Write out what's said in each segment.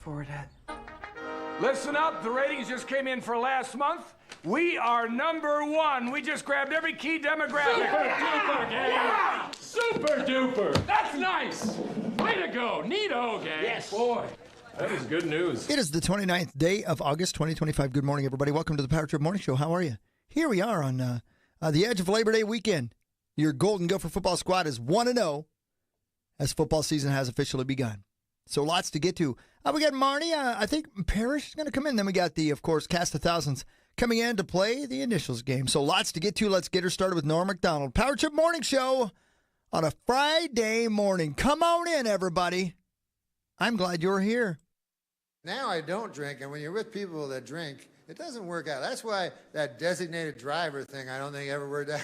For that. Listen up, the ratings just came in for last month. We are number one. We just grabbed every key demographic. Super duper, gang. Yeah! Super duper. That's nice. Way to go. Neato, gang. Yes. Boy, that is good news. It is the 29th day of August, 2025. Good morning, everybody. Welcome to the Power Trip Morning Show. How are you? Here we are on the edge of Labor Day weekend. Your Golden Gopher football squad is 1-0 as football season has officially begun. So lots to get to. We got Marnie. I think Parrish is going to come in. Then we got the, of course, cast of thousands coming in to play the initials game. So lots to get to. Let's get her started with Norm McDonald. Power Trip Morning Show on a Friday morning. Come on in, everybody. I'm glad you're here. Now I don't drink, and when you're with people that drink, it doesn't work out. That's why that designated driver thing, I don't think ever worked out.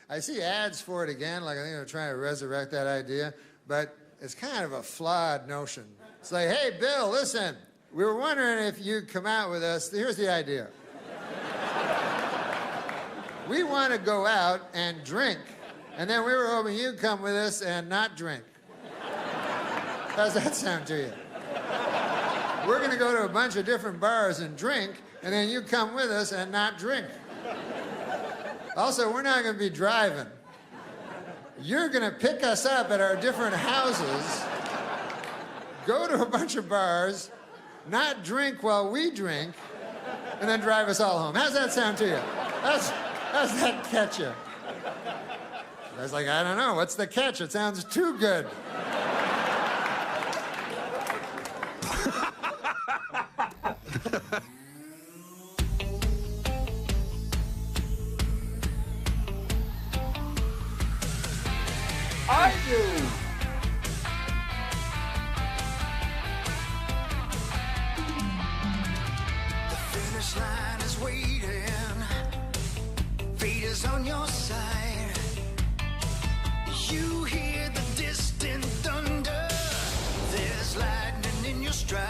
I see ads for it again, like I think they're trying to resurrect that idea, but it's kind of a flawed notion. It's like, hey, Bill, listen, we were wondering if you'd come out with us. Here's the idea. We want to go out and drink, and then we were hoping you'd come with us and not drink. How's that sound to you? We're going to go to a bunch of different bars and drink, and then you come with us and not drink. Also, we're not going to be driving. You're going to pick us up at our different houses, go to a bunch of bars, not drink while we drink, and then drive us all home. How's that sound to you? How's that catch you? I was like, I don't know. What's the catch? It sounds too good. I do. The finish line is waiting. Fate is on your side. You hear the distant thunder. There's lightning in your stride.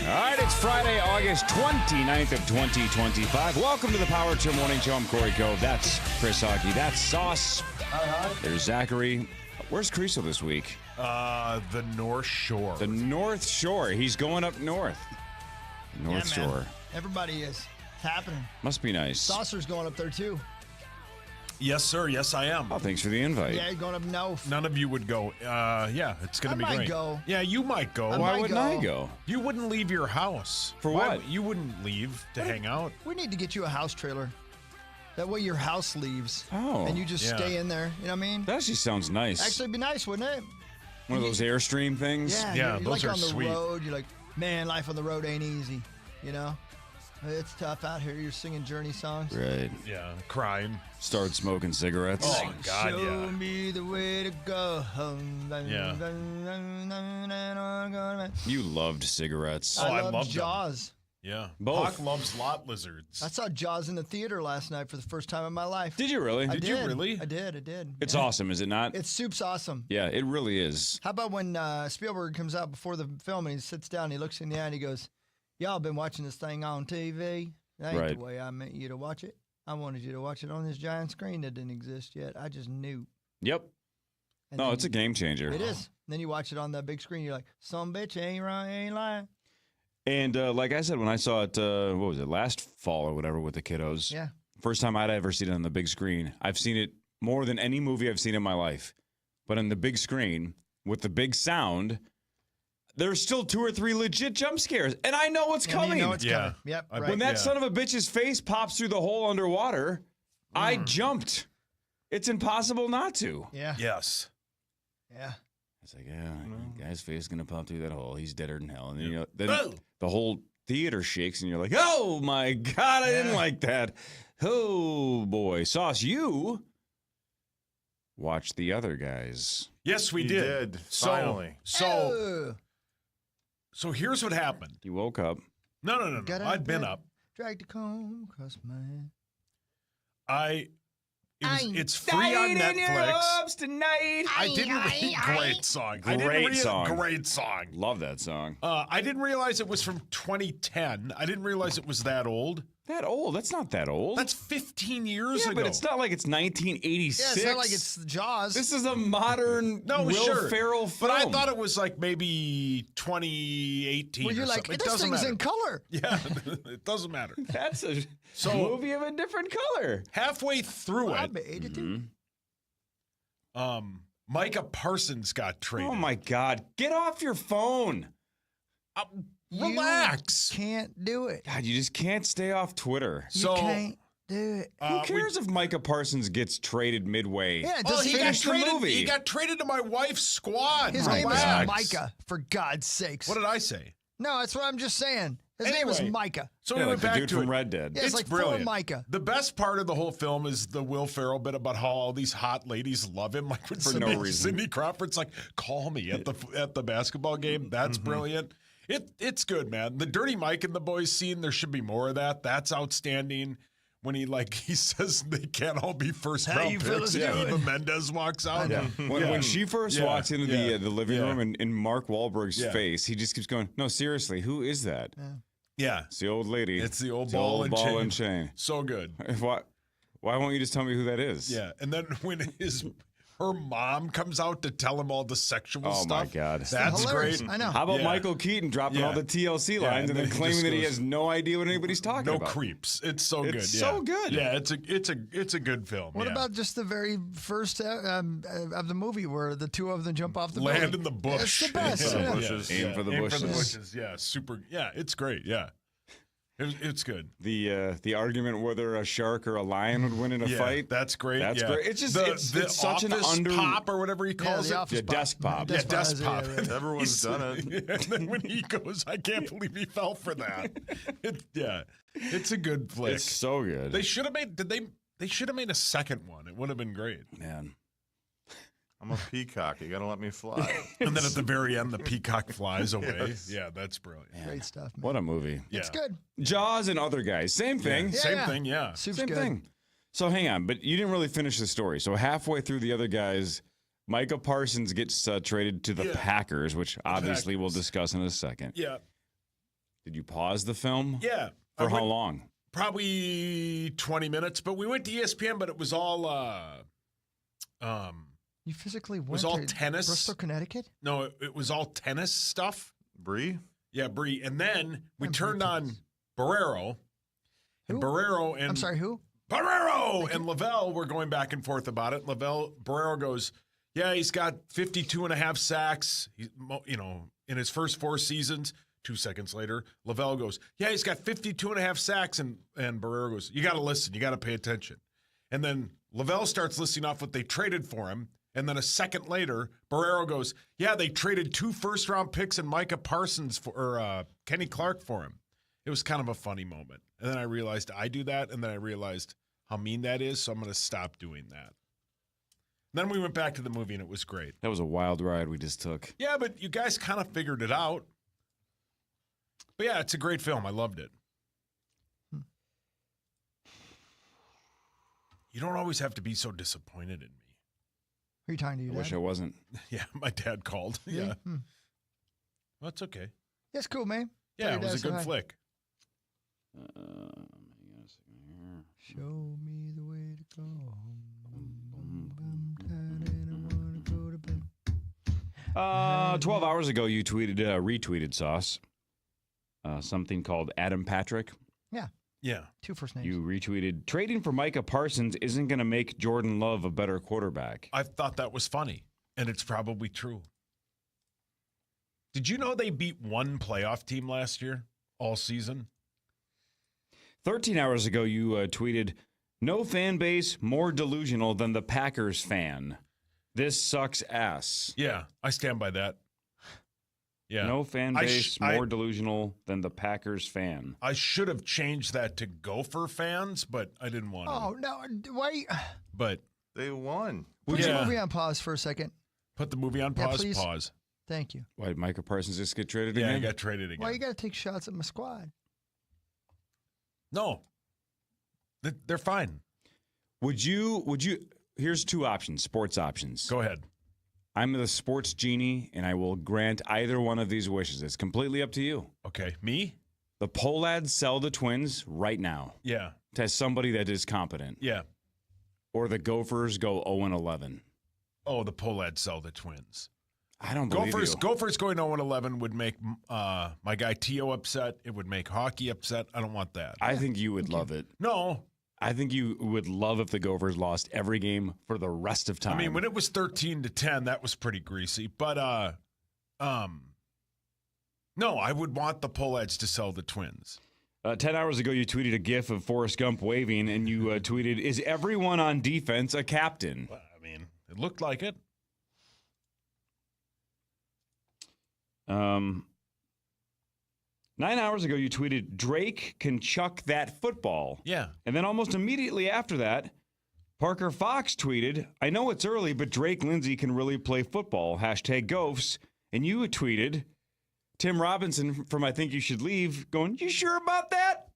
All right, it's Friday, August 29th of 2025. Welcome to the Power Trip Morning Show. I'm Corey Cove. That's Chris Hockey. That's Sauce. There's Zachary. Where's Creasel this week? The North Shore. The North Shore. He's going up north. North Shore. Everybody is. It's happening. Must be nice. Saucer's going up there, too. Yes, sir. Yes, I am. Oh, thanks for the invite. Yeah, going up north. None of you would go. Yeah, it's going to be I might great. go. Yeah, you might go. Why wouldn't I go? You wouldn't leave your house. For what? You wouldn't leave to hang out. We need to get you a house trailer. That way your house leaves. Oh. And you just Yeah. stay in there. You know what I mean? That actually sounds nice. Actually, it'd be nice, wouldn't it? One of those Airstream things? Yeah, Yeah, you're those like are on the sweet. road. You're like, man, life on the road ain't easy. You know? It's tough out here. You're singing Journey songs. Right. Yeah, crying. Start smoking cigarettes. Oh, God, Show yeah. me the way to go home. Yeah. You loved cigarettes. Oh, I I loved love them. Jaws. Yeah. Both. Hawk loves lot lizards. I saw Jaws in the theater last night for the first time in my life. Did you really? I Did you really? I did. It's Yeah. awesome, is it not? It's soup's awesome. Yeah, it really is. How about when Spielberg comes out before the film and he sits down and he looks in the eye and he goes, y'all been watching this thing on TV? That ain't Right. the way I meant you to watch it. I wanted you to watch it on this giant screen that didn't exist yet. I just knew. Yep. And No, then it's a game changer. It is. Then you watch it on that big screen. You're like, some bitch ain't right, ain't lying. And like I said, when I saw it, what was it, last fall or whatever with the kiddos. Yeah. First time I'd ever seen it on the big screen. I've seen it more than any movie I've seen in my life. But on the big screen, with the big sound, there's still 2 or 3 legit jump scares. And I know what's And coming. you know it's Yeah. coming. Yep. I Right. When that Yeah. son of a bitch's face pops through the hole underwater, I jumped. It's impossible not to. Yeah. Yes. Yeah. It's like, yeah, the guy's face is going to pop through that hole. He's deader than hell. And then, then the whole theater shakes and you're like, oh my God, I didn't like that. Oh boy. Sauce, you watched the other guys. Yes, we You did. did, So, finally. Oh. so here's what happened. You woke up. No. Got I'd been bed, up. Dragged the comb across my head. It's free on Netflix. Tonight. I didn't. Great song. Great song. Love that song. I didn't realize it was from 2010. I didn't realize it was that old. That old? That's not that old. That's 15 years ago. But it's not like it's 1986. Yeah, it's not like it's Jaws. This is a modern Will Ferrell film. But I thought it was like maybe 2018 Well, you're or like, something. this thing's in color. Yeah, it doesn't matter. That's a movie of a different color. Halfway through I it, made it, dude. Micah Parsons got traded. Oh, my God. Get off your phone. Relax. You can't do it. God, you just can't stay off Twitter. You can't do it. Who cares if Micah Parsons gets traded midway? Yeah, Oh, does he got finish the traded. movie. He got traded to my wife's squad. His name Relax. is Micah, for God's sakes. What did I say? No, that's what I'm just saying. His name is Anyway. Micah. So Yeah, we like went the back dude to from it. Red Dead. Yeah, it's like brilliant. for Micah. The best part of the whole film is the Will Ferrell bit about how all these hot ladies love him. Like when For no reason. Cindy Crawford's like, "Call me at the basketball game." That's brilliant. It's good, man. The Dirty Mike and the boys scene. There should be more of that. That's outstanding. When he says they can't all be first How round you picks. fellas doing? Eva Mendes walks out. When she first walks into the living room and in Mark Wahlberg's face, he just keeps going, "No, seriously, who is that?" Yeah. It's the old lady. It's the old It's ball, and chain. So good. Why won't you just tell me who that is? Yeah. And then when her mom comes out to tell him all the sexual stuff. Oh, my God. That's hilarious. great. I know. How about Yeah. Michael Keaton dropping all the TLC Yeah, lines and then he claiming just that he goes, has no idea what anybody's talking No about? creeps. It's so good. It's yeah. so good. Yeah, it's a good film. What yeah. about just the very first of the movie where the two of them jump off the Land building? in the Bush? It's the best. Yeah. Yeah. bushes. Aim for the bushes. Yeah, super. Yeah, it's great. Yeah, it's good. The argument whether a shark or a lion would win in a Yeah, fight. that's great. That's yeah. great. It's just the it's such an office under pop or whatever he calls the it. office desk pop. Yeah, desk pop. Everyone's done it. And then when he goes, I can't believe he fell for that. It's a good flick. It's so good. They should have made. They should have made a second one. It would have been great. Man. I'm a peacock. You gotta let me fly. And then at the very end, the peacock flies away. Yes. Yeah, that's brilliant. Great stuff, man. What a movie. Yeah. It's good. Jaws and Other Guys. Same thing. Yeah, Same yeah. thing. Yeah. Soup's Same good. thing. So hang on, but you didn't really finish the story. So halfway through The Other Guys, Micah Parsons gets traded to the Packers, which obviously we'll discuss in a second. Yeah. Did you pause the film? Yeah. For how long? Probably 20 minutes, but we went to ESPN, but it was all You physically went was all to tennis. Bristol, Connecticut? no, it was all tennis stuff. Bree? Yeah, Bree. And then we And turned Bree on tennis. Barrero. And Who? Barrero and I'm sorry, who? Barrero and Lavelle were going back and forth about it. Barrero goes, yeah, he's got 52 and a half sacks. In his first 4 seasons. 2 seconds later, Lavelle goes, yeah, he's got 52 and a half sacks. And Barrero goes, you got to listen. You got to pay attention. And then Lavelle starts listing off what they traded for him. And then a second later, Barrero goes, yeah, they traded 2 first-round picks and Micah Parsons or Kenny Clark for him. It was kind of a funny moment. And then I realized I do that, and then I realized how mean that is, so I'm going to stop doing that. Then we went back to the movie, and it was great. That was a wild ride we just took. Yeah, but you guys kind of figured it out. But yeah, it's a great film. I loved it. You don't always have to be so disappointed in me. Are you talking to you, I wish Dad? I wasn't. Yeah, my dad called. Really? Yeah. Hmm. Well, it's okay. That's cool, man. Tell Yeah, your it was dad a say good hi. flick. Hang on a second here. Show me the way to go home. I'm tired and I wanna go to bed. 12 hours ago, you retweeted Sauce, something called Adam Patrick. Yeah, Yeah. 2 first names. You retweeted, trading for Micah Parsons isn't going to make Jordan Love a better quarterback. I thought that was funny, and it's probably true. Did you know they beat 1 playoff team last year, all season? 13 hours ago, you tweeted, no fan base more delusional than the Packers fan. This sucks ass. Yeah, I stand by that. Yeah. No fan base more delusional than the Packers fan. I should have changed that to Gopher fans, but I didn't want to. Oh, no. Why? But They won. Put Yeah. your movie on pause for a second. put the movie on Yeah, pause. please. Pause. Thank you. Why did Micah Parsons just get traded Yeah, again? I got traded again. Why you got to take shots at my squad? No. They're fine. Would you, here's 2 options, sports options. Go ahead. I'm the sports genie, and I will grant either one of these wishes. It's completely up to you. Okay. Me? The Pohlads sell the Twins right now Yeah. to somebody that is competent. Yeah. Or the Gophers go 0-11. Oh, the Pohlads sell the Twins. I don't believe you. Gophers going 0-11 would make my guy Tio upset. It would make hockey upset. I don't want that. I think you would love it. No. I think you would love if the Gophers lost every game for the rest of time. I mean, when it was 13-10, that was pretty greasy. But no, I would want the Pohlads to sell the Twins. 10 hours ago, you tweeted a GIF of Forrest Gump waving, and you tweeted, "Is everyone on defense a captain?" Well, I mean, it looked like it. 9 hours ago, you tweeted, "Drake can chuck that football." Yeah. And then almost immediately after that, Parker Fox tweeted, "I know it's early, but Drake Lindsay can really play football. #Gophs." And you tweeted, Tim Robinson from I Think You Should Leave, going, "You sure about that?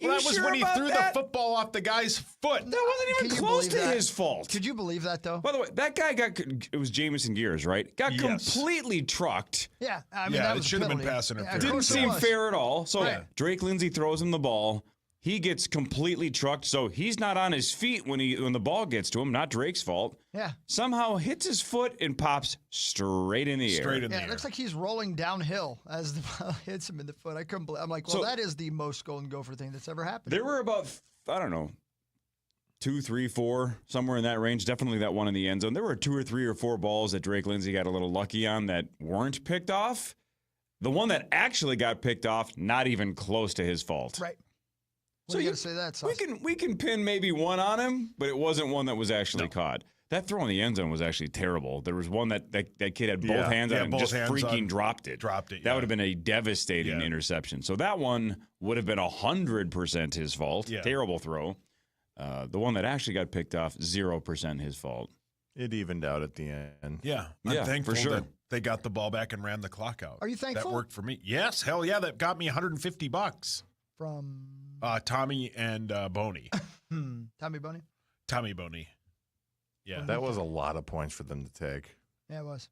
Well, that was when he threw the football off the guy's foot. That wasn't even close to his fault." Could you believe that, though? By the way, that guy it was Jamison Gears, right? Got completely trucked. Yeah. I mean, Yeah, that it was should have been penalty. pass interference. of Didn't course it seem was. fair at all. So Right. Drake Lindsay throws him the ball. He gets completely trucked, so he's not on his feet when the ball gets to him. Not Drake's fault. Yeah. Somehow hits his foot and pops straight in the air. Straight in the Yeah, it air. looks like he's rolling downhill as the ball hits him in the foot. I couldn't believe. I'm like, well, So- that is the most Golden Gopher thing that's ever happened. There were about, I don't know, 2, 3, 4, somewhere in that range. Definitely that one in the end zone. There were 2 or 3 or 4 balls that Drake Lindsay got a little lucky on that weren't picked off. The one that actually got picked off, not even close to his fault. Right. What So do you you- got to say to that, Sauce? We can pin maybe one on him, but it wasn't one that was actually caught. That throw in the end zone was actually terrible. There was one that kid had both Yeah, hands on yeah, and both just hands freaking on. dropped it. Dropped it, That yeah. would have been a devastating interception. So that one would have been 100% his fault. Yeah. Terrible throw. The one that actually got picked off, 0% his fault. It evened out at the end. Yeah. Yeah, I'm thankful for sure. that they got the ball back and ran the clock out. Are you thankful? That worked for me. Yes. Hell yeah. That got me $150. From Tommy and Boney. Tommy Boney? Tommy Boney. Yeah. That was a lot of points for them to take. Yeah, it was.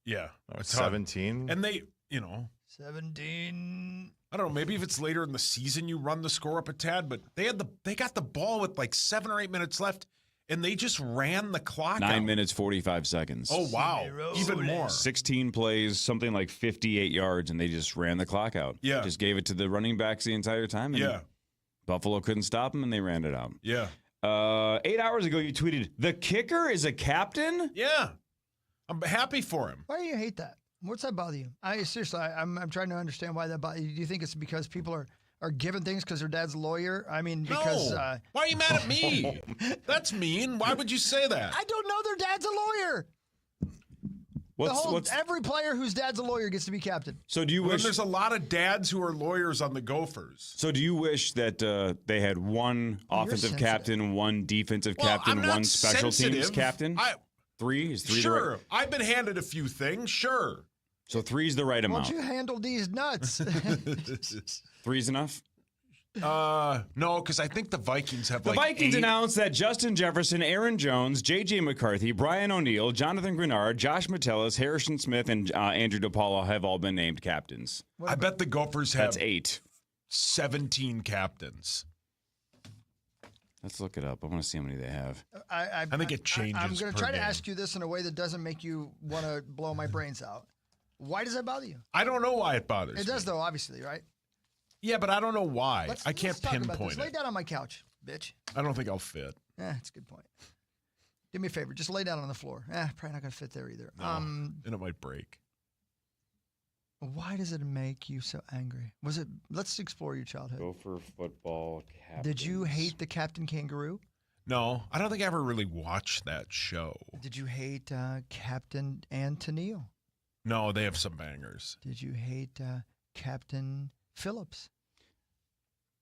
Yeah. That was A ton. 17. And they, you know, 17. I don't know, maybe if it's later in the season you run the score up a tad, but they got the ball with like 7 or 8 minutes left and they just ran the clock 9 out. minutes, 45 seconds. Oh wow. Even more. 16 plays, something like 58 yards, and they just ran the clock out. Yeah. Just gave it to the running backs the entire time. And Yeah. Buffalo couldn't stop them, and they ran it out. Yeah. 8 hours ago, you tweeted, "The kicker is a captain?" Yeah. I'm happy for him. Why do you hate that? What's that bother you? Seriously, I'm trying to understand why that bothers you. Do you think it's because people are given things because their dad's a lawyer? I mean, because No. Why are you mad at me? That's mean. Why would you say that? I don't know their dad's a lawyer. Every player whose dad's a lawyer gets to be captain. So do you Well, wish? there's a lot of dads who are lawyers on the Gophers. So do you wish that they had one offensive sensitive. captain, one defensive Well, captain, I'm not one special teams sensitive. captain? Three is three. Sure. The right? I've been handed a few things. Sure. So three's the right Why amount. don't you handle these nuts? Three's enough. No, because I think the Vikings have The like Vikings 8. announced that Justin Jefferson, Aaron Jones, J.J. McCarthy, Brian O'Neill, Jonathan Grenard, Josh Metellus, Harrison Smith, and Andrew DePaula have all been named captains. I bet the Gophers have That's 8. 17 captains. Let's look it up. I want to see how many they have. I think it changes I'm going to per try to game. ask you this in a way that doesn't make you want to blow my brains out. Why does that bother you? I don't know why it bothers It does, me. though, obviously, right? Yeah, but I don't know why. I can't let's talk about pinpoint this. Lay it. down on my couch, bitch. I don't think I'll fit. That's a good point. Do me a favor. Just lay down on the floor. Probably not going to fit there either. No, and it might break. Why does it make you so angry? Was it? Let's explore your childhood. Gopher football captains. Did you hate the Captain Kangaroo? No, I don't think I ever really watched that show. Did you hate Captain Antonio? No, they have some bangers. Did you hate Captain Phillips?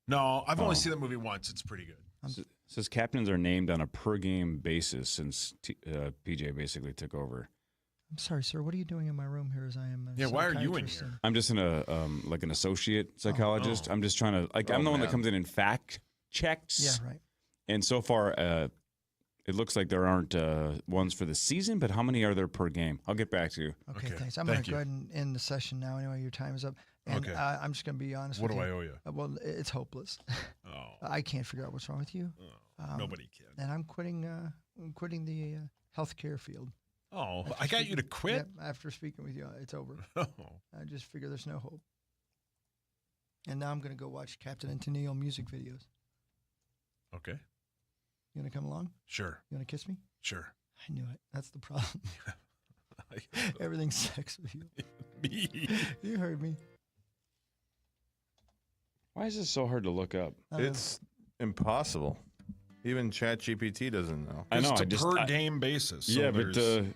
No, I've only seen the movie once. It's pretty good. It says captains are named on a per game basis since PJ basically took over. I'm sorry, sir. What are you doing in my room here? As I am. Yeah, why are you in here? I'm just like an associate psychologist. I'm just trying to I'm the one that comes in and fact checks. Yeah, right. And so far, It looks like there aren't ones for the season, but how many are there per game? I'll get back to you. Okay, Okay, thanks. I'm going thank to you. go ahead and end the session now. Anyway, your time is up. And Okay. I'm just going to be honest What with do you. I owe you? Well, it's hopeless. Oh, I can't figure out what's wrong with you. nobody can. And I'm quitting the healthcare field. Oh, I got you to quit? Yep, after speaking with you, it's over. Oh. I just figure there's no hope. And now I'm going to go watch Captain and Tennille music videos. Okay, You want to come along? sure, You want to kiss me? sure. I knew it. That's the problem. Everything's sex with you. Me. You heard me. Why is this so hard to look up? It's impossible. Even ChatGPT doesn't know. I know. It's a per game basis. So yeah, but there's-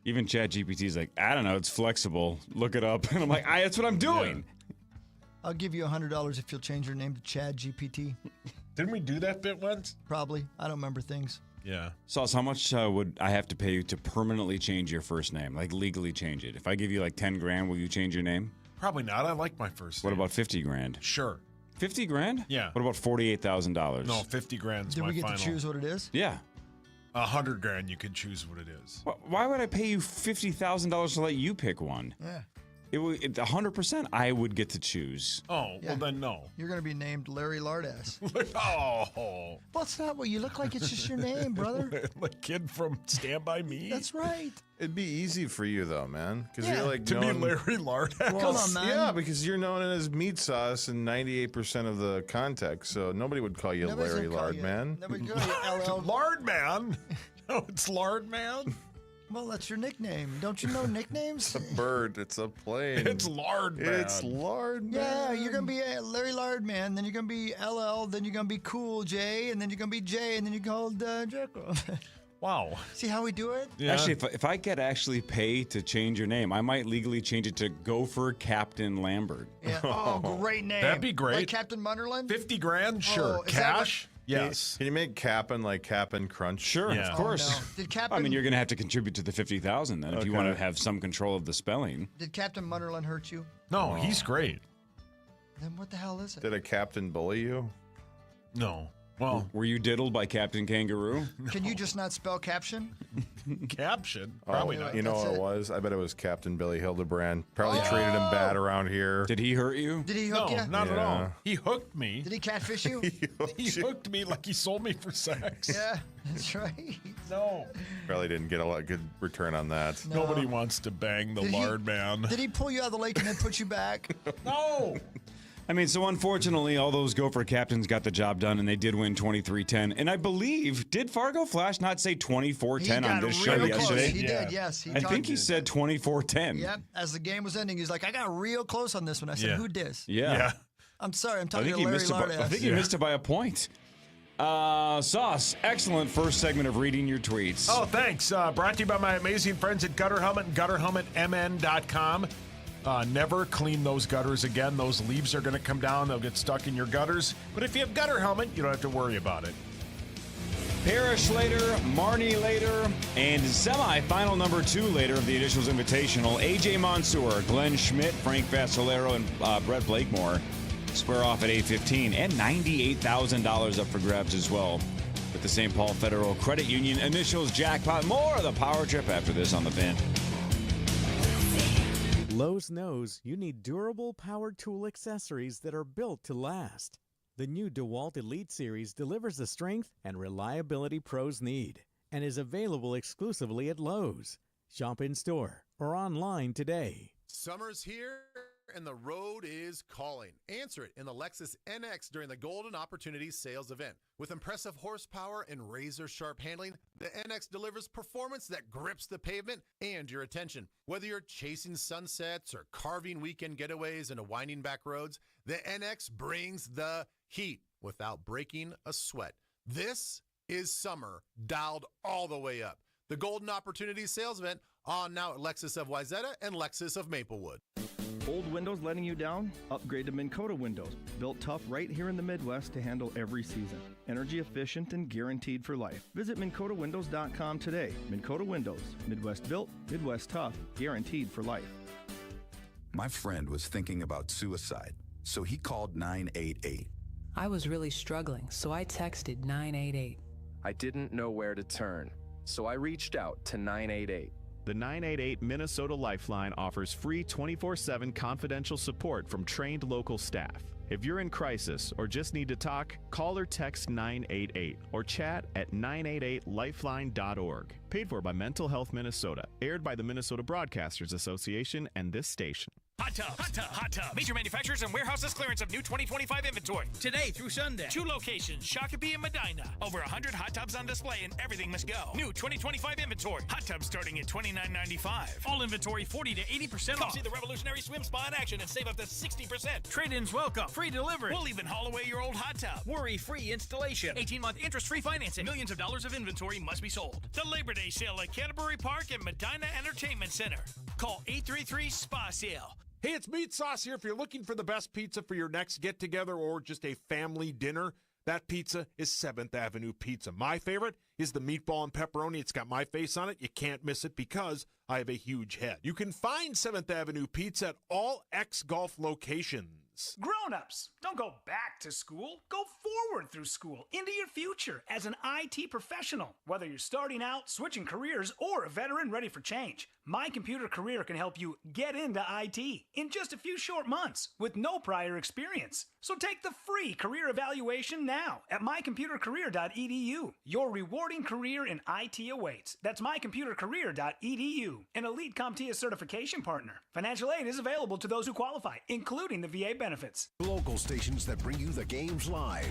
even ChatGPT is like, I don't know, it's flexible. Look it up. And I'm like, that's what I'm doing. I'll give you $100 if you'll change your name to Chad GPT. didn't we do that bit once? Probably. I don't remember things. Yeah. Sauce, how much would I have to pay you to permanently change your first name, like legally change it? If I give you like 10 grand, will you change your name? Probably not. I like my first What name. about 50 grand? Sure. 50 grand? Yeah. What about $48,000? No, 50 grand's Did my we get final. to choose what it is? Yeah. 100 grand, you can choose what it is. Why would I pay you $50,000 to let you pick one? Yeah. It would 100%. I would get to choose. Oh, Yeah. well then no. You're going to be named Larry Lardass. Oh, Well, it's not what you look like. It's just your name, brother. like kid from Stand By Me. That's right. It'd be easy for you though, man, because Yeah. you're like to known, be Larry Lardass. Come on, man. Yeah, because you're known as meat sauce in 98% of the context, so nobody would call you Nobody's Larry gonna call Lard, you- man. Nobody's going to call you LL. Lard Man. No, it's Lard Man. Well, that's your nickname. Don't you know nicknames? Bird, it's a plane. It's Lard Man. It's Lard, man. Yeah, you're going to be Larry Lardman, then you're going to be LL, then you're going to be Cool J, and then you're going to be J, and then you're called Jekyll. Wow. See how we do it? Yeah. Actually, if I could actually pay to change your name, I might legally change it to Gopher Captain Lambert. Yeah. Oh, great name. That'd be great. Like Captain Munderland? 50 grand? Sure. Oh, is that Cash? Yes. Can you make Cap'n like Cap'n Crunch? Sure, Yeah. of course. Oh, no. Did Captain, I mean, you're going to have to contribute to the 50,000 then if you want to Okay. have some control of the spelling. Did Captain Munderland hurt you? No, he's great. Then what the hell is it? Did a captain bully you? No. Well, Were you diddled by Captain Kangaroo? Can you just not spell caption? caption. Probably not. You know That's what it it. was? I bet it was Captain Billy Hildebrand. Probably treated him bad around here. Did he hurt you? Did he No, hook you? not at all. Yeah. He hooked me. Did he catfish you? He hooked me like he sold me for sex. Yeah, that's right. No. Probably didn't get a lot good return on that. No. Nobody wants to bang the Did he- Lard Man. Did he pull you out of the lake and then put you back? No. I mean, so unfortunately, all those Gopher captains got the job done, and they did win 23-10. And I believe, did Fargo Flash not say 24-10 on this show real yesterday? close. He Yeah. did, yes. He I think he talked- said 24-10. Yep. As the game was ending, he's like, I got real close on this one. I said, Yeah. who dis? Yeah. I'm sorry, I'm I talking think to he Larry missed it. I Lardass. think he missed it by a point. Sauce, excellent first segment of reading your tweets. Oh, thanks. Brought to you by my amazing friends at Gutter Helmet and GutterHelmetMN.com. Never clean those gutters again. Those leaves are going to come down. They'll get stuck in your gutters. But if you have Gutter Helmet, you don't have to worry about it. Parrish later, Marnie later, and semi-final number 2 later of the Initials Invitational. AJ Mansour, Glenn Schmidt, Frank Vassalero, and Brett Blakemore square off at 8:15, and $98,000 up for grabs as well with the St. Paul Federal Credit Union Initials Jackpot. More of the Power Trip after this on the Fan. Lowe's knows you need durable power tool accessories that are built to last. The new DeWalt Elite Series delivers the strength and reliability pros need and is available exclusively at Lowe's. Shop in store or online today. Summer's here and the road is calling. Answer it in the Lexus NX during the Golden Opportunities sales event. With impressive horsepower and razor-sharp handling, the NX delivers performance that grips the pavement and your attention. Whether you're chasing sunsets or carving weekend getaways into winding back roads, the NX brings the heat without breaking a sweat. This is summer dialed all the way up. The Golden Opportunities sales event on now at Lexus of Wayzata and Lexus of Maplewood. Old windows letting you down? Upgrade to Minn Kota windows. Built tough right here in the Midwest to handle every season. Energy efficient and guaranteed for life. Visit MinnKotaWindows.com today. Minn Kota Windows. Midwest built, Midwest tough, guaranteed for life. My friend was thinking about suicide, so he called 988. I was really struggling, so I texted 988. I didn't know where to turn, so I reached out to 988. The 988 Minnesota Lifeline offers free 24/7 confidential support from trained local staff. If you're in crisis or just need to talk, call or text 988 or chat at 988lifeline.org. Paid for by Mental Health Minnesota. Aired by the Minnesota Broadcasters Association and this station. Hot Tub, Hot Tub, Hot Tub. Major manufacturers and warehouses clearance of new 2025 inventory. Today through Sunday. 2 locations, Shakopee and Medina. Over 100 hot tubs on display and everything must go. New 2025 inventory. Hot tubs starting at $29.95. All inventory 40 to 80% off. See the revolutionary swim spa in action and save up to 60%. Trade-ins welcome. Free delivery. We'll even haul away your old hot tub. Worry-free installation. 18-month interest-free financing. Millions of dollars of inventory must be sold. The Labor Day sale at Canterbury Park and Medina Entertainment Center. Call 833-SPA-SALE. Hey, it's Meat Sauce here. If you're looking for the best pizza for your next get-together or just a family dinner, that pizza is 7th Avenue Pizza. My favorite is the meatball and pepperoni. It's got my face on it. You can't miss it because I have a huge head. You can find 7th Avenue Pizza at all ex-golf locations. Grown-ups, don't go back to school. Go forward through school into your future as an IT professional. Whether you're starting out, switching careers, or a veteran ready for change, My Computer Career can help you get into IT in just a few short months with no prior experience. So take the free career evaluation now at mycomputercareer.edu. Your rewarding career in IT awaits. That's mycomputercareer.edu, an elite CompTIA certification partner. Financial aid is available to those who qualify, including the VA benefits. Local stations that bring you the games live.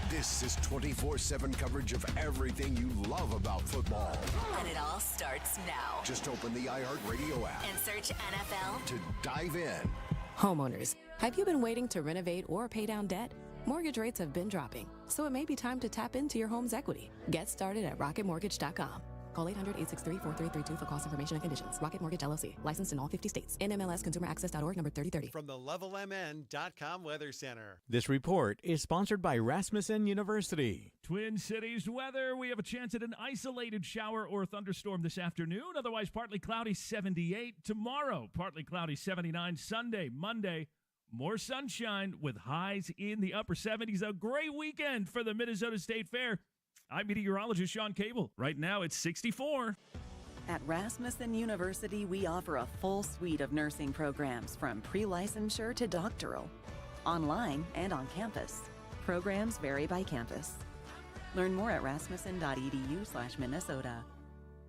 This is 24/7 coverage of everything you love about football. And it all starts now. Just open the iHeartRadio app And search NFL to dive in. Homeowners, have you been waiting to renovate or pay down debt? Mortgage rates have been dropping, so it may be time to tap into your home's equity. Get started at rocketmortgage.com. Call 800-863-4332 for cost information and conditions. Rocket Mortgage LLC. Licensed in all 50 states. NMLSConsumerAccess.org number 3030. From the LevelMN.com Weather Center. This report is sponsored by Rasmussen University. Twin Cities weather. We have a chance at an isolated shower or thunderstorm this afternoon. Otherwise, partly cloudy, 78. Tomorrow, partly cloudy, 79. Sunday, Monday, more sunshine with highs in the upper 70s. A great weekend for the Minnesota State Fair. I'm meteorologist Sean Cable. Right now, it's 64. At Rasmussen University, we offer a full suite of nursing programs from pre-licensure to doctoral, online and on campus. Programs vary by campus. Learn more at rasmussen.edu/Minnesota.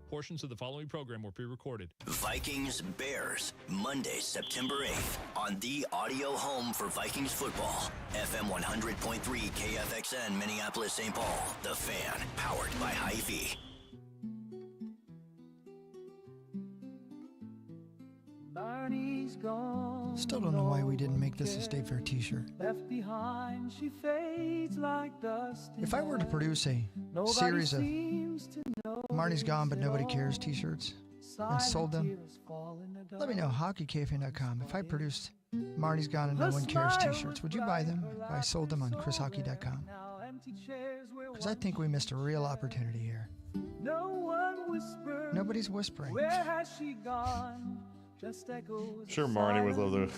Portions of the following program were pre-recorded. Vikings Bears, Monday, September 8th, on the audio home for Vikings football. FM 100.3 KFXN, Minneapolis, St. Paul. The Fan, powered by Hy-Vee. Still don't know why we didn't make this a State Fair t-shirt. Left behind, she fades like dust. If I were to produce a series of Marnie's Gone But Nobody Cares t-shirts and sold them, let me know, hockeyKFAN.com. If I produced Marnie's Gone and No One Cares t-shirts, would you buy them if I sold them on chrishockey.com? Because I think we missed a real opportunity here. Nobody's whispering. Where has she gone? Just echoes. Sure, Marnie would love to.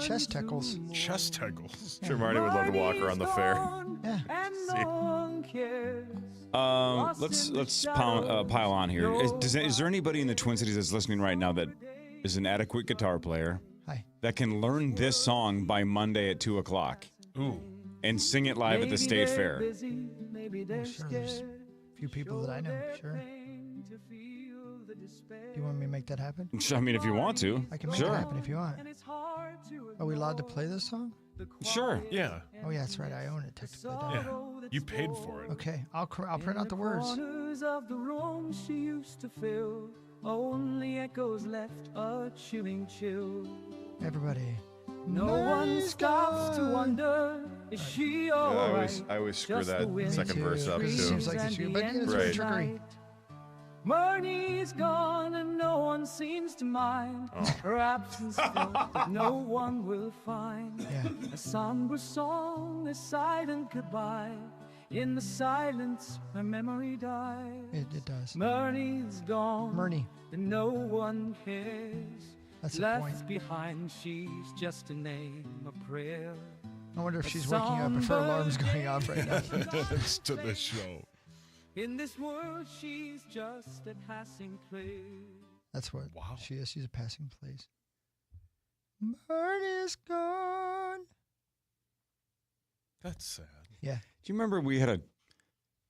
Chest tickles. Chest tickles. Sure, Marnie would love to walk around the fair. Yeah. Let's pile on here. Is there anybody in the Twin Cities that's listening right now that is an adequate guitar player that can learn this song by Monday at 2:00? Ooh. And sing it live at the State Fair? Oh, sure, there's a few people that I know, sure. Do you want me to make that happen? I mean, if you want to. I can make it happen if you want. Are we allowed to play this song? Sure. Yeah. Oh, yeah, that's right. I own it technically. Yeah. You paid for it. Okay, I'll print out the words. Of the room she used to fill, only echoes left a chilling chill. Everybody. No one stops to wonder, is she alright? I always screw that second verse up, too. Seems like it's but it's right. trickery. Marnie's gone and no one seems to mind. Her absence felt that no one will find. A somber song, a silent goodbye. In the silence, her memory dies. It does. Marnie's gone. Marnie. And no one cares. That's the Left point. behind, she's just a name, a prayer. I wonder if she's waking up, if her alarm's going off right now. Thanks to the show. In this world, she's just a passing place. That's what she is. She's a passing place. Bird is gone. That's sad. Yeah. Do you remember we had a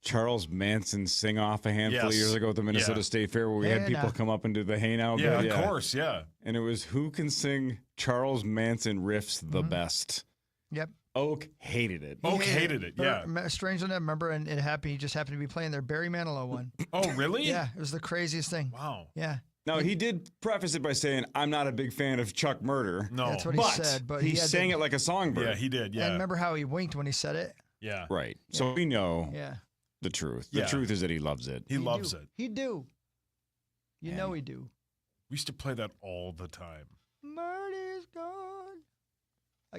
Charles Manson sing-off a handful of years ago at the Minnesota State Fair where we had people come up and do the Hey Now? Yeah, of course, yeah. And it was who can sing Charles Manson riffs the best. Yep. Oak hated it. Oak hated it, yeah. Strangely enough, remember, and it happened. He just happened to be playing their Barry Manilow one. Oh, really? Yeah, it was the craziest thing. Wow. Yeah. Now, he did preface it by saying, I'm not a big fan of Chuck Murder. No. That's what he said. But he sang it like a songbird. Yeah, he did, yeah. And remember how he winked when he said it? Yeah. Right. So we know the truth. The Yeah. truth is that he loves it. He loves it. He do. You know he do. We used to play that all the time. Marty's gone.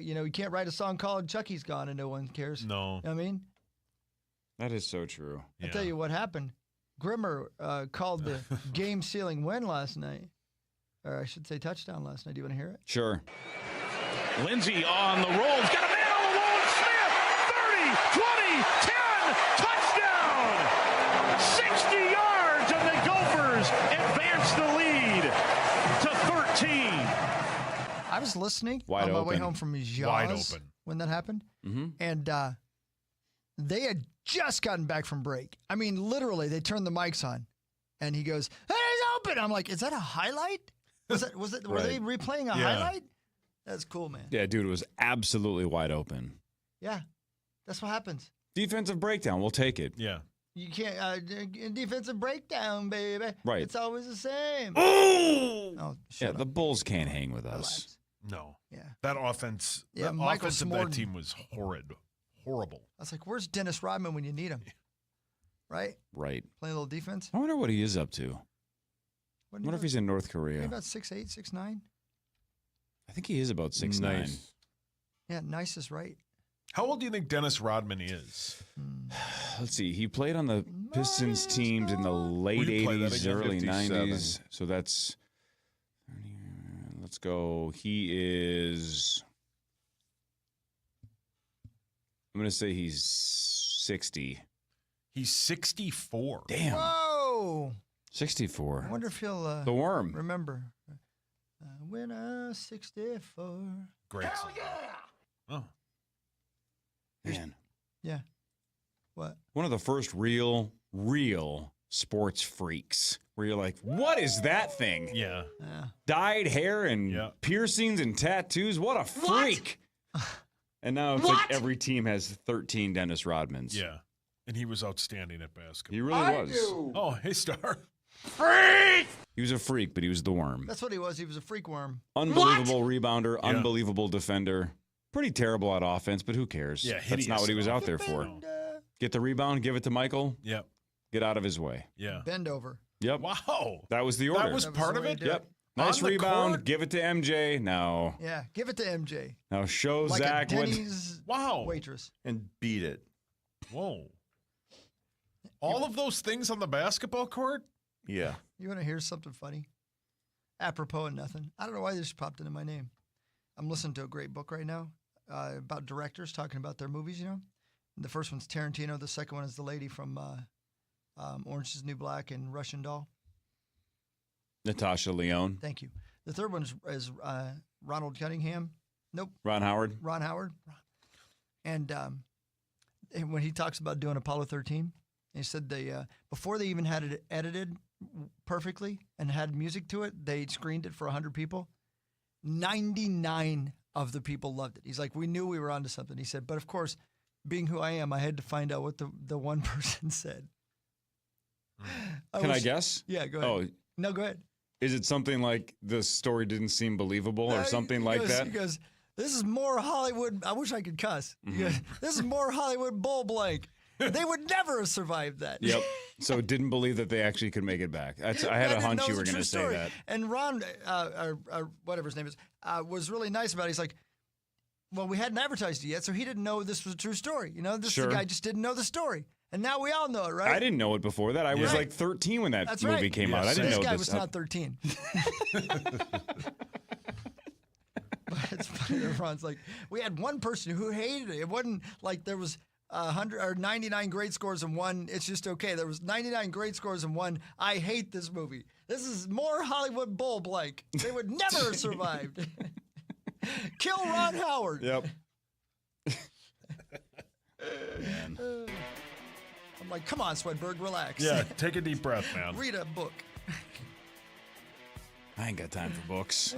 You know, you can't write a song called Chucky's Gone and no one cares. No. You know what I mean? That is so true. I'll tell you what happened. Grimmer called the game-sealing win last night. Or I should say touchdown last night. Do you want to hear it? Sure. Lindsey on the roll. He's got a man on the wall. Smith, 30, 20, 10, touchdown. 60 yards, and the Gophers advance the lead to 13. I was listening Wide on my way open. home from Jaws Wide open. when that happened. Mm-hmm. And they had just gotten back from break. I mean, literally, they turned the mics on. And he goes, hey, it's open. I'm like, is that a highlight? Were they replaying a highlight? That's cool, man. Yeah, dude, it was absolutely wide open. Yeah, that's what happens. Defensive breakdown, we'll take it. Yeah. You can't defensive breakdown, baby. Right. It's always the same. Ooh! Oh, Yeah, the Bulls can't hang with us. No. Yeah. That offense, Yeah, the Michael offense of Smorton. that team was horrible. I was like, where's Dennis Rodman when you need him? Right? Right. Playing a little defense. I wonder what he is up to. What I wonder if he's in North Korea. About 6'8", 6'9". I think he is about 6'9". Nice. Yeah, nice is right. How old do you think Dennis Rodman is? Let's see. He played on the Pistons teams in the late Replay that 80s, again, early 57. 90s. So that's, let's go. He is, I'm going to say he's 60. He's 64. Damn. Whoa! 64. I wonder if he'll The Worm. remember. When I was 64. Great. Hell yeah! Oh. Man. Yeah. What? One of the first real sports freaks where you're like, what is that thing? Yeah. Dyed hair and piercings and tattoos. What a freak. And now it's like every team has 13 Dennis Rodmans. Yeah. And he was outstanding at basketball. He really was. Oh, hey, Star. Freak! He was a freak, but he was the worm. That's what he was. He was a freak worm. Unbelievable rebounder, Yeah. unbelievable defender. Pretty terrible at offense, but who cares? Yeah, That's hideous not what he was at out there for. Get the rebound, give it to Michael. Yep. Get out of his way. Yeah. Bend over. Yep. Wow. That was the order. That was part the of way it? to do Yep. Nice On the rebound. court? Give it to MJ. Now Yeah, give it to MJ. show Like Zach a what. Denny's Wow. waitress. And beat it. Whoa. All of those things on the basketball court? Yeah. You want to hear something funny? Apropos of nothing. I don't know why this popped into my name. I'm listening to a great book right now about directors talking about their movies, you know. And the first one's Tarantino. The second one is the lady from Orange is the New Black and Russian Doll. Natasha Lyonne. Thank you. The third one is Ronald Cunningham. Nope. Ron Howard. Ron Howard. And when he talks about doing Apollo 13, he said before they even had it edited perfectly and had music to it, they screened it for 100 people. 99 of the people loved it. He's like, we knew we were onto something. He said, but of course, being who I am, I had to find out what the one person said. Can I guess? Yeah, go ahead. Oh, No, go ahead. is it something like the story didn't seem believable or something like that? He goes, this is more Hollywood. I wish I could cuss. He Mm-hmm. goes, this is more Hollywood bull blank. They would never have survived that. Yep. So didn't believe that they actually could make it back. I had a didn't hunch know you it were was a going true to say story. that. And Ron, or whatever his name is, was really nice about it. He's like, well, we hadn't advertised it yet, so he didn't know this was a true story. You know, Sure. the guy just didn't know the story. And now we all know it, right? I didn't know it before that. I was Right. like 13 when that That's movie right. came out. I didn't this know guy this. was not 13. But it's Ron's like, we had one person who hated it. It wasn't like there was 100 or 99 great scores and one, it's just okay. There was 99 great scores and one, I hate this movie. This is more Hollywood bull blank. They would never have survived. Kill Ron Howard. Yep. I'm like, come on, Swedberg, relax. Yeah, take a deep breath, man. Read a book. I ain't got time for books.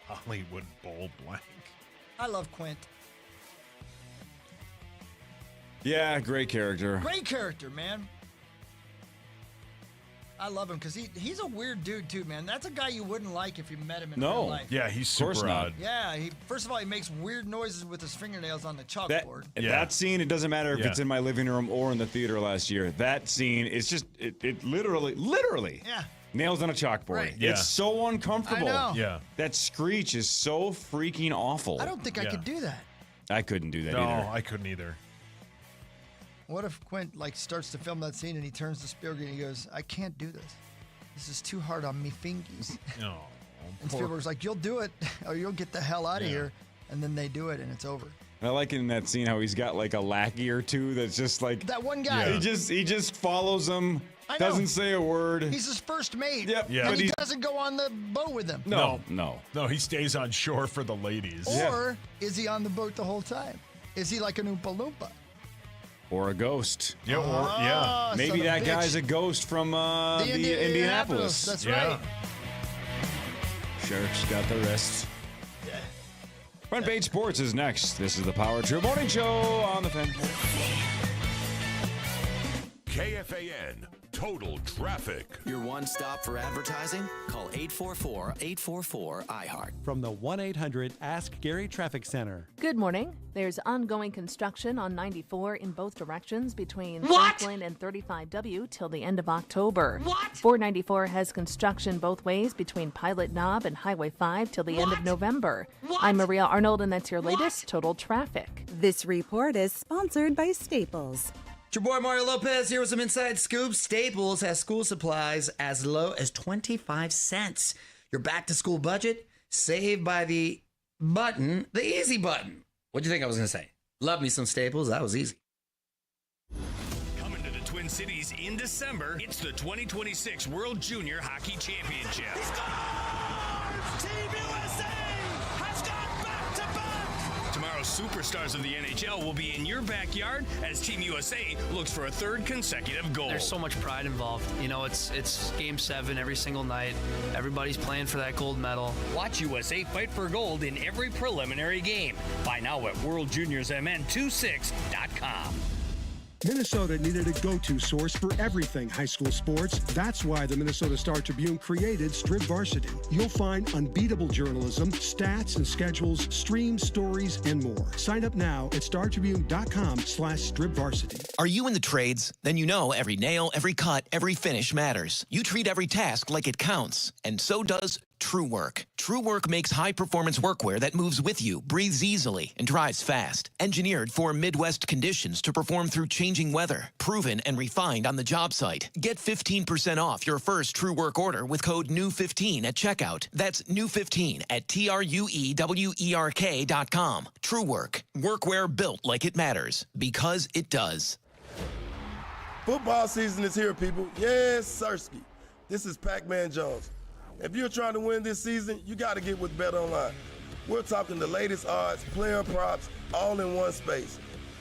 Hollywood bull blank. I love Quint. Yeah, great character. Great character, man. I love him because he's a weird dude, too, man. That's a guy you wouldn't like if you met him in real life. Yeah, he's super odd. Yeah, first of all, he makes weird noises with his fingernails on the chalkboard. That scene, it doesn't matter if it's in my living room or in the theater last year. That scene is just, it literally nails on a chalkboard. Right. Yeah. It's so uncomfortable. I know. Yeah. That screech is so freaking awful. I don't think I could do that. I couldn't do that No, either. I couldn't either. What if Quint starts to film that scene and he turns to Spielberg and he goes, I can't do this. This is too hard on me fingies. No. And Spielberg's like, you'll do it or you'll get the hell out of here. And then they do it and it's over. I like in that scene how he's got like a lackey or two that's just like that one guy. He just follows him, I know. doesn't say a word. He's his first mate. Yep. Yeah. And he doesn't go on the boat with him. No, he stays on shore for the ladies. Or is he on the boat the whole time? Is he like an Oompa Loompa? Or a ghost. Yeah, Maybe son of that a guy's bitch. a ghost from the Indianapolis. That's right. Shark's got the rest. Front Page Sports is next. This is the Power Trip Morning Show on the Fan. KFAN Total Traffic. Your one stop for advertising? Call 844-844-iHeart. From the 1-800-ASK-GARY Traffic Center. Good morning. There's ongoing construction on 94 in both directions between What? Franklin and 35W till the end of October. What? 494 has construction both ways between Pilot Knob and Highway 5 till the end of November. I'm Maria Arnold, and that's your latest Total Traffic. This report is sponsored by Staples. It's your boy Mario Lopez here with some inside scoop. Staples has school supplies as low as 25 cents. Your back-to-school budget, saved by the button, the easy button. What'd you think I was going to say? Love me some Staples. That was easy. Coming to the Twin Cities in December, it's the 2026 World Junior Hockey Championship. Team USA has gone back-to-back. Tomorrow's superstars of the NHL will be in your backyard as Team USA looks for a third consecutive goal. There's so much pride involved. You know, it's Game 7 every single night. Everybody's playing for that gold medal. Watch USA fight for gold in every preliminary game. Find out at WorldJuniorsMN26.com. Minnesota needed a go-to source for everything high school sports. That's why the Minnesota Star Tribune created Strip Varsity. You'll find unbeatable journalism, stats and schedules, streams, stories, and more. Sign up now at startribune.com/stripvarsity. Are you in the trades? Then you know every nail, every cut, every finish matters. You treat every task like it counts, and so does True Work. True Work makes high-performance workwear that moves with you, breathes easily, and dries fast. Engineered for Midwest conditions to perform through changing weather. Proven and refined on the job site. Get 15% off your first True Work order with code NEW15 at checkout. That's NEW15 at TRUEWERK.com. True Work. Workwear built like it matters. Because it does. Football season is here, people. Yes, Sirski. This is Pac-Man Jones. If you're trying to win this season, you got to get with BetOnline. We're talking the latest odds, player props, all in one space.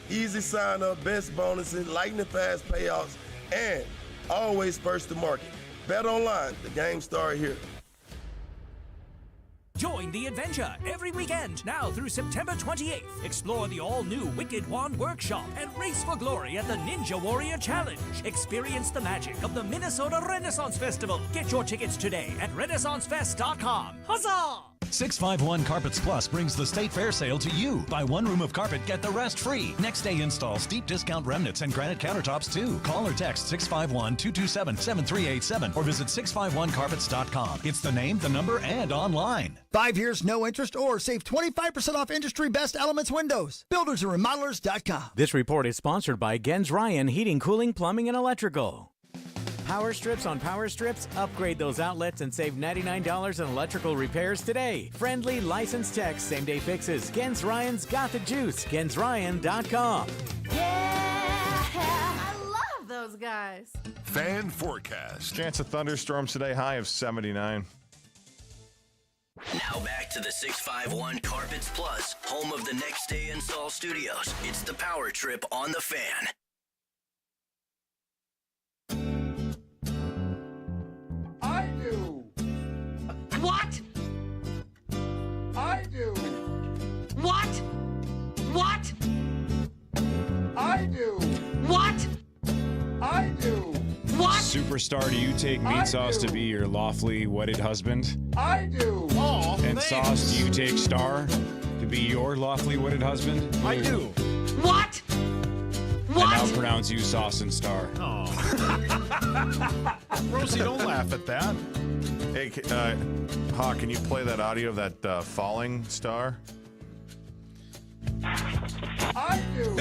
Easy sign-up, best bonuses, lightning-fast payouts, and always first to market. BetOnline, the game started here. Join the adventure every weekend, now through September 28th. Explore the all-new Wicked Wand Workshop and race for glory at the Ninja Warrior Challenge. Experience the magic of the Minnesota Renaissance Festival. Get your tickets today at RenaissanceFest.com. Huzzah! 651 Carpets Plus brings the State Fair sale to you. Buy one room of carpet, get the rest free. Next day installs, deep discount remnants, and granite countertops too. Call or text 651-227-7387 or visit 651carpets.com. It's the name, the number, and online. 5 years, no interest, or save 25% off industry best Elements windows. Builders and Remodelers.com. This report is sponsored by Gens Ryan Heating, Cooling, Plumbing, and Electrical. Power strips on power strips? Upgrade those outlets and save $99 on electrical repairs today. Friendly, licensed techs, same-day fixes. Gens Ryan's got the juice. GensRyan.com. I love those guys. Fan forecast. Chance of thunderstorms today, high of 79. Now back to the 651 Carpets Plus, home of the Next Day Install Studios. It's the Power Trip on the Fan. I do. What? I do. What? What? I do. What? I do. What? Superstar, do you take Meat Sauce to be your lawfully wedded husband? I do. Oh, And Sauce, do you take Star to be your lawfully wedded husband? I do. What? I now pronounce you Sauce and Star. Oh. Rosie, don't laugh at that. Hey, Hawk, can you play that audio of that falling star? I do.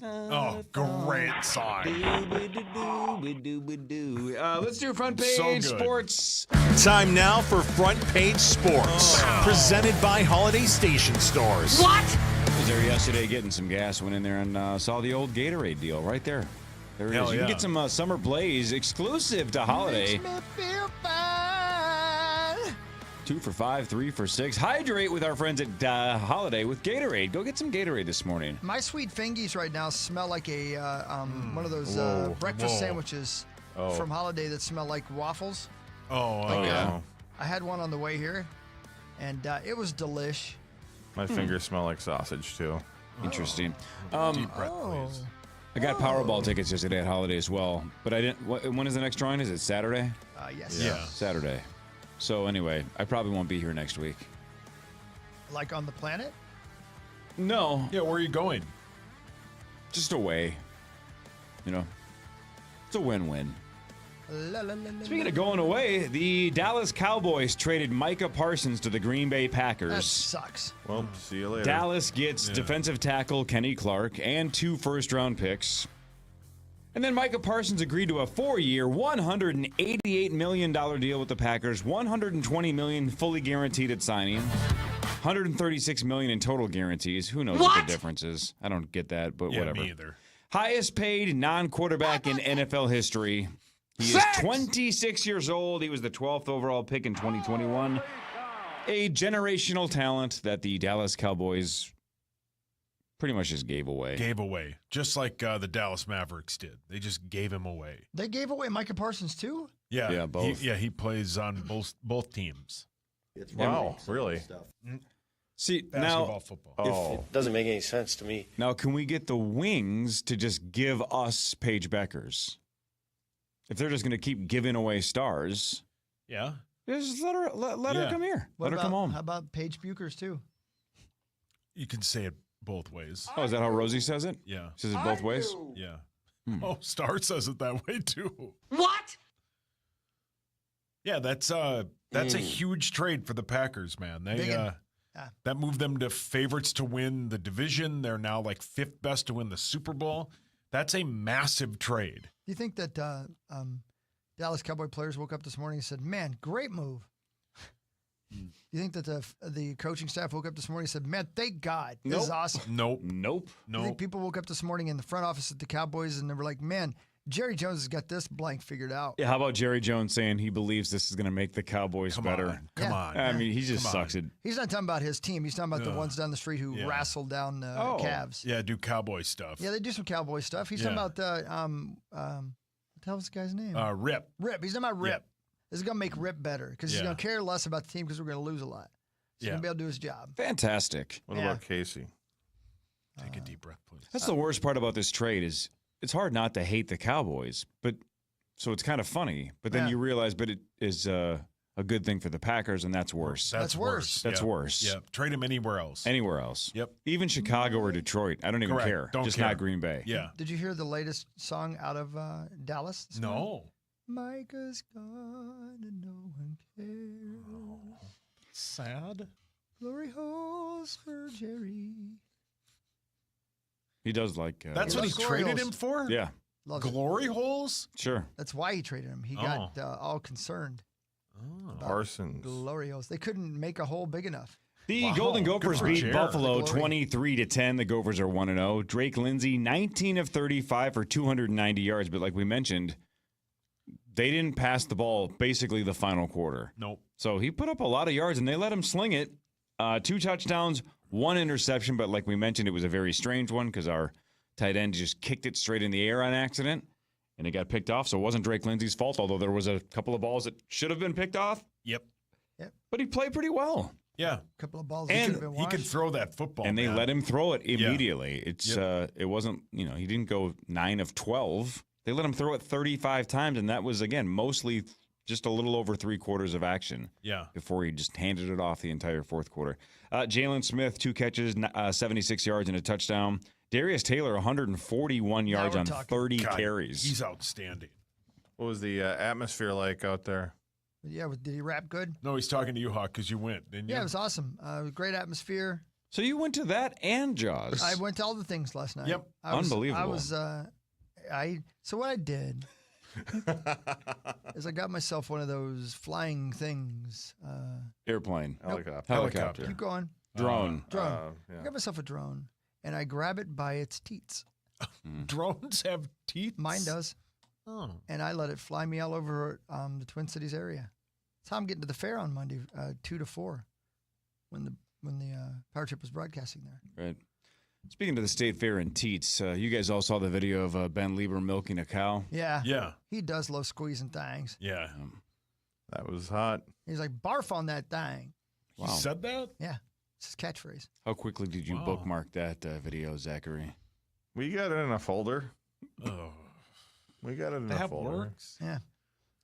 Oh, great song. Let's do front page So good. sports. Time now for Front Page Sports, presented by Holiday Station Stores. What? I was there yesterday getting some gas, went in there and saw the old Gatorade deal right there. There it Hell is. You can yeah. get some Summer Blaze exclusive to Holiday. 2 for $5, 3 for $6. Hydrate with our friends at Holiday with Gatorade. Go get some Gatorade this morning. My sweet fingies right now smell like a one of those Whoa. breakfast Whoa. sandwiches from Holiday that smell like waffles. Oh, yeah. I had one on the way here, and it was delish. My fingers smell like sausage, too. Interesting. Deep breath, please. I got Powerball tickets yesterday at Holiday as well, but I didn't. When is the next drawing? Is it Saturday? Yes. Yeah. Saturday. So anyway, I probably won't be here next week. Like on the planet? No, Yeah, where are you going? just away. You know, it's a win-win. La, la, la, la, Speaking of going away, the Dallas Cowboys traded Micah Parsons to the Green Bay that Packers. sucks. Well, see you later. Dallas gets defensive tackle Kenny Clark and 2 first-round picks. And then Micah Parsons agreed to a 4-year, $188 million deal with the Packers, $120 million fully guaranteed at signing, $136 million in total guarantees. Who knows what the difference is? I don't get that, but Yeah, whatever. me either. Highest paid non-quarterback in NFL history. He is 26 years old. He was the 12th overall pick in 2021. A generational talent that the Dallas Cowboys pretty much just gave away. Gave away. Just like the Dallas Mavericks did. They just gave him away. They gave away Micah Parsons too? Yeah. Yeah, both. He plays on both teams. It's wow, really? See, Basketball, now, football. Oh, It doesn't make any sense to me. now can we get the Wings to just give us Paige Beckers? If they're just going to keep giving away stars, Yeah. just let her Yeah. come here. What Let her about, come home. How about Paige Buchers too? You can say it both ways. Oh, is that how Rosie says it? Yeah. She says it both ways? do. Yeah. Oh, Star says it that way too. What? Yeah, that's a huge trade for the Packers, man. They Big one. that moved them to favorites to win the division. They're now like 5th best to win the Super Bowl. That's a massive trade. Do you think that Dallas Cowboy players woke up this morning and said, "Man, great move"? Do you think that the coaching staff woke up this morning and said, "Man, thank God, this is awesome"? Nope. I think people woke up this morning in the front office at the Cowboys and they were like, "Man, Jerry Jones has got this blank figured out." Yeah, how about Jerry Jones saying he believes this is going to make the Cowboys better? Come on. I mean, he just Come sucks on. it. He's not talking about his team. He's talking about the Yeah. ones down the street who Yeah. wrestled down Oh. Cavs. Yeah, do Cowboy stuff. Yeah, they do some Cowboy stuff. He's Yeah. talking about what the hell's this guy's name? Rip. Rip. He's talking about Rip. Yeah. This is gonna make Rip better because he's Yeah. gonna care less about the team because we're gonna lose a lot. He's gonna be able to do his job. Fantastic. what Yeah. about Casey? Take a deep breath, please. That's the worst part about this trade is it's hard not to hate the Cowboys, but so it's kind of funny. But then Yeah. you realize, but it is a good thing for the Packers, and that's worse. That's worse. That's Yeah. worse. Yeah. Trade him anywhere else. Anywhere else. Yep. Even Chicago or Detroit. I don't even Correct. care. Don't Just care. not Green Bay. Yeah. Did you hear the latest song out of Dallas? this morning? No. Micah's gone and no one cares. Sad. Glory holes for Jerry. He does like. That's what he glory traded holes. him for? Yeah. Loves it. Glory holes? Sure. That's why he traded him. He got all concerned. about Parsons. Glorios. They couldn't make a hole big enough. The Golden Gophers beat Jared. Buffalo Glory. 23-10. The Gophers are 1-0. Drake Lindsey, 19 of 35 for 290 yards. But like we mentioned, they didn't pass the ball basically the final quarter. Nope. So he put up a lot of yards, and they let him sling it. 2 touchdowns, 1 interception. But like we mentioned, it was a very strange one because our tight end just kicked it straight in the air on accident, and it got picked off. So it wasn't Drake Lindsey's fault, although there was a couple of balls that should have been picked off. Yep. But he played pretty well. Yeah. A couple of balls that should And have been he washed. can throw that football. And they man. let him throw it immediately. Yeah. It's Yep. it wasn't, he didn't go 9 of 12. They let him throw it 35 times, and that was, again, mostly just a little over 3/4 of action. Yeah. Before he just handed it off the entire fourth quarter. Jalen Smith, 2 catches, 76 yards and a touchdown. Darius Taylor, 141 yards we're on talking. 30 God, carries. He's outstanding. What was the atmosphere like out there? Yeah, did he rap good? No, he's talking to you, Hawk, because you went, didn't you? Yeah, it was awesome. Great atmosphere. So you went to that and Jaws. I went to all the things last night. Yep. Unbelievable. So what I did is I got myself one of those flying things. Airplane. Helicopter. Keep going. Drone. Drone. yeah. I got myself a drone, and I grab it by its teats. Drones have teeth? Mine does. Oh. And I let it fly me all over the Twin Cities area. That's how I'm getting to the fair on Monday, 2 to 4, when the Power Trip was broadcasting there. Right. Speaking to the State Fair and Teats, you guys all saw the video of Ben Lieber milking a cow. Yeah. Yeah. He does love squeezing things. Yeah. That was hot. He's like, barf on that thing. He said that? Yeah. It's his catchphrase. How quickly did you bookmark that video, Zachary? We got it in a folder. Oh. We got it in a That folder. works. Yeah.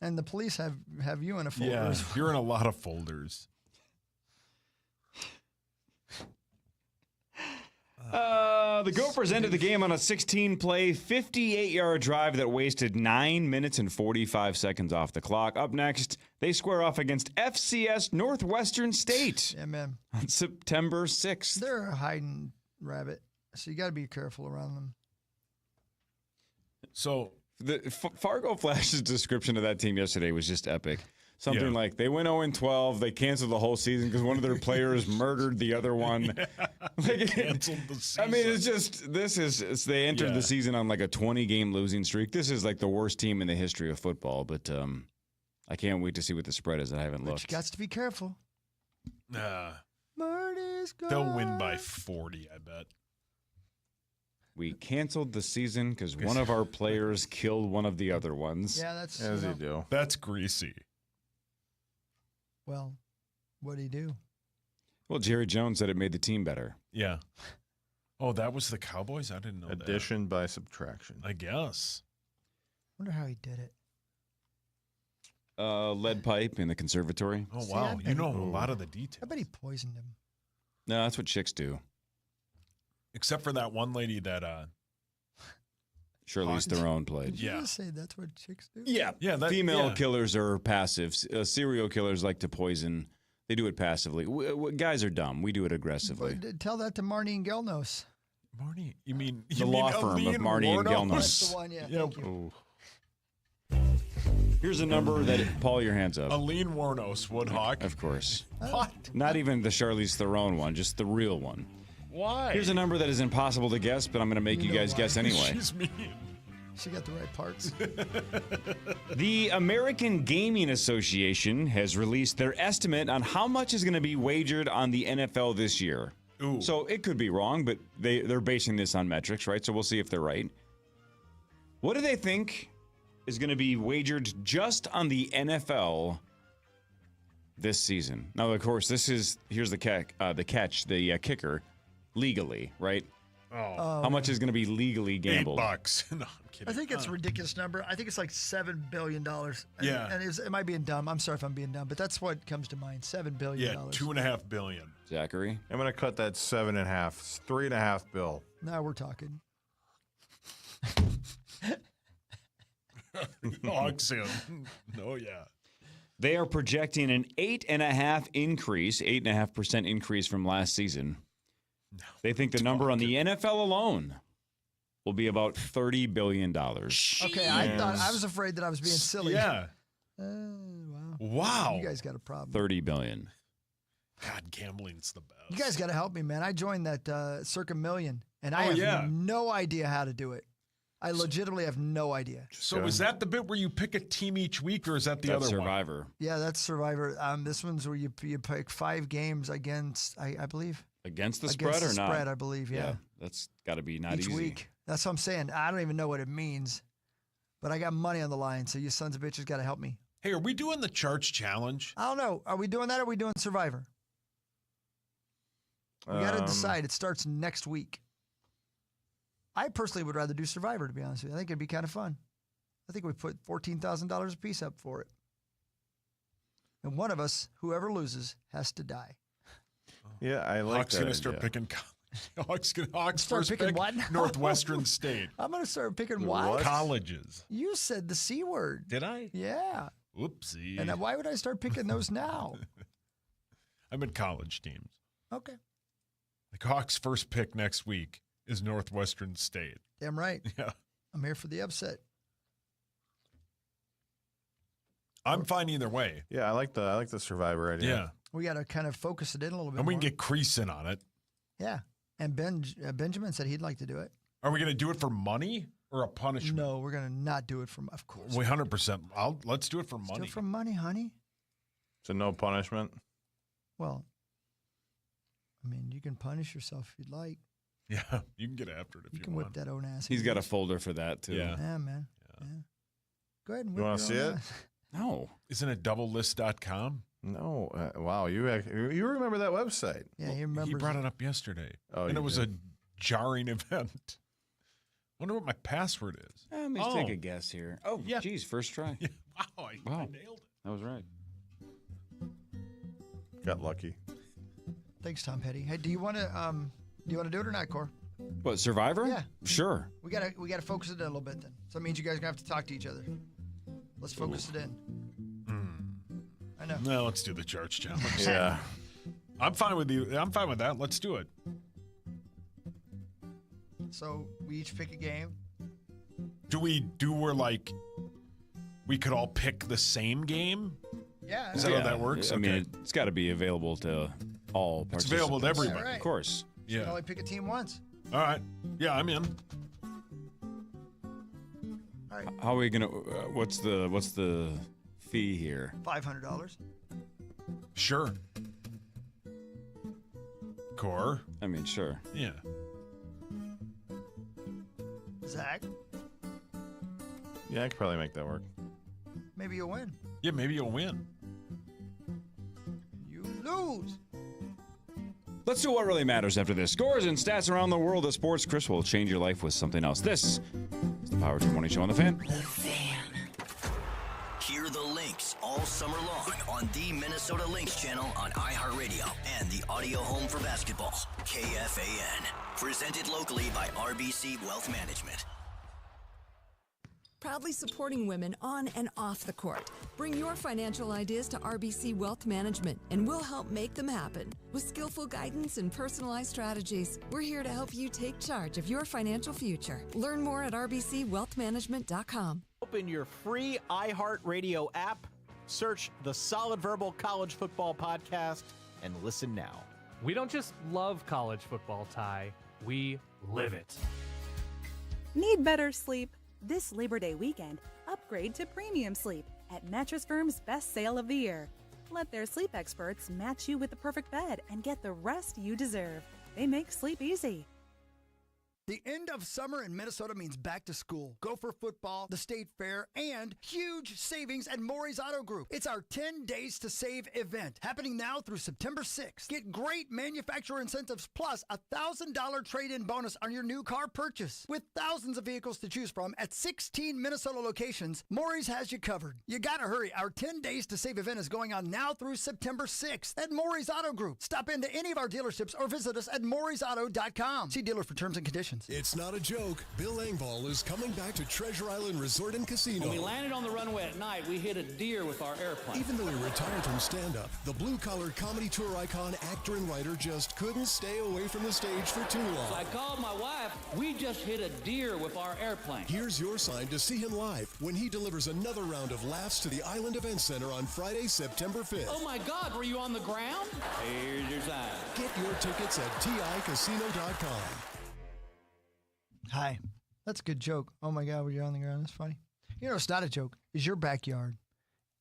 And the police have you in a folder. Yeah, as well. you're in a lot of folders. The Gophers ended the game on a 16-play, 58-yard drive that wasted 9 minutes and 45 seconds off the clock. Up next, they square off against FCS Northwestern State Yeah, man. on September 6th. They're a hiding rabbit, so you got to be careful around them. So The Fargo Flash's description of that team yesterday was just epic. Something like they went 0-12. They canceled the whole season because one of their players murdered the other one. canceled the season. I mean, it's just they entered the season on like a 20-game losing streak. This is like the worst team in the history of football. But I can't wait to see what the spread is. I haven't But looked. you got to be careful. Marty's gone. They'll win by 40, I bet. We canceled the season because one of our players killed one of the other ones. Yeah, that's As you do. That's greasy. Well, what'd he do? Well, Jerry Jones said it made the team better. Yeah. Oh, that was the Cowboys? I didn't know Addition by subtraction. that. I guess. Wonder how he did it. Lead pipe in the conservatory. Oh, See, wow. I You know bet- a lot of the details. I bet he poisoned him. No, that's what chicks do. Except for that one lady that, Charlize Theron played. Did you Yeah. just say that's what chicks do? Yeah, that, female yeah. killers are passive. Serial killers like to poison. They do it passively. Guys are dumb. We do it aggressively. But tell that to Marnie and Gelnos. Marnie, you mean The law firm of Aline Marnie and Warnos? Gelnos. That's the one, yeah. Thank you. Here's a number that Paul, your hands up. Aline Warnos, Woodhawk. Of course. What? Not even the Charlize Theron one, just the real one. Why? Here's a number that is impossible to guess, but I'm going to make you know guys why. guess anyway. She's mean. She got the right parts. The American Gaming Association has released their estimate on how much is going to be wagered on the NFL this year. Ooh. So it could be wrong, but they're basing this on metrics, right? So we'll see if they're right. What do they think is going to be wagered just on the NFL this season? Now, of course, here's the kicker, legally, right? Oh. How much is going to be legally gambled? $8. No, I'm kidding. I think it's a ridiculous number. I think it's like $7 billion. Yeah. And it might be dumb. I'm sorry if I'm being dumb, but that's what comes to mind. $7 billion. Yeah, $2.5 billion. Zachary? I'm going to cut that 7.5. It's 3.5 bill. Now we're talking. Oxen. Oh, yeah. They are projecting an 8.5% increase from last season. They think the number on the NFL alone will be about $30 billion. Okay, I was afraid that I was being silly. Yeah. Wow. Wow. You guys got a problem. $30 billion. God, gambling's the best. You guys got to help me, man. I joined that Circa Million, and I Oh, have yeah. no idea how to do it. I legitimately have no idea. So is that the bit where you pick a team each week, or is that the That's other Survivor. Yeah, that's Survivor. This one's where you pick 5 games against, I believe. Against the Against spread the or not? spread, I believe, yeah. That's got to be not Each easy. week. That's what I'm saying. I don't even know what it means, but I got money on the line, so you sons of bitches got to help me. Hey, are we doing the Charge Challenge? I don't know. Are we doing that or are we doing Survivor? We got to decide. It starts next week. I personally would rather do Survivor, to be honest with you. I think it'd be kind of fun. I think we put $14,000 a piece up for it. And one of us, whoever loses, has to die. Yeah, I like Hawk's that. going to start idea. picking Hawk's Start first picking pick, what? Northwestern State. I'm going to start picking what? Colleges. You said the C word. Did I? Yeah. Whoopsie. And why would I start picking those now? I'm in college teams. Okay. Like Hawk's first pick next week is Northwestern State. Damn right. Yeah. I'm here for the upset. I'm fine either way. Yeah, I like the Survivor idea. Yeah. We got to kind of focus it in a little bit And we can more. get Crease in on it. Yeah. And Benjamin said he'd like to do it. Are we going to do it for money or a punishment? No, we're going to not do it for, of course. 100%. Let's do it for Let's money. do it for money, honey. So no punishment. Well, I mean, you can punish yourself if you'd like. Yeah, you can get after it if You you can want. whip that own ass. He's got a folder for that, too. Yeah. Yeah, man. Yeah. Go ahead and You whip want to see your it? own ass. No. Isn't it doublelist.com? No. Wow, you remember that website? Yeah, he remembers. He brought it up yesterday. Oh, and you it was did. a jarring event. Wonder what my password is. Let me take a guess here. Oh, Yeah. geez, first try. Wow, I nailed it. That was right. Got lucky. Thanks, Tom Petty. Hey, do you want to do it or not, Cor? What, Survivor? Yeah. Sure. We gotta focus it in a little bit then. So that means you guys are gonna have to talk to each other. Let's focus it in. I know. No, let's do the Charge Challenge. Yeah. I'm fine with you. I'm fine with that. Let's do it. So we each pick a game. Where like we could all pick the same game? Yeah. Is that how that works? I mean, it's got to be available to all It's participants. available to everybody. All right. Of course. You Yeah. can only pick a team once. All right. Yeah, I'm in. All right. How are we gonna? What's the fee here? $500. Sure. Core. I mean, sure. Yeah. Zach, Yeah, I could probably make that work. maybe you'll win. Yeah, maybe you'll win. You lose. Let's do what really matters after this. Scores and stats around the world of sports. Chris will change your life with something else. This is the Power Trip Morning Show on the Fan. Hear the Lynx all summer long on the Minnesota Lynx channel on iHeartRadio and the audio home for basketball, KFAN. Presented locally by RBC Wealth Management. Proudly supporting women on and off the court. Bring your financial ideas to RBC Wealth Management, and we'll help make them happen. With skillful guidance and personalized strategies, we're here to help you take charge of your financial future. Learn more at rbcwealthmanagement.com. Open your free iHeartRadio app, search the Solid Verbal College Football Podcast, and listen now. We don't just love college football, Ty. We live it. Need better sleep? This Labor Day weekend, upgrade to premium sleep at Mattress Firm's best sale of the year. Let their sleep experts match you with the perfect bed and get the rest you deserve. They make sleep easy. The end of summer in Minnesota means back to school, Gopher football, the state fair, and huge savings at Maury's Auto Group. It's our 10 Days to Save event, happening now through September 6th. Get great manufacturer incentives plus a $1,000 trade-in bonus on your new car purchase. With thousands of vehicles to choose from at 16 Minnesota locations, Maury's has you covered. You gotta hurry. Our 10 Days to Save event is going on now through September 6th at Maury's Auto Group. Stop into any of our dealerships or visit us at Maury'sAuto.com. See dealer for terms and conditions. congratulations. It's not a joke. Bill Engvall is coming back to Treasure Island Resort and Casino. When we landed on the runway at night, we hit a deer with our airplane. Even though he retired from stand-up, the blue-collar comedy tour icon, actor, and writer just couldn't stay away from the stage for too long. So I called my wife. We just hit a deer with our airplane. Here's your sign to see him live when he delivers another round of laughs to the Island Event Center on Friday, September 5th. Oh my God, were you on the ground? Here's your sign. Get your tickets at TICasino.com. Hi. That's a good joke. Oh my God, were you on the ground? That's funny. You know, it's not a joke. It's your backyard.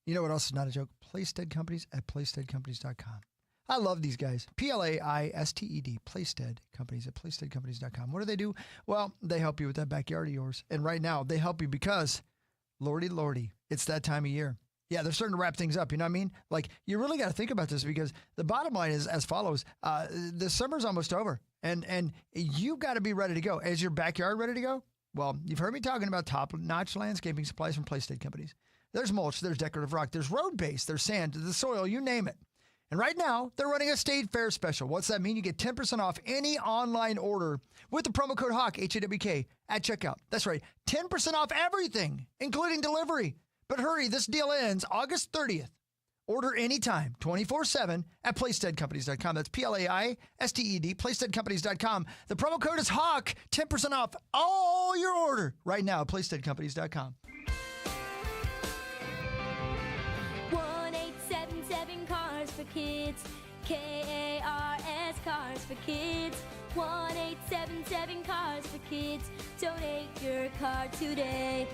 You know what else is not a joke? Playsted Companies at PlaysteadCompanies.com. I love these guys. Plaisted, Playsted Companies at PlaysteadCompanies.com. What do they do? Well, they help you with that backyard of yours. And right now, they help you because, lordy, it's that time of year. Yeah, they're starting to wrap things up. You know what I mean? Like, you really got to think about this because the bottom line is as follows. The summer's almost over, and you got to be ready to go. Is your backyard ready to go? Well, you've heard me talking about top-notch landscaping supplies from Playsted Companies. There's mulch, there's decorative rock, there's road base, there's sand, the soil, you name it. And right now, they're running a State Fair special. What's that mean? You get 10% off any online order with the promo code HAWK, H-A-W-K, at checkout. That's right, 10% off everything, including delivery. But hurry, this deal ends August 30th. Order anytime, 24/7 at PlaysteadCompanies.com. That's Plaisted, PlaysteadCompanies.com. The promo code is HAWK, 10% off all your order right now at PlaysteadCompanies.com. 1-877 Cars for Kids. KARS Cars for Kids. 1-877 Cars for Kids. Donate your car today.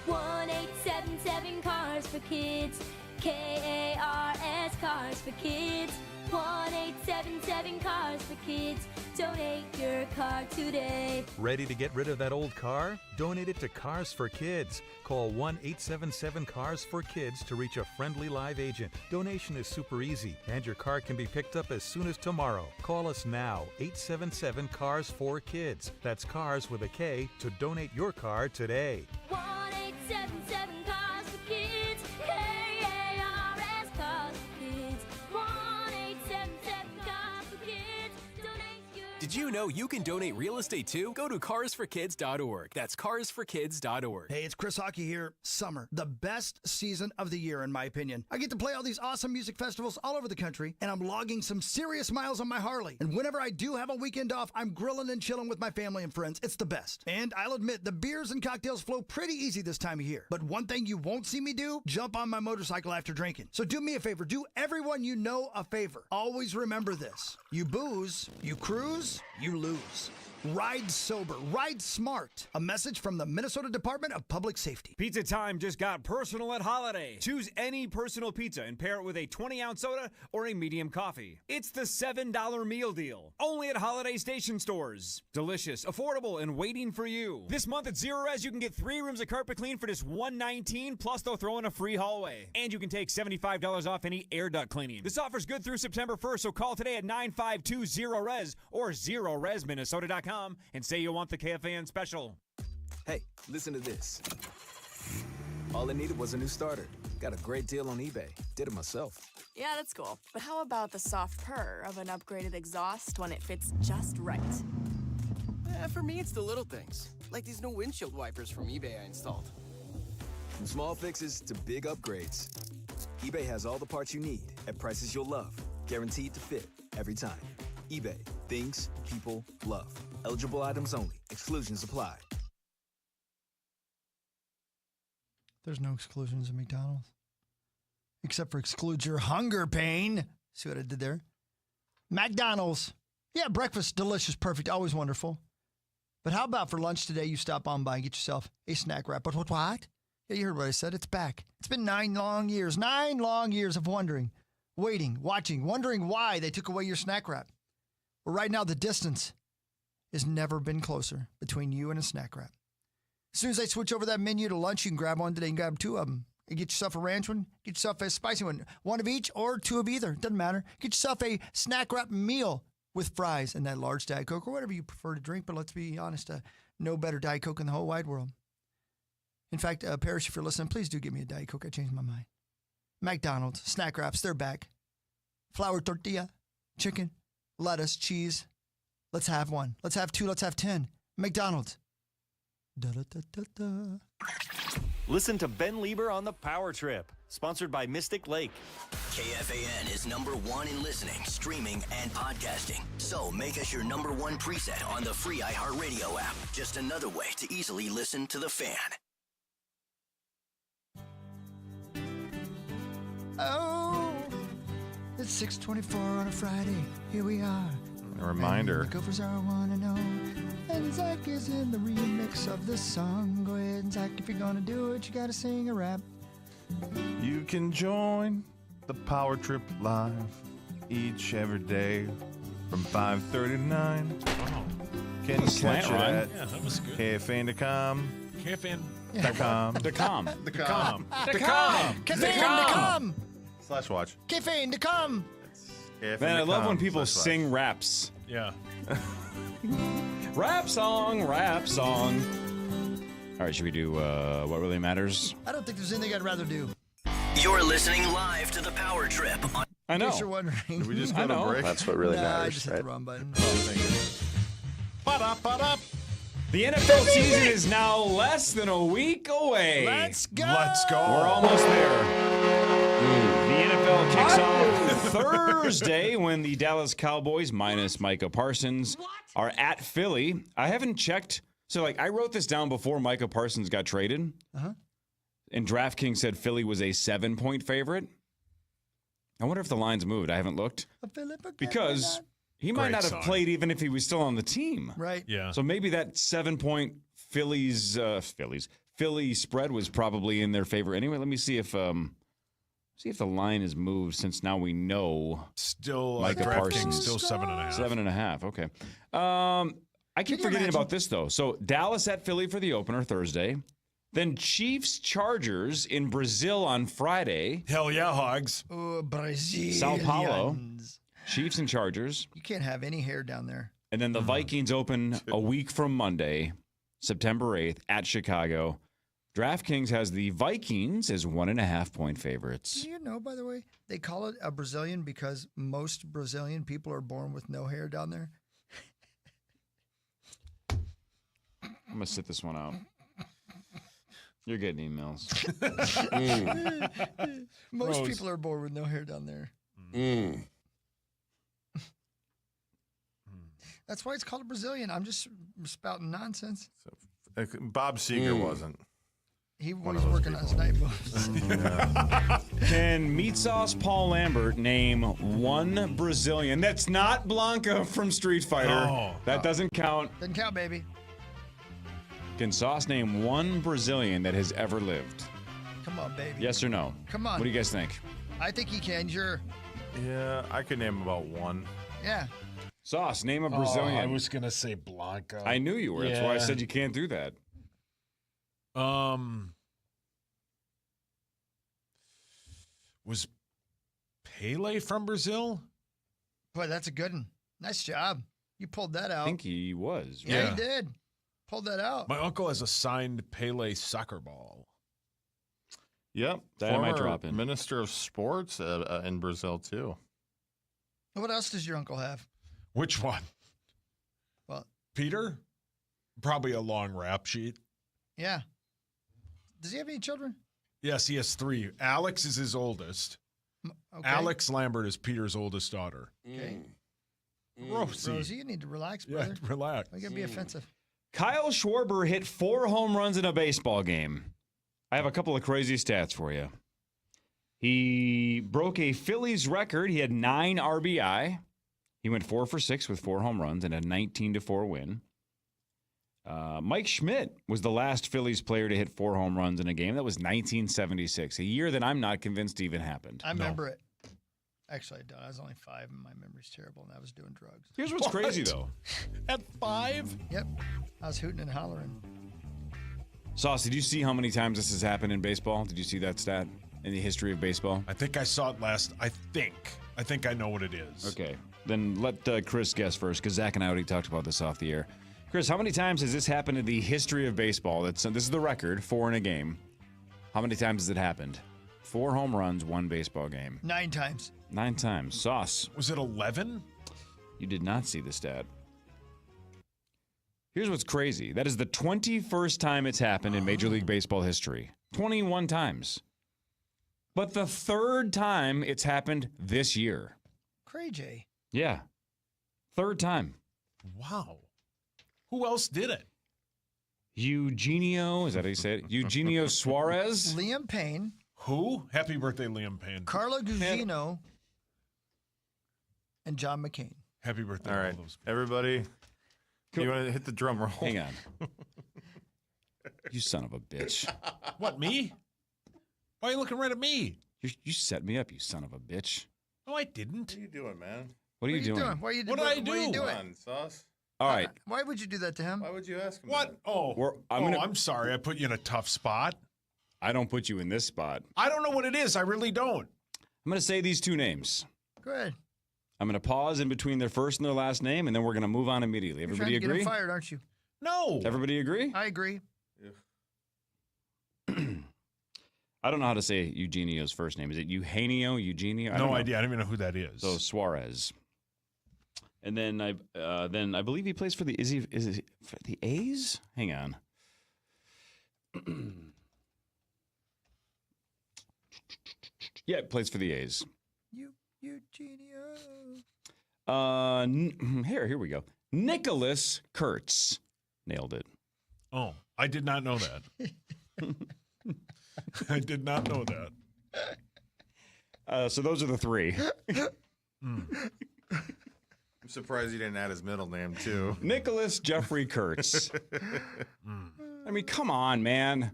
1-877 Cars for Kids. KARS Cars for Kids. 1-877 Cars for Kids. Donate your car today. Ready to get rid of that old car? Donate it to Cars for Kids. Call 1-877-CARS-FOR-KIDS to reach a friendly live agent. Donation is super easy, and your car can be picked up as soon as tomorrow. Call us now, 877-CARS-FOR-KIDS. That's Cars with a K to donate your car today. 1-877 Cars for Kids. KARS Cars for Kids. 1-877 Cars for Kids. Donate your... Did you know you can donate real estate too? Go to carsforkids.org. That's carsforkids.org. Hey, it's Chris Hockey here. Summer, the best season of the year, in my opinion. I get to play all these awesome music festivals all over the country, and I'm logging some serious miles on my Harley. And whenever I do have a weekend off, I'm grilling and chilling with my family and friends. It's the best. And I'll admit, the beers and cocktails flow pretty easy this time of year. But one thing you won't see me do, jump on my motorcycle after drinking. So do me a favor. Do everyone you know a favor. Always remember this. You booze, you cruise, you lose. Ride sober. Ride smart. A message from the Minnesota Department of Public Safety. Pizza time just got personal at Holiday. Choose any personal pizza and pair it with a 20-ounce soda or a medium coffee. It's the $7 meal deal. Only at Holiday Station stores. Delicious, affordable, and waiting for you. This month at Zero Res, you can get 3 rooms of carpet clean for just $119, plus they'll throw in a free hallway. And you can take $75 off any air duct cleaning. This offer's good through September 1st, so call today at 952-0RES or ZeroResMinnesota.com and say you want the KFAN special. Hey, listen to this. All I needed was a new starter. Got a great deal on eBay. Did it myself. Yeah, that's cool. But how about the soft purr of an upgraded exhaust when it fits just right? For me, it's the little things. Like these new windshield wipers from eBay I installed. From small fixes to big upgrades, eBay has all the parts you need at prices you'll love. Guaranteed to fit every time. eBay. Things people love. Eligible items only. Exclusions apply. There's no exclusions at McDonald's. Except for exclude your hunger pain. See what I did there? McDonald's. Yeah, breakfast, delicious, perfect, always wonderful. But how about for lunch today, you stop on by and get yourself a snack wrap. But what? Yeah, you heard what I said. It's back. It's been 9 long years of wondering, waiting, watching, wondering why they took away your snack wrap. Well, right now, the distance has never been closer between you and a snack wrap. As soon as they switch over that menu to lunch, you can grab one today and grab 2 of them. You get yourself a ranch one, get yourself a spicy one, 1 of each or 2 of either. Doesn't matter. Get yourself a snack wrap meal with fries and that large Diet Coke or whatever you prefer to drink. But let's be honest, no better Diet Coke in the whole wide world. In fact, Parrish, if you're listening, please do give me a Diet Coke. I changed my mind. McDonald's, snack wraps, they're back. Flour tortilla, chicken, lettuce, cheese, Let's have one. Let's have two. Let's have 10. McDonald's. Da-da-da-da-da. Listen to Ben Lieber on the Power Trip, sponsored by Mystic Lake. KFAN is #1 in listening, streaming, and podcasting. So make us your #1 preset on the free iHeartRadio app. Just another way to easily listen to the Fan. Oh, it's 6:24 on a Friday. Here we are. A reminder. And the Gophers are 1-0. And Zach is in the remix of the song. Go ahead, Zach. If you're gonna do it, you gotta sing a rap. You can join the Power Trip live every day from 5:30 to 9. Oh. Can you catch it at Yeah, that was good. KFAN.com? KFAN.com. .com. /watch. KFAN.com. Man, I love when people sing raps. Yeah. Rap song. All right, should we do What Really Matters? I don't think there's anything I'd rather do. You're listening live to the Power Trip. I know. In case you're wondering. Did we just go to break? That's what really I matters, just hit right? the wrong button. The NFL season is now less than a week away. Let's go. We're almost there. The NFL kicks off Thursday when the Dallas Cowboys, minus Micah Parsons, are at Philly. I haven't checked. So, I wrote this down before Micah Parsons got traded. Uh-huh. And DraftKings said Philly was a 7-point favorite. I wonder if the line's moved. I haven't looked. Because he might not have played even if he was still on the team. Right. Yeah. So maybe that 7-point Philly spread was probably in their favor anyway. Let me see if the line is moved since now we know. Still, Micah Parsons. still 7.5. 7.5. Okay. I keep forgetting about this though. So Dallas at Philly for the opener Thursday. Then Chiefs Chargers in Brazil on Friday. Hell yeah, Hogs. Oh, Brazil. Sao Paulo. Chiefs and Chargers. You can't have any hair down there. And then the Vikings open a week from Monday, September 8th at Chicago. DraftKings has the Vikings as 1.5-point favorites. Do you know, by the way, they call it a Brazilian because most Brazilian people are born with no hair down there? I'm going to sit this one out. You're getting emails. Most people are born with no hair down there. That's why it's called a Brazilian. I'm just spouting nonsense. Bob Seger wasn't. He was working on his night moves. Can Meat Sauce Paul Lambert name one Brazilian that's not Blanca from Street Fighter? Oh. That doesn't count. Doesn't count, baby. Can Sauce name one Brazilian that has ever lived? Come on, baby. Yes or no? Come on. What do you guys think? I think he can, sure. Yeah, I could name about one. Yeah. Sauce, name a Brazilian. I was going to say Blanco. I knew you were. That's why I said you can't do that. Was Pele from Brazil? Boy, that's a good one. Nice job. You pulled that out. I think he was. Yeah, Yeah. he did. Pulled that out. My uncle has a signed Pele soccer ball. Yep. Dynamite Former drop in. Minister of Sports in Brazil, too. What else does your uncle have? Which one? Well, Peter? Probably a long rap sheet. yeah. Does he have any children? Yes, he has 3. Alex is his oldest. Okay. Alex Lambert is Peter's oldest daughter. Okay. Rosie, you need to relax, yeah, brother. relax. I gotta be offensive. Kyle Schwarber hit 4 home runs in a baseball game. I have a couple of crazy stats for you. He broke a Phillies record. He had 9 RBI. He went 4 for 6 with 4 home runs and a 19-4 win. Mike Schmidt was the last Phillies player to hit 4 home runs in a game. That was 1976, a year that I'm not convinced even happened. I remember it. Actually, I don't. I was only 5 and my memory's terrible and I was doing drugs. Here's what's crazy, though. At 5? Yep. I was hooting and hollering. Sauce, did you see how many times this has happened in baseball? Did you see that stat in the history of baseball? I think I saw it last. I think I know what it is. Okay. Then let Chris guess first, because Zach and I already talked about this off the air. Chris, how many times has this happened in the history of baseball? This is the record, 4 in a game. How many times has it happened? 4 home runs, 1 baseball game. 9 times. 9 times. Sauce. Was it 11? You did not see the stat. Here's what's crazy. That is the 21st time it's happened in Major League Baseball history. 21 times. But the third time it's happened this year. Crazy. Yeah. Third time. Wow. Who else did it? Eugenio, is that how you say it? Eugenio Suarez? Liam Payne. Who? Happy birthday, Liam Payne. Carlo Gugino. And John McCain. Happy birthday. All right, everybody. You want to hit the drum roll? Hang on. You son of a bitch. What, me? Why are you looking right at me? You set me up, you son of a bitch. No, I didn't. What are you doing, man? What are you doing? Why are you What did I do? What are you Come doing? on, Sauce. All right. Why would you do that to him? Why would you ask him What? that? Oh, I'm sorry. I put you in a tough spot. I don't put you in this spot. I don't know what it is. I really don't. I'm going to say these two names. Go ahead. I'm going to pause in between their first and their last name, and then we're going to move on immediately. You're Everybody trying to agree? get him fired, aren't you? No. Everybody agree? I agree. I don't know how to say Eugenio's first name. Is it Eugenio? Eugenio? I don't No know. idea. I don't even know who that is. So Suarez. And then I believe he plays for the is it for the A's? Hang on. Yeah, it plays for the A's. Eugenio. Here we go. Nicholas Kurtz. Nailed it. Oh, I did not know that. I did not know that. So those are the three. I'm surprised you didn't add his middle name, too. Nicholas Jeffrey Kurtz. I mean, come on, man.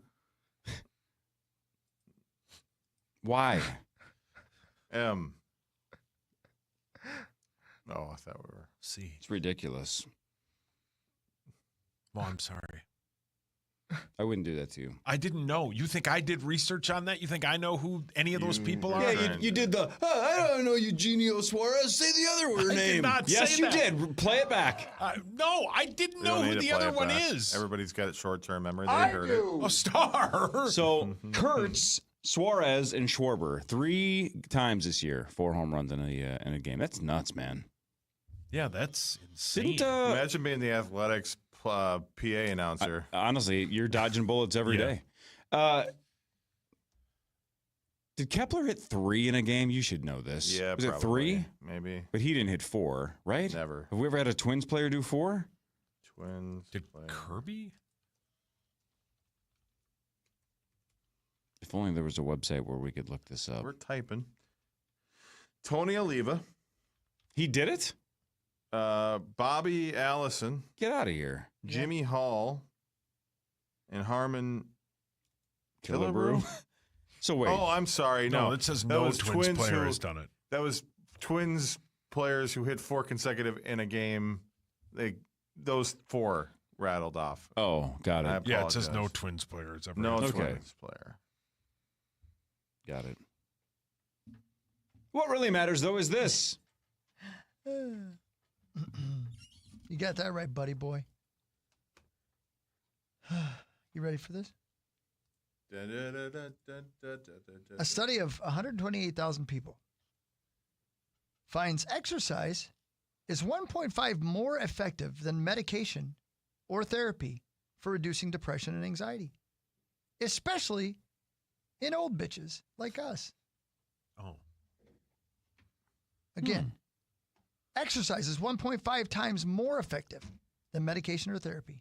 Why? M. Oh, I thought we were. C. It's ridiculous. Well, I'm sorry. I wouldn't do that to you. I didn't know. You think I did research on that? You think I know who any of those people are? Yeah, you did the, I don't know Eugenio Suarez. Say the other word name. Did not yes, say you that. did. Play it back. No, I didn't We know don't who need to the play other it one back. is. Everybody's got short-term memory. They I heard do. A star. So Kurtz, Suarez, and Schwarber 3 times this year, 4 home runs in a game. That's nuts, man. Yeah, that's insane. Imagine being the Athletics PA announcer. Honestly, you're dodging bullets every day. Did Kepler hit 3 in a game? You should know this. Yeah, Was probably. it 3? Maybe. But he didn't hit 4, right? Never. Have we ever had a Twins player do 4? Twins. Did Kirby? If only there was a website where we could look this up. We're typing. Tony Oliva. He did it? Bobby Allison. Get out of here. Jimmy Hall. And Harmon Killebrew. So wait. Oh, I'm sorry. No, it says no Twins player has done it. That was Twins players who hit 4 consecutive in a game. Those 4 rattled off. Oh, got it. Yeah, it says no Twins player has ever. No done it. Twins player. Got it. What really matters, though, is this. You got that right, buddy boy. You ready for this? A study of 128,000 people finds exercise is 1.5 more effective than medication or therapy for reducing depression and anxiety, especially in old bitches like us. Oh. Again, exercise is 1.5 times more effective than medication or therapy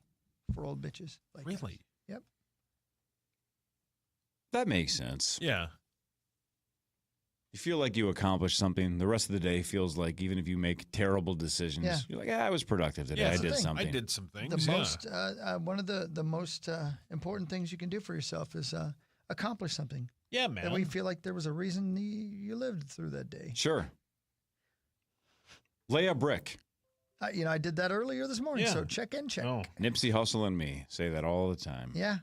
for old bitches like us. Really? Yep. That makes sense. Yeah. You feel like you accomplished something. The rest of the day feels like even if you make terrible decisions, Yeah. you're like, I was productive today. Yeah, I that's the did thing. something. I did some things. The yeah. most one of the most important things you can do for yourself is accomplish something. Yeah, man. That we feel like there was a reason you lived through that day. Sure. Lay a brick. I did that earlier this morning. Yeah. So check in, check. Oh. Nipsey Hussle and me say that all the time. Yeah,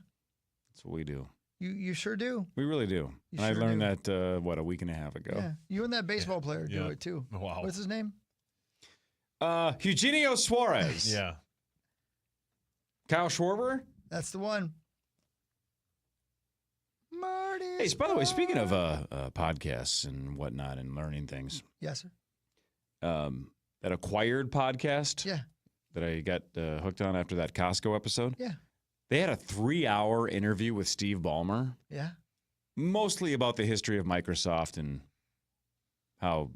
That's what we do. you sure do. We really do. You And I sure learned that, a week and a half ago. Yeah, you and that baseball player do Yeah. it too. Wow. What's his name? Eugenio Suarez. Yeah. Kyle Schwarber. That's the one. Marty. Hey, by the way, speaking of podcasts and whatnot and learning things, Yes, sir. that Acquired podcast. Yeah. that I got hooked on after that Costco episode. Yeah. They had a 3-hour interview with Steve Ballmer. Yeah. Mostly about the history of Microsoft and how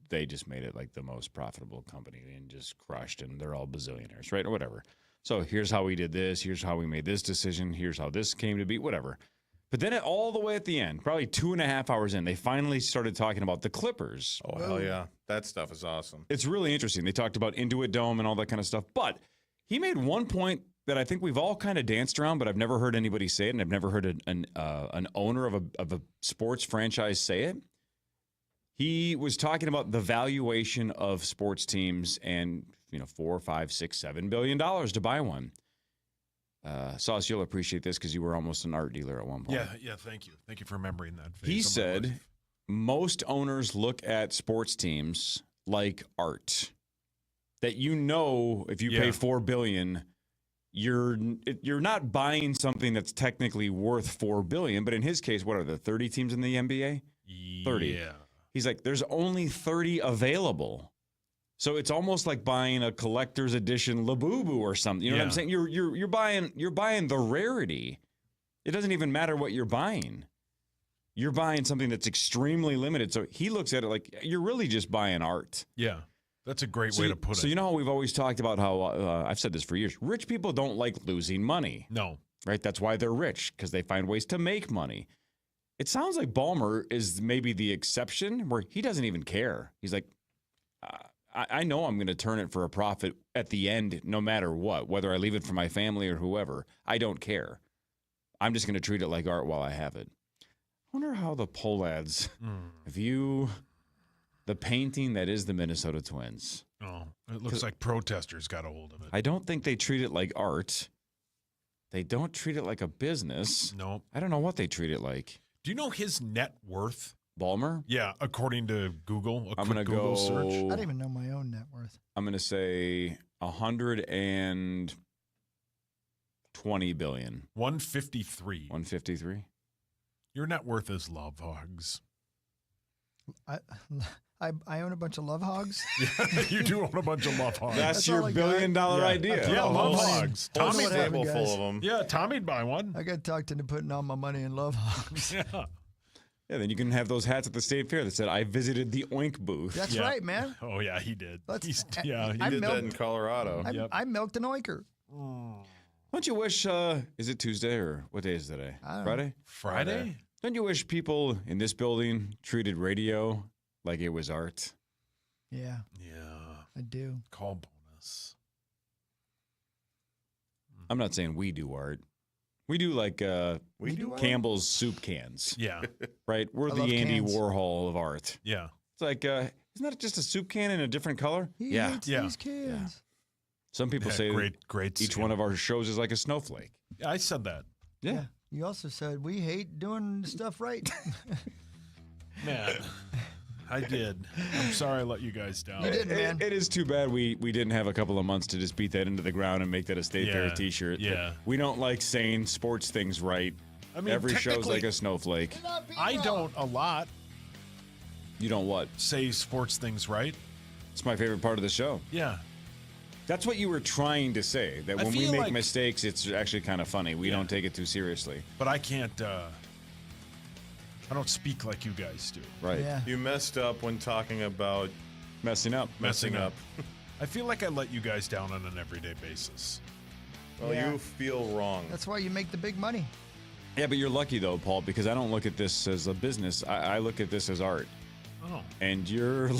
they just made it like the most profitable company and just crushed, and they're all bazillionaires, right? Or whatever. So here's how we did this. Here's how we made this decision. Here's how this came to be, whatever. But then all the way at the end, probably 2.5 hours in, they finally started talking about the Clippers. Oh, hell yeah. That stuff is awesome. It's really interesting. They talked about Intuit Dome and all that kind of stuff. But he made one point that I think we've all kind of danced around, but I've never heard anybody say it, and I've never heard an owner of a sports franchise say it. He was talking about the valuation of sports teams and, $4, $5, $6, $7 billion to buy one. Sauce, you'll appreciate this because you were almost an art dealer at one point. Yeah, thank you. Thank you for remembering that. He said most owners look at sports teams like art. That if you pay $4 billion, you're not buying something that's technically worth $4 billion. But in his case, what are there 30 teams in the NBA? 30. Yeah. He's like, there's only 30 available. So it's almost like buying a collector's edition Labubu or something. You know what I'm saying? You're buying the rarity. It doesn't even matter what you're buying. You're buying something that's extremely limited. So he looks at it like you're really just buying art. Yeah. That's a great way to put it. So you know how we've always talked about how I've said this for years. Rich people don't like losing money. No. Right? That's why they're rich, because they find ways to make money. It sounds like Ballmer is maybe the exception where he doesn't even care. He's like, I know I'm going to turn it for a profit at the end, no matter what, whether I leave it for my family or whoever. I don't care. I'm just going to treat it like art while I have it. I wonder how the poll ads view the painting that is the Minnesota Twins. Oh, it looks like protesters got a hold of it. I don't think they treat it like art. They don't treat it like a business. No. I don't know what they treat it like. Do you know his net worth? Balmer? Yeah, according to Google. I'm going to Google go search. I don't even know my own net worth. I'm going to say 120 billion. 153. 153. Your net worth is love hogs. I own a bunch of love hogs. Yeah, you do own a bunch of love hogs. That's your $1 billion idea. Yeah, love hogs. Tommy's table full of them. Yeah, Tommy'd buy one. I got talked into putting all my money in love hogs. Yeah. Yeah, then you can have those hats at the state fair that said, I visited the Oink booth. That's right, man. Oh, yeah, he did. He did that in Colorado. I milked an oinker. Don't you wish, is it Tuesday or what day is it today? Friday? Friday? Don't you wish people in this building treated radio like it was art? Yeah. Yeah. I do. Call bonus. I'm not saying we do art. We do like we do Campbell's soup cans. Yeah. Right? We're the Andy Warhol of art. Yeah. It's like, isn't that just a soup can in a different color? He hates these cans. Yeah. Some people say great each one of our shows is like a snowflake. Yeah, I said that. Yeah. You also said we hate doing stuff right. Man, I did. I'm sorry I let you guys down. You did, man. It is too bad we didn't have a couple of months to just beat that into the ground and make that a State Fair t-shirt. Yeah. We don't like saying sports things right. I mean, every show's technically, like a snowflake. I don't a lot. You don't what? Say sports things right. It's my favorite part of the show. Yeah. That's what you were trying to say, that I when we feel make like- mistakes, it's actually kind of funny. We don't take it too seriously. But I can't, I don't speak like you guys do. Right. Yeah. You messed up when talking about Messing up. Messing up. I feel like I let you guys down on an everyday basis. Well, Yeah. you feel wrong. That's why you make the big money. Yeah, but you're lucky, though, Paul, because I don't look at this as a business. I look at this as art. Oh. And you're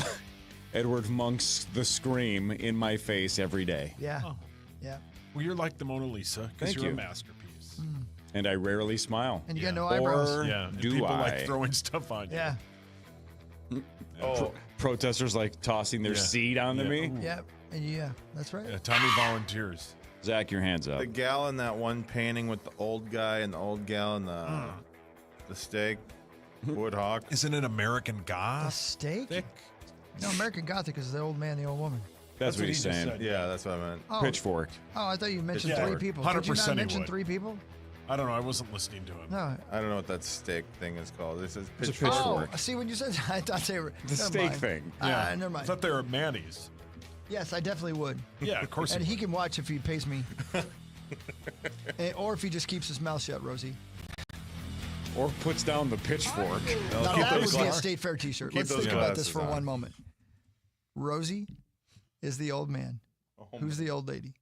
Edward Monk's The Scream in my face every day. Yeah. Oh. Yeah. Well, you're like the Mona Lisa because Thank you're you. a masterpiece. And I rarely smile. And you got no eyebrows. Or Yeah. And do people I? like throwing stuff on you. Yeah. Oh, Protesters like tossing their Yeah. seed onto Yeah. me. Ooh. Yeah. And yeah, that's right. Yeah, Tommy volunteers. Zach, your hands up. the gal in that one painting with the old guy and the old gal and the steak, Woodhawk. Isn't it American A Goth? steak? Thick? No, American Gothic is the old man, the old woman. That's what what he's he just saying. said. Yeah, that's what I meant. Oh, Pitchfork. Oh, I thought you mentioned Yeah. 3 people. 100% Did you not he mention would. 3 people? I don't know. I wasn't listening to him. No. I don't know what that steak thing is called. It says It's a pitchfork. pitchfork. Oh, see, when you said I thought they were The never steak mind. thing. Yeah. Never I mind. thought they were Manny's. Yes, I definitely would. Yeah, of course. And he can watch if he pays me. Or if he just keeps his mouth shut, Rosie. Or puts down the pitchfork. Now, that would be a State Fair t-shirt. Let's think about this for one moment. Rosie is the old man. Who's the old lady?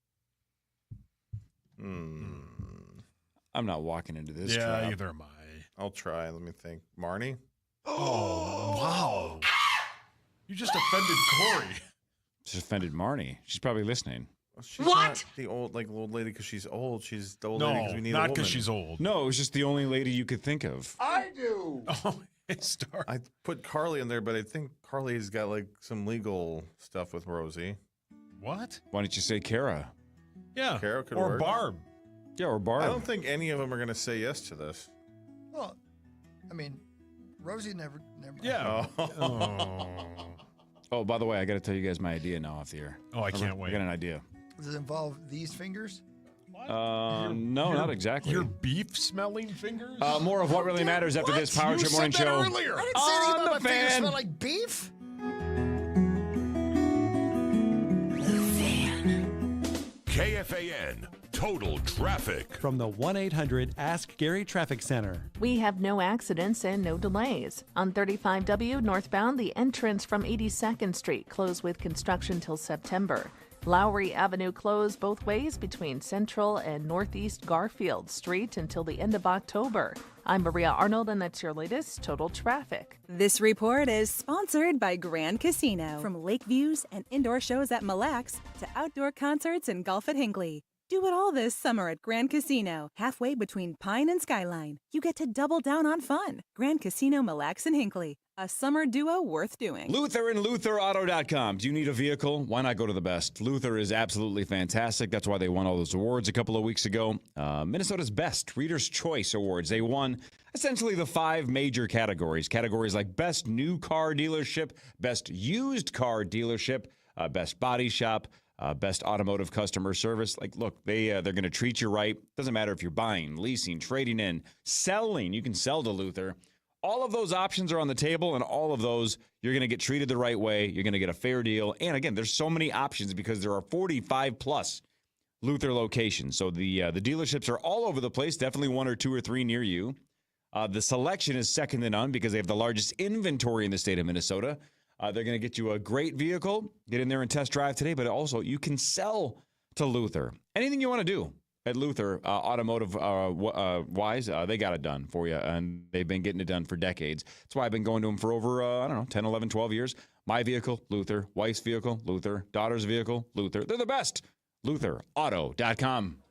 I'm not walking into this. Yeah, trap. either am I. I'll try. Let me think. Marnie? Oh, wow. You just offended Corey. Just offended Marnie. She's probably listening. Well, she's not the old lady because she's old. She's the old lady because we need a woman. not because she's old. No, it was just the only lady you could think of. I do. Oh, Star. I put Carly in there, but I think Carly's got like some legal stuff with Rosie. What? Why don't you say Kara? Yeah. Kara could or work. Barb. Yeah, or Barb. I don't think any of them are going to say yes to this. Well, I mean, Rosie never. Yeah. Oh, by the way, I got to tell you guys my idea now off the air. Oh, I can't wait. I got an idea. Does it involve these fingers? No, not exactly. Your beef-smelling fingers? More of what really matters after this Power Trip Morning Show. Earlier. I didn't say anything about my fingers smell like beef. KFAN Total Traffic. From the 1-800-ASK-GARY Traffic Center. We have no accidents and no delays. On 35W northbound, the entrance from 82nd Street closed with construction till September. Lowry Avenue closed both ways between Central and Northeast Garfield Street until the end of October. I'm Maria Arnold, and that's your latest Total Traffic. This report is sponsored by Grand Casino. From lake views and indoor shows at Mille Lacs to outdoor concerts and golf at Hinckley. Do it all this summer at Grand Casino, halfway between Pine and Skyline. You get to double down on fun. Grand Casino Mille Lacs and Hinckley, a summer duo worth doing. Luther and LutherAuto.com. Do you need a vehicle? Why not go to the best? Luther is absolutely fantastic. That's why they won all those awards a couple of weeks ago. Minnesota's Best Reader's Choice Awards. They won essentially the 5 major categories. Categories like Best New Car Dealership, Best Used Car Dealership, Best Body Shop, Best Automotive Customer Service. Like, look, they're going to treat you right. Doesn't matter if you're buying, leasing, trading in, selling. You can sell to Luther. All of those options are on the table, and all of those, you're going to get treated the right way. You're going to get a fair deal. And again, there's so many options because there are 45 plus Luther locations. So the dealerships are all over the place, definitely 1 or 2 or 3 near you. The selection is second to none because they have the largest inventory in the state of Minnesota. They're going to get you a great vehicle. Get in there and test drive today, but also you can sell to Luther. Anything you want to do at Luther, automotive wise, they got it done for you, and they've been getting it done for decades. That's why I've been going to them for over, 10, 11, 12 years. My vehicle, Luther. Wife's vehicle, Luther. Daughter's vehicle, Luther. They're the best. LutherAuto.com.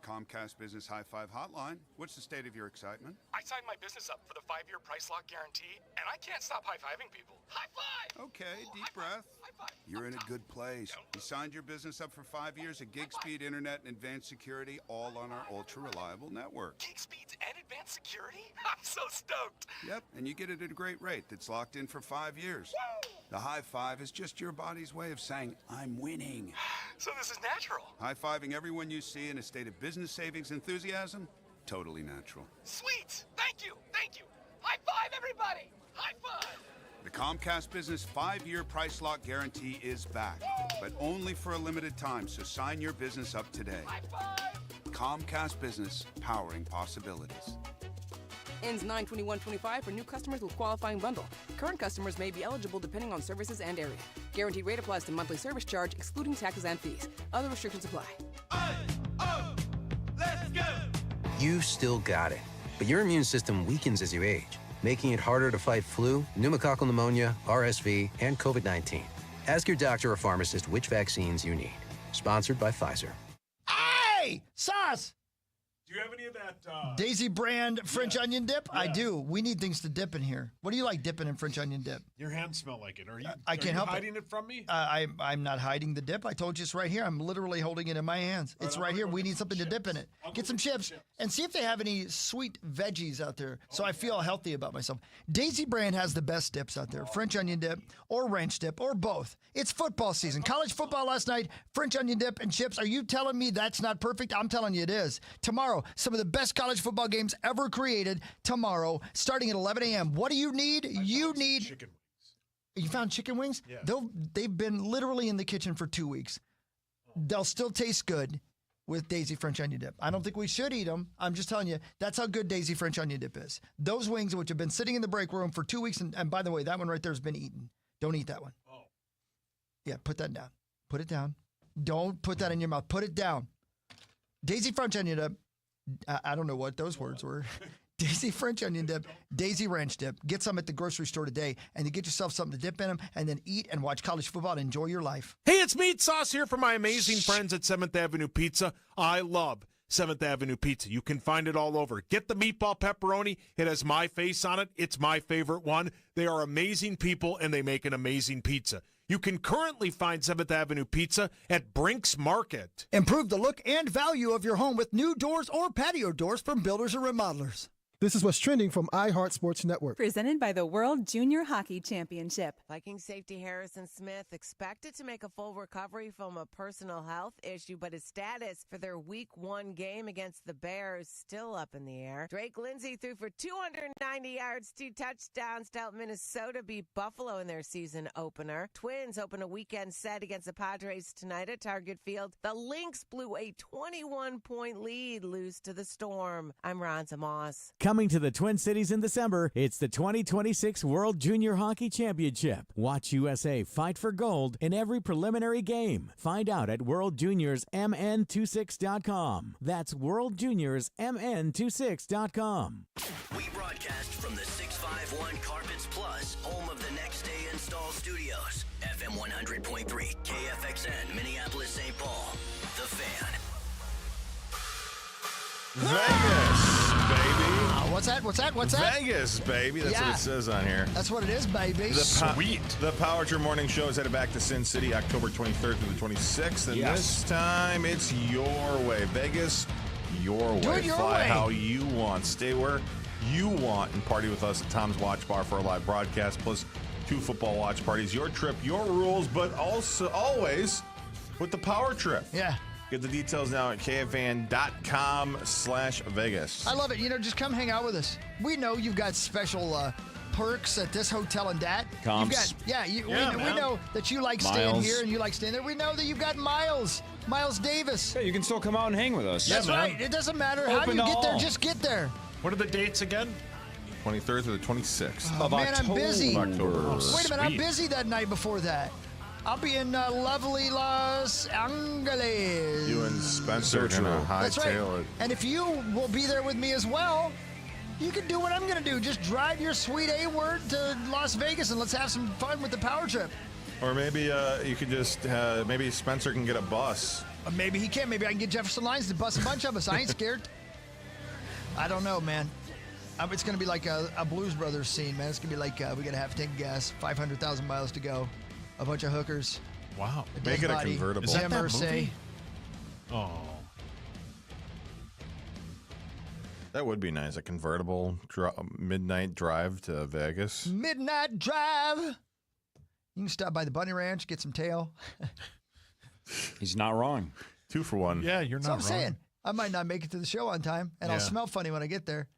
Comcast Business High Five Hotline. What's the state of your excitement? I signed my business up for the 5-year price lock guarantee, and I can't stop high-fiving people. High five! Okay, deep breath. High five. You're in a good place. You signed your business up for 5 years of gig speed internet and advanced security, all on our ultra-reliable network. Gig speeds and advanced security? I'm so stoked. Yep, and you get it at a great rate that's locked in for 5 years. Woo! The high five is just your body's way of saying, I'm winning. So this is natural. High-fiving everyone you see in a state of business savings enthusiasm, totally natural. Sweet. Thank you. Thank you. High five, everybody. High five. The Comcast Business 5-year price lock guarantee is back, but only for a limited time, so sign your business up today. High five. Comcast Business, powering possibilities. Ends 9/21/25 for new customers with qualifying bundle. Current customers may be eligible depending on services and area. Guaranteed rate applies to monthly service charge, excluding taxes and fees. Other restrictions apply. Let's go. You've still got it, but your immune system weakens as you age, making it harder to fight flu, pneumococcal pneumonia, RSV, and COVID-19. Ask your doctor or pharmacist which vaccines you need. Sponsored by Pfizer. Hey, Sauce! Do you have any of that? Daisy brand French onion dip? Yeah. I do. We need things to dip in here. What do you like dipping in French onion dip? Your hands smell like it. Are you? I can't help hiding it from me? I'm not hiding the dip. I told you it's right here. I'm literally holding it in my hands. It's right here. We need something to dip in it. Get some chips and see if they have any sweet veggies out there. So I feel healthy about myself. Daisy brand has the best dips out there. French onion dip or ranch dip or both. It's football season. College football last night. French onion dip and chips. Are you telling me that's not perfect? I'm telling you it is. Tomorrow, some of the best college football games ever created tomorrow, starting at 11 a.m. What do you need? You need chicken wings. You found chicken wings? Yeah. They've been literally in the kitchen for 2 weeks. They'll still taste good with Daisy French onion dip. I don't think we should eat them. I'm just telling you, that's how good Daisy French onion dip is. Those wings, which have been sitting in the break room for 2 weeks, and by the way, that one right there has been eaten. Don't eat that one. Oh. Yeah, put that down. Put it down. Don't put that in your mouth. Put it down. Daisy French onion dip. I don't know what those words were. Daisy French onion dip, Daisy ranch dip. Get some at the grocery store today, and you get yourself something to dip in them, and then eat and watch college football and enjoy your life. Hey, it's Meat Sauce here from my amazing friends at 7th Avenue Pizza. I love 7th Avenue Pizza. You can find it all over. Get the meatball pepperoni. It has my face on it. It's my favorite one. They are amazing people, and they make an amazing pizza. You can currently find 7th Avenue Pizza at Brink's Market. Improve the look and value of your home with new doors or patio doors from builders or remodelers. This is what's trending from iHeart Sports Network. Presented by the World Junior Hockey Championship. Viking safety Harrison Smith expected to make a full recovery from a personal health issue, but his status for their Week 1 game against the Bears still up in the air. Drake Lindsay threw for 290 yards, 2 touchdowns to help Minnesota beat Buffalo in their season opener. Twins open a weekend set against the Padres tonight at Target Field. The Lynx blew a 21-point lead loose to the Storm. I'm Ronza Moss. Coming to the Twin Cities in December, it's the 2026 World Junior Hockey Championship. Watch USA fight for gold in every preliminary game. Find out at WorldJuniorsMN26.com. That's WorldJuniorsMN26.com. We broadcast from the 651 Carpets Plus, home of the Next Day Install Studios. FM 100.3, KFXN, Minneapolis, St. Paul. The Fan. Vegas, baby. What's that? Vegas, baby. That's what it says on here. That's what it is, baby. Sweet. The Power Trip Morning Show is headed back to Sin City October 23rd through the 26th. And this time it's your way. Vegas, your way. Do it your Fly way. how you want. Stay where you want and party with us at Tom's Watch Bar for a live broadcast, plus 2 football watch parties. Your trip, your rules, but also always with the Power Trip. Yeah. Get the details now at KFAN.com/Vegas. I love it. Just come hang out with us. We know you've got special perks at this hotel and that. Comps. We know that you like staying here and you like staying there. We know that you've got Miles Davis. Yeah, you can still come out and hang with us. That's right. It doesn't matter how you get there. Just get there. What are the dates again? 23rd through the 26th Oh, man, I'm busy. October. Wait a minute. I'm busy that night before that. I'll be in lovely Los Angeles. You and Spencer are going to hightail it. And if you will be there with me as well, you can do what I'm going to do. Just drive your sweet A-word to Las Vegas and let's have some fun with the Power Trip. Or maybe you could just, maybe Spencer can get a bus. Maybe he can. Maybe I can get Jefferson Lines to bus a bunch of us. I ain't scared. I don't know, man. It's going to be like a Blues Brothers scene, man. It's going to be like we got to have tank gas, 500,000 miles to go. A bunch of hookers. Wow. Make it a convertible. Is that movie? Oh. That would be nice. A convertible midnight drive to Vegas. Midnight drive. You can stop by the Bunny Ranch, get some tail. He's not wrong. 2 for 1. Yeah, you're That's not what I'm wrong. saying. I might not make it to the show on time, and I'll smell funny when I get there.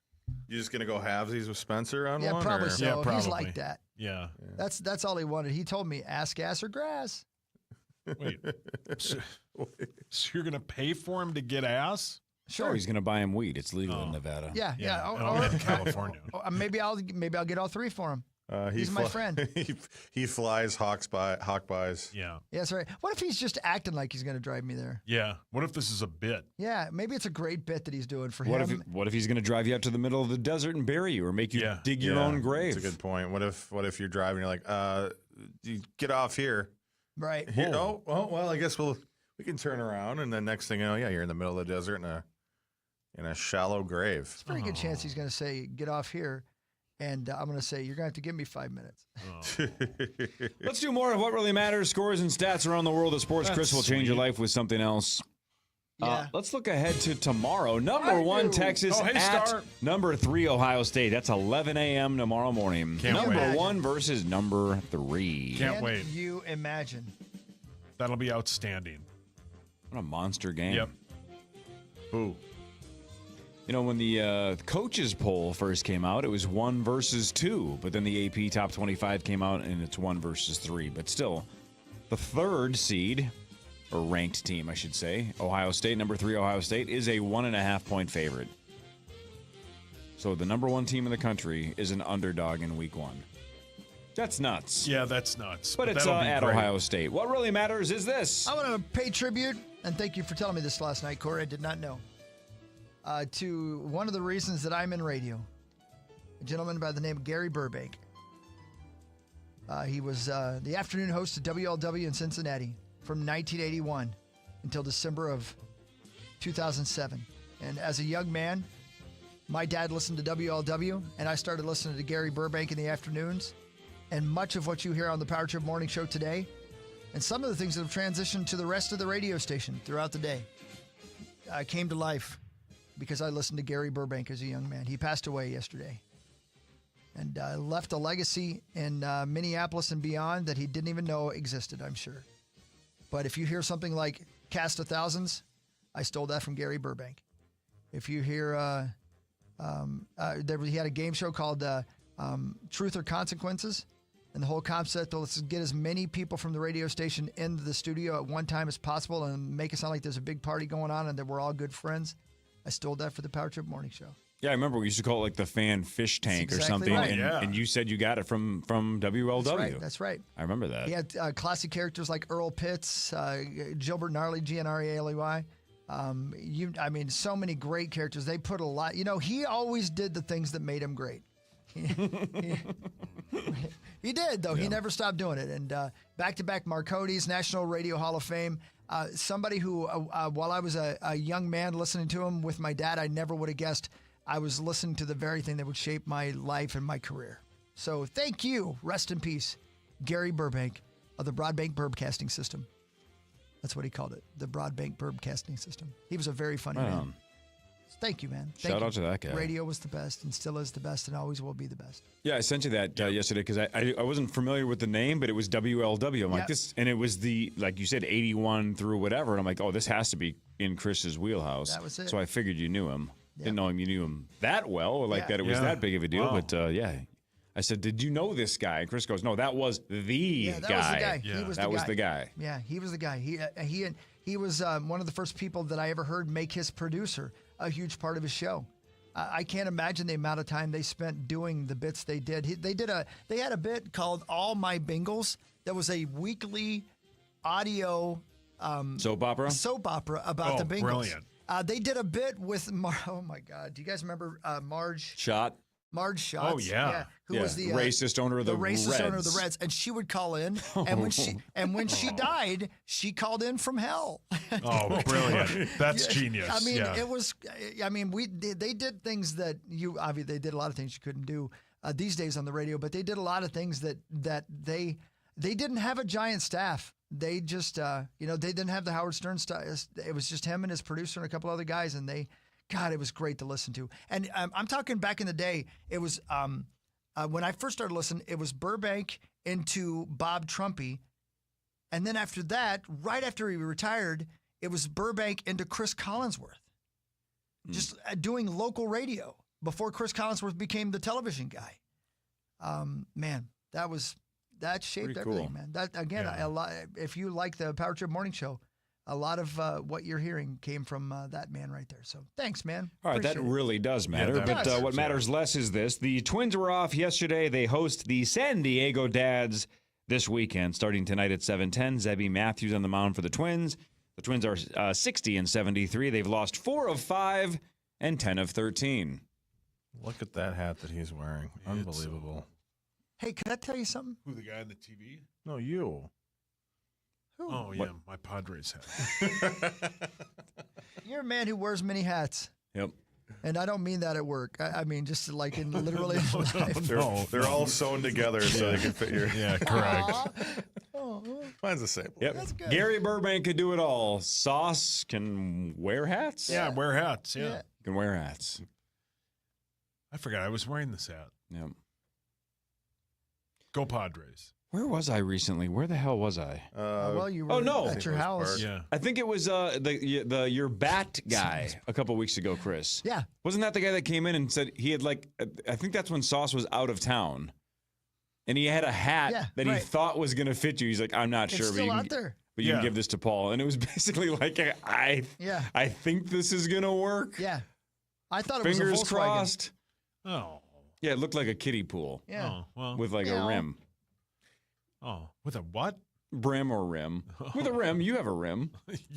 You just going to go halvesies with Spencer on Yeah, one? probably or? so. Yeah, probably. He's like that. Yeah. That's all he wanted. He told me, ass gas or grass. Wait. So you're going to pay for him to get ass? Sure. Oh, he's going to buy him weed. It's legal in Nevada. Yeah. Or in California. Maybe I'll get all 3 for him. He's my friend. He flies hawk buys. Yeah. Yeah, that's right. What if he's just acting like he's going to drive me there? Yeah. What if this is a bit? Yeah, maybe it's a great bit that he's doing for What him. if he's going to drive you out to the middle of the desert and bury you, or make you dig your own grave? That's a good point. What if you're driving? You're like, you get off here. Right. Here, well, I guess we can turn around, and then next thing you know, you're in the middle of the desert in a shallow grave. It's a pretty good chance he's going to say, get off here. And I'm going to say, you're going to have to give me 5 minutes. Let's do more of what really matters. Scores and stats around the world of sports. That's Chris will change your sweet. life with something else. Yeah. Let's look ahead to tomorrow. Number 1, Texas at Star. number 3, Ohio State. That's 11 a.m. tomorrow morning. Can't number wait. 1 versus number 3. Can't wait. Can you imagine? That'll be outstanding. What a monster game. Yep. Who? You know, when the coaches poll first came out, it was 1 versus 2. But then the AP Top 25 came out, and it's 1 versus 3. But still, the third seed, or ranked team, I should say, Ohio State, number 3 Ohio State, is a 1.5-point favorite. So the number 1 team in the country is an underdog in week 1. That's nuts. Yeah, that's nuts. But it's at great. Ohio State. What really matters is this. I want to pay tribute, and thank you for telling me this last night, Corey. I did not know. To one of the reasons that I'm in radio, a gentleman by the name of Gary Burbank. He was the afternoon host of WLW in Cincinnati from 1981 until December of 2007. And as a young man, my dad listened to WLW, and I started listening to Gary Burbank in the afternoons. And much of what you hear on the Power Trip Morning Show today, and some of the things that have transitioned to the rest of the radio station throughout the day, came to life because I listened to Gary Burbank as a young man. He passed away yesterday and left a legacy in Minneapolis and beyond that he didn't even know existed, I'm sure. But if you hear something like Cast of Thousands, I stole that from Gary Burbank. If you hear, he had a game show called Truth or Consequences, and the whole concept, let's get as many people from the radio station into the studio at one time as possible and make it sound like there's a big party going on and that we're all good friends. I stole that for the Power Trip Morning Show. Yeah, I remember we used to call it like the fan fish tank or something, right. and you said you got it from WLW. That's right. I remember that. He had classic characters like Earl Pitts, Gilbert Gnarly, Gnarly. I mean, so many great characters. They put a lot. You know, he always did the things that made him great. He did, though. Yeah. He never stopped doing it. And back-to-back Marconis, National Radio Hall of Fame. Somebody who, while I was a young man listening to him with my dad, I never would have guessed I was listening to the very thing that would shape my life and my career. So thank you. Rest in peace, Gary Burbank of the Broadbank Burbcasting System. That's what he called it, the Broadbank Burbcasting System. He was a very funny man. Thank you, man. Shout out to that guy. Radio was the best and still is the best and always will be the best. Yeah, I sent you that yesterday because I wasn't familiar with the name, but it was WLW. I'm like, this, and it was the, like you said, 81 through whatever. And I'm like, oh, this has to be in Chris's wheelhouse. That was it. So I figured you knew him. Didn't know you knew him that well, or like that it was that big of a deal. Wow. But yeah, I said, did you know this guy? And Chris goes, no, that was the guy. Was the guy. Yeah. He was that the was guy. the guy. Yeah, he was the guy. He was one of the first people that I ever heard make his producer a huge part of his show. I can't imagine the amount of time they spent doing the bits they did. They had a bit called All My Bengals that was a weekly audio soap opera about the Bengals. Brilliant. They did a bit with oh my God, do you guys remember Marge Schott? Marge Schott. Oh yeah. Who was the racist owner of the Reds. Racist owner of the Reds, and she would call in, and when she died, she called in from hell. Oh, brilliant! That's genius. I mean, it was. I mean, they did things that obviously they did a lot of things you couldn't do these days on the radio, but they did a lot of things that they didn't have a giant staff. They just they didn't have the Howard Stern stuff. It was just him and his producer and a couple other guys, and God, it was great to listen to. And I'm talking back in the day, it was when I first started listening, it was Burbank into Bob Trumpy. And then after that, right after he retired, it was Burbank into Chris Collinsworth. Just doing local radio before Chris Collinsworth became the television guy. Man, that shaped pretty everything, cool. man. That again, a lot. If you like the Power Trip Morning Show, a lot of what you're hearing came from that man right there. So thanks, man. All right, Appreciate that really does matter. Yeah, but what matters less is this. The Twins were off yesterday. They host the San Diego Dads this weekend, starting tonight at 7:10. Zebby Matthews on the mound for the Twins. The Twins are 60-73. They've lost 4 of 5 and 10 of 13. Look at that hat that he's wearing. Unbelievable. Hey, can I tell you something? Who, the guy on the TV? No, you. Who? Oh, yeah, my Padres hat. You're a man who wears many hats. Yep. And I don't mean that at work. I mean just like in literally in life. They're all sewn together so they can fit your... Yeah, correct. Mine's the same. Yep. That's good. Gary Burbank could do it all. Sauce can wear hats? Yeah, wear hats, yeah. You can wear hats. I forgot I was wearing this hat. Yep. Go Padres. Where was I recently? Where the hell was I? Well, you were at your house. Yeah. I think it was your bat guy a couple weeks ago, Chris. Yeah. Wasn't that the guy that came in and said he had I think that's when Sauce was out of town. And he had a hat that he thought was going to fit you. He's like, I'm not sure. It's still out there. But you can give this to Paul. And it was basically like, I think this is going to work. Yeah. I thought it Fingers was a Volkswagen. crossed. Oh. Yeah, it looked like a kiddie pool. Yeah. Oh, well. With like a rim. Oh, with a what? Brim or rim. With a rim. You have a rim.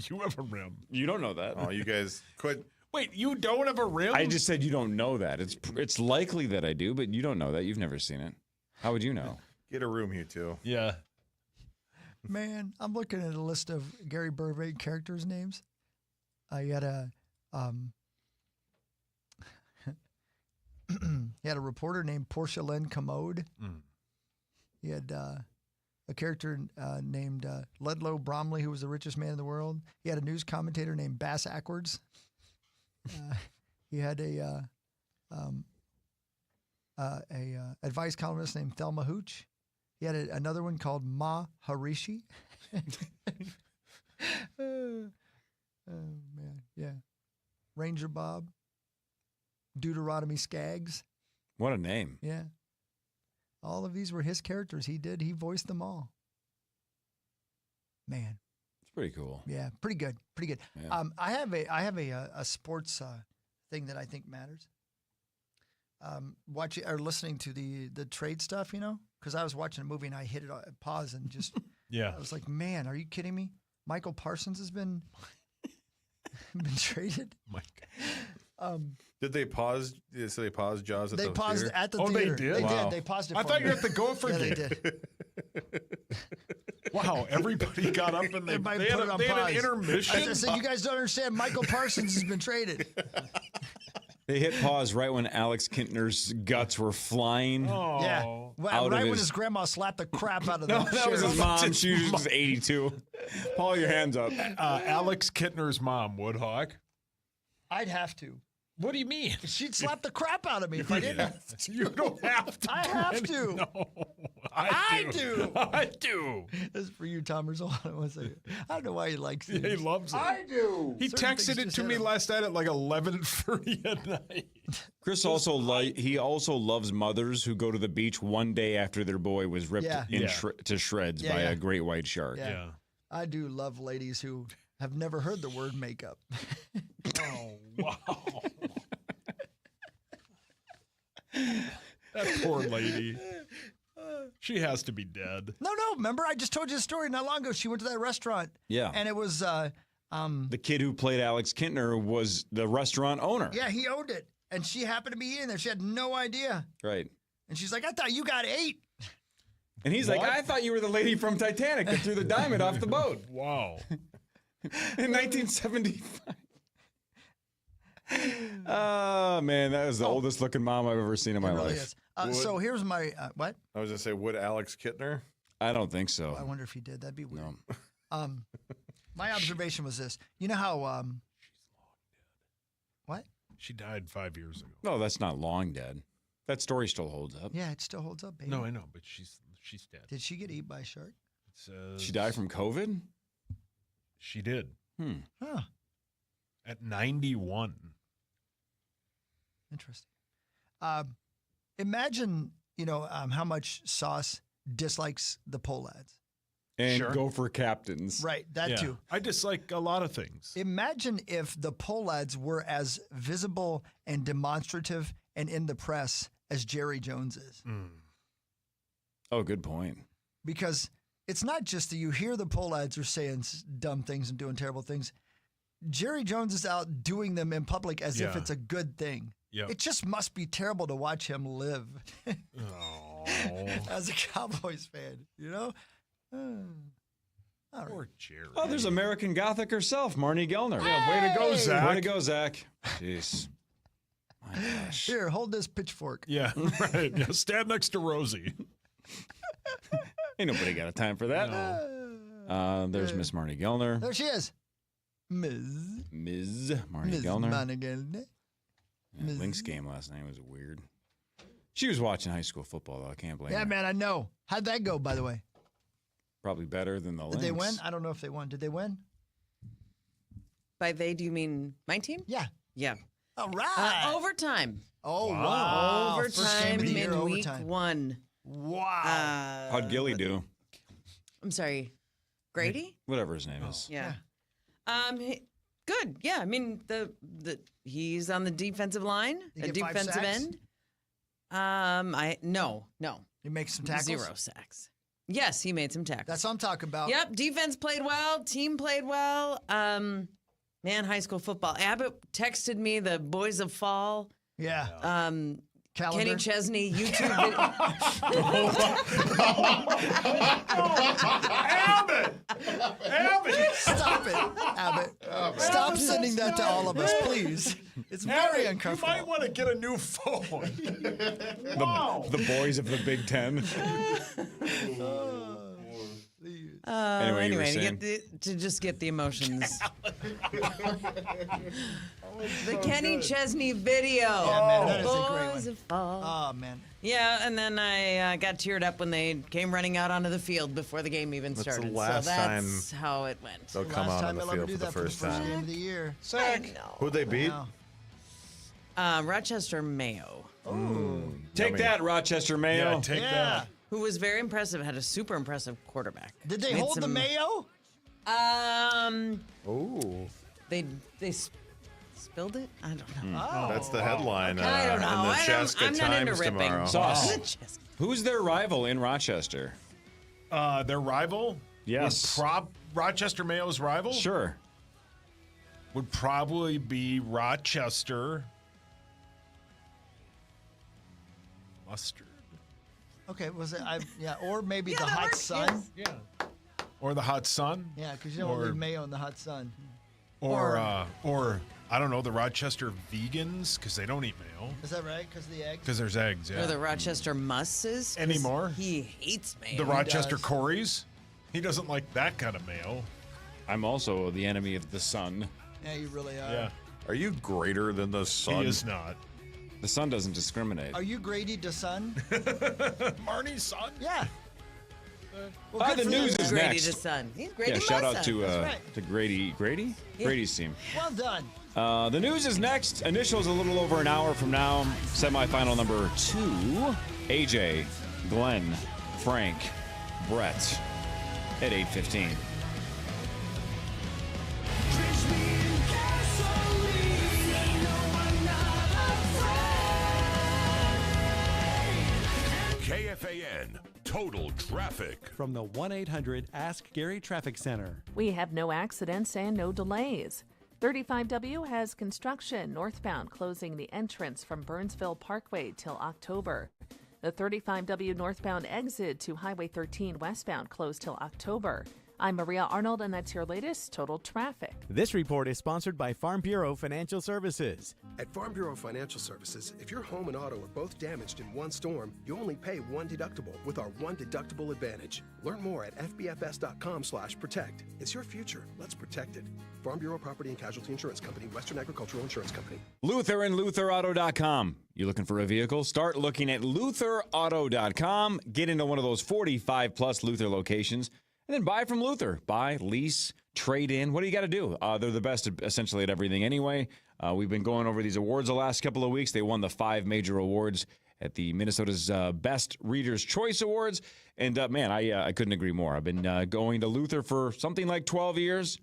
You have a rim. You don't know that. Oh, you guys quit. Wait, you don't have a rim? I just said you don't know that. It's likely that I do, but you don't know that. You've never seen it. How would you know? Get a room here, too. Yeah. Man, I'm looking at a list of Gary Burbank characters' names. You had a he had a reporter named Portia Lynn Commode. He had a character named Ludlow Bromley, who was the richest man in the world. He had a news commentator named Bass Ackwards. He had a advice columnist named Thelma Hooch. He had another one called Ma Harishi. Oh, man. Yeah. Ranger Bob. Deuteronomy Skaggs. What a name. Yeah. All of these were his characters. He voiced them all. Man. It's pretty cool. Yeah, pretty good. Pretty good. Yeah. I have a sports thing that I think matters. Watching or listening to the trade stuff, because I was watching a movie and I hit it pause and just I was like, man, are you kidding me? Michael Parsons has been traded. Did they pause? So they paused Jaws at the paused theater? at the Oh, theater. they did? They Wow. did. They paused it. I for thought me. you were at the Gopher Yeah, game. they did. Wow, everybody got up and they had Put it on an pause. intermission. I said, you guys don't understand. Michael Parsons has been traded. They hit pause right when Alex Kintner's guts were flying. Oh. Yeah. Out Right of when his grandma slapped the crap out of No, the that was his sheriff. mom. She was just 82. Paul, your hands up. Alex Kittner's mom, Woodhawk. I'd have to. What do you mean? She'd slap the crap out of me if I didn't. You don't have to. I have to. No, I do. I do. This is for you, Tom. Hold on one second. I don't know why he likes it. He loves it. I do. He Certain texted things it just to hit me him. last night at like 11:30 at night. Chris also loves mothers who go to the beach one day after their boy was ripped to shreds by a great white shark. Yeah. I do love ladies who have never heard the word makeup. Oh, wow. That poor lady. She has to be dead. No. Remember, I just told you the story not long ago. She went to that restaurant. Yeah. And it was, The kid who played Alex Kintner was the restaurant owner. yeah, he owned it. And she happened to be in there. She had no idea. Right. And she's like, I thought you got 8. And he's like, I thought you were the lady from Titanic that threw the diamond off the boat. Wow. In 1975. Oh, man, that was the oldest looking mom I've ever seen in my It really life. is. So here's my, what? I was going to say, would Alex Kittner? I don't think so. I wonder if he did. That'd be weird. No. My observation was this. You know how, what? She died 5 years ago. No, that's not long dead. That story still holds up. Yeah, it still holds up, baby. No, I know, but she's dead. Did she get eaten by a shark? It says She died from COVID? She did. Huh. At 91. Interesting. Imagine, how much Sauce dislikes the pole ads. And Sure. Gopher captains. Right, that too. I dislike a lot of things. Imagine if the pole ads were as visible and demonstrative and in the press as Jerry Jones is. Oh, good point. Because it's not just that you hear the pole ads are saying dumb things and doing terrible things. Jerry Jones is out doing them in public as if Yeah. it's a good thing. Yep. It just must be terrible to watch him live Oh. as a Cowboys fan, All right. Poor Jerry. Oh, there's American Gothic herself, Marnie Gellner. Yeah, way to go, Zach. Way to go, Zach. Jeez. My gosh. Here, hold this pitchfork. Yeah, right. Yeah, stand next to Rosie. Ain't nobody got a time for that. There's Miss Marnie Gellner. There she is. Ms. Ms. Marnie Ms. Gellner. Monaghan. Yeah, Lynx game last night was weird. She was watching high school football, though. I can't blame Yeah, her. man, I know. How'd that go, by the way? Probably better than the Did Lynx. they win? I don't know if they won. Did they win? By they, do you mean my team? Yeah. Yeah. All right. Overtime. Oh, wow. First game Overtime of the year, in week overtime. 1. Wow. How'd Gilly do? I'm sorry. Grady? Whatever his name is. Yeah. Good. Yeah. I mean, the he's on the defensive line, Did he a get 5 defensive sacks? end. No. He makes some tackles? 0 sacks. Yes, he made some tackles. That's what I'm talking about. Yep. Defense played well. Team played well. Man, high school football. Abbott texted me the Boys of Fall. Yeah. Kenny Calendar. Chesney YouTube video. Abbott! Stop it, Abbott. Stop sending that to all of us, please. It's very Abbott, uncomfortable. You might want to get a new phone. The boys of the Big Ten. Anyway, you were saying? To just get the emotions. The Kenny Chesney video. Yeah, man, that is a great Boys one. of Fall. Oh, man. Yeah, and then I got teared up when they came running out onto the field before the game even That's the started. last so that's how it went. They'll come Last out on time the they'll ever field do for the that first game time. of the year. Sick. Who'd they beat? Rochester Mayo. Take that, Rochester Mayo. Yeah, take that. Who was very impressive, had a super impressive quarterback. Did they Made hold the some- Mayo? Ooh. They spilled it? I don't know. That's the headline I don't know. in the Chaska I'm not into Times ripping. tomorrow. Sauce. Who's their rival in Rochester? Their rival? Yes. Rochester Mayo's rival? Sure. Would probably be Rochester Mustard. Okay, was it? Or maybe the Hot Sun. Yeah. Or the Hot Sun. Yeah, because you don't leave Mayo in the Hot Sun. Or I don't know, the Rochester Vegans, because they don't eat mayo. Is that right? Because of the eggs? Because there's eggs, yeah. Or the Rochester Musses. 'cause Anymore? He hates mayo. The Rochester Corys. He doesn't like that kind of mayo. I'm also the enemy of the sun. Yeah, you really are. Yeah. Are you greater than the sun? He is not. The sun doesn't discriminate. Are you Grady DeSun? Marnie's son? Yeah. The good for news you, is man. Grady next. to son. He's Grady Yeah, my shout out son. to That's right. to Grady. Grady? Yeah. Grady's team. Well done. The news is next. Initials a little over an hour from now. Semifinal number 2. AJ, Glenn, Frank, Brett at 8:15. KFAN Total Traffic. From the 1-800-ASK-GARY Traffic Center. We have no accidents and no delays. 35W has construction northbound closing the entrance from Burnsville Parkway till October. The 35W northbound exit to Highway 13 westbound closed till October. I'm Maria Arnold, and that's your latest Total Traffic. This report is sponsored by Farm Bureau Financial Services. At Farm Bureau Financial Services, if your home and auto are both damaged in one storm, you only pay one deductible with our One Deductible Advantage. Learn more at fbfs.com/protect. It's your future. Let's protect it. Farm Bureau Property and Casualty Insurance Company, Western Agricultural Insurance Company. Luther and LutherAuto.com. You looking for a vehicle? Start looking at LutherAuto.com. Get into one of those 45-plus Luther locations. And then buy from Luther. Buy, lease, trade in. What do you got to do? They're the best essentially at everything anyway. We've been going over these awards the last couple of weeks. They won the 5 major awards at the Minnesota's Best Reader's Choice Awards. And, man, I couldn't agree more. I've been going to Luther for something like 12 years,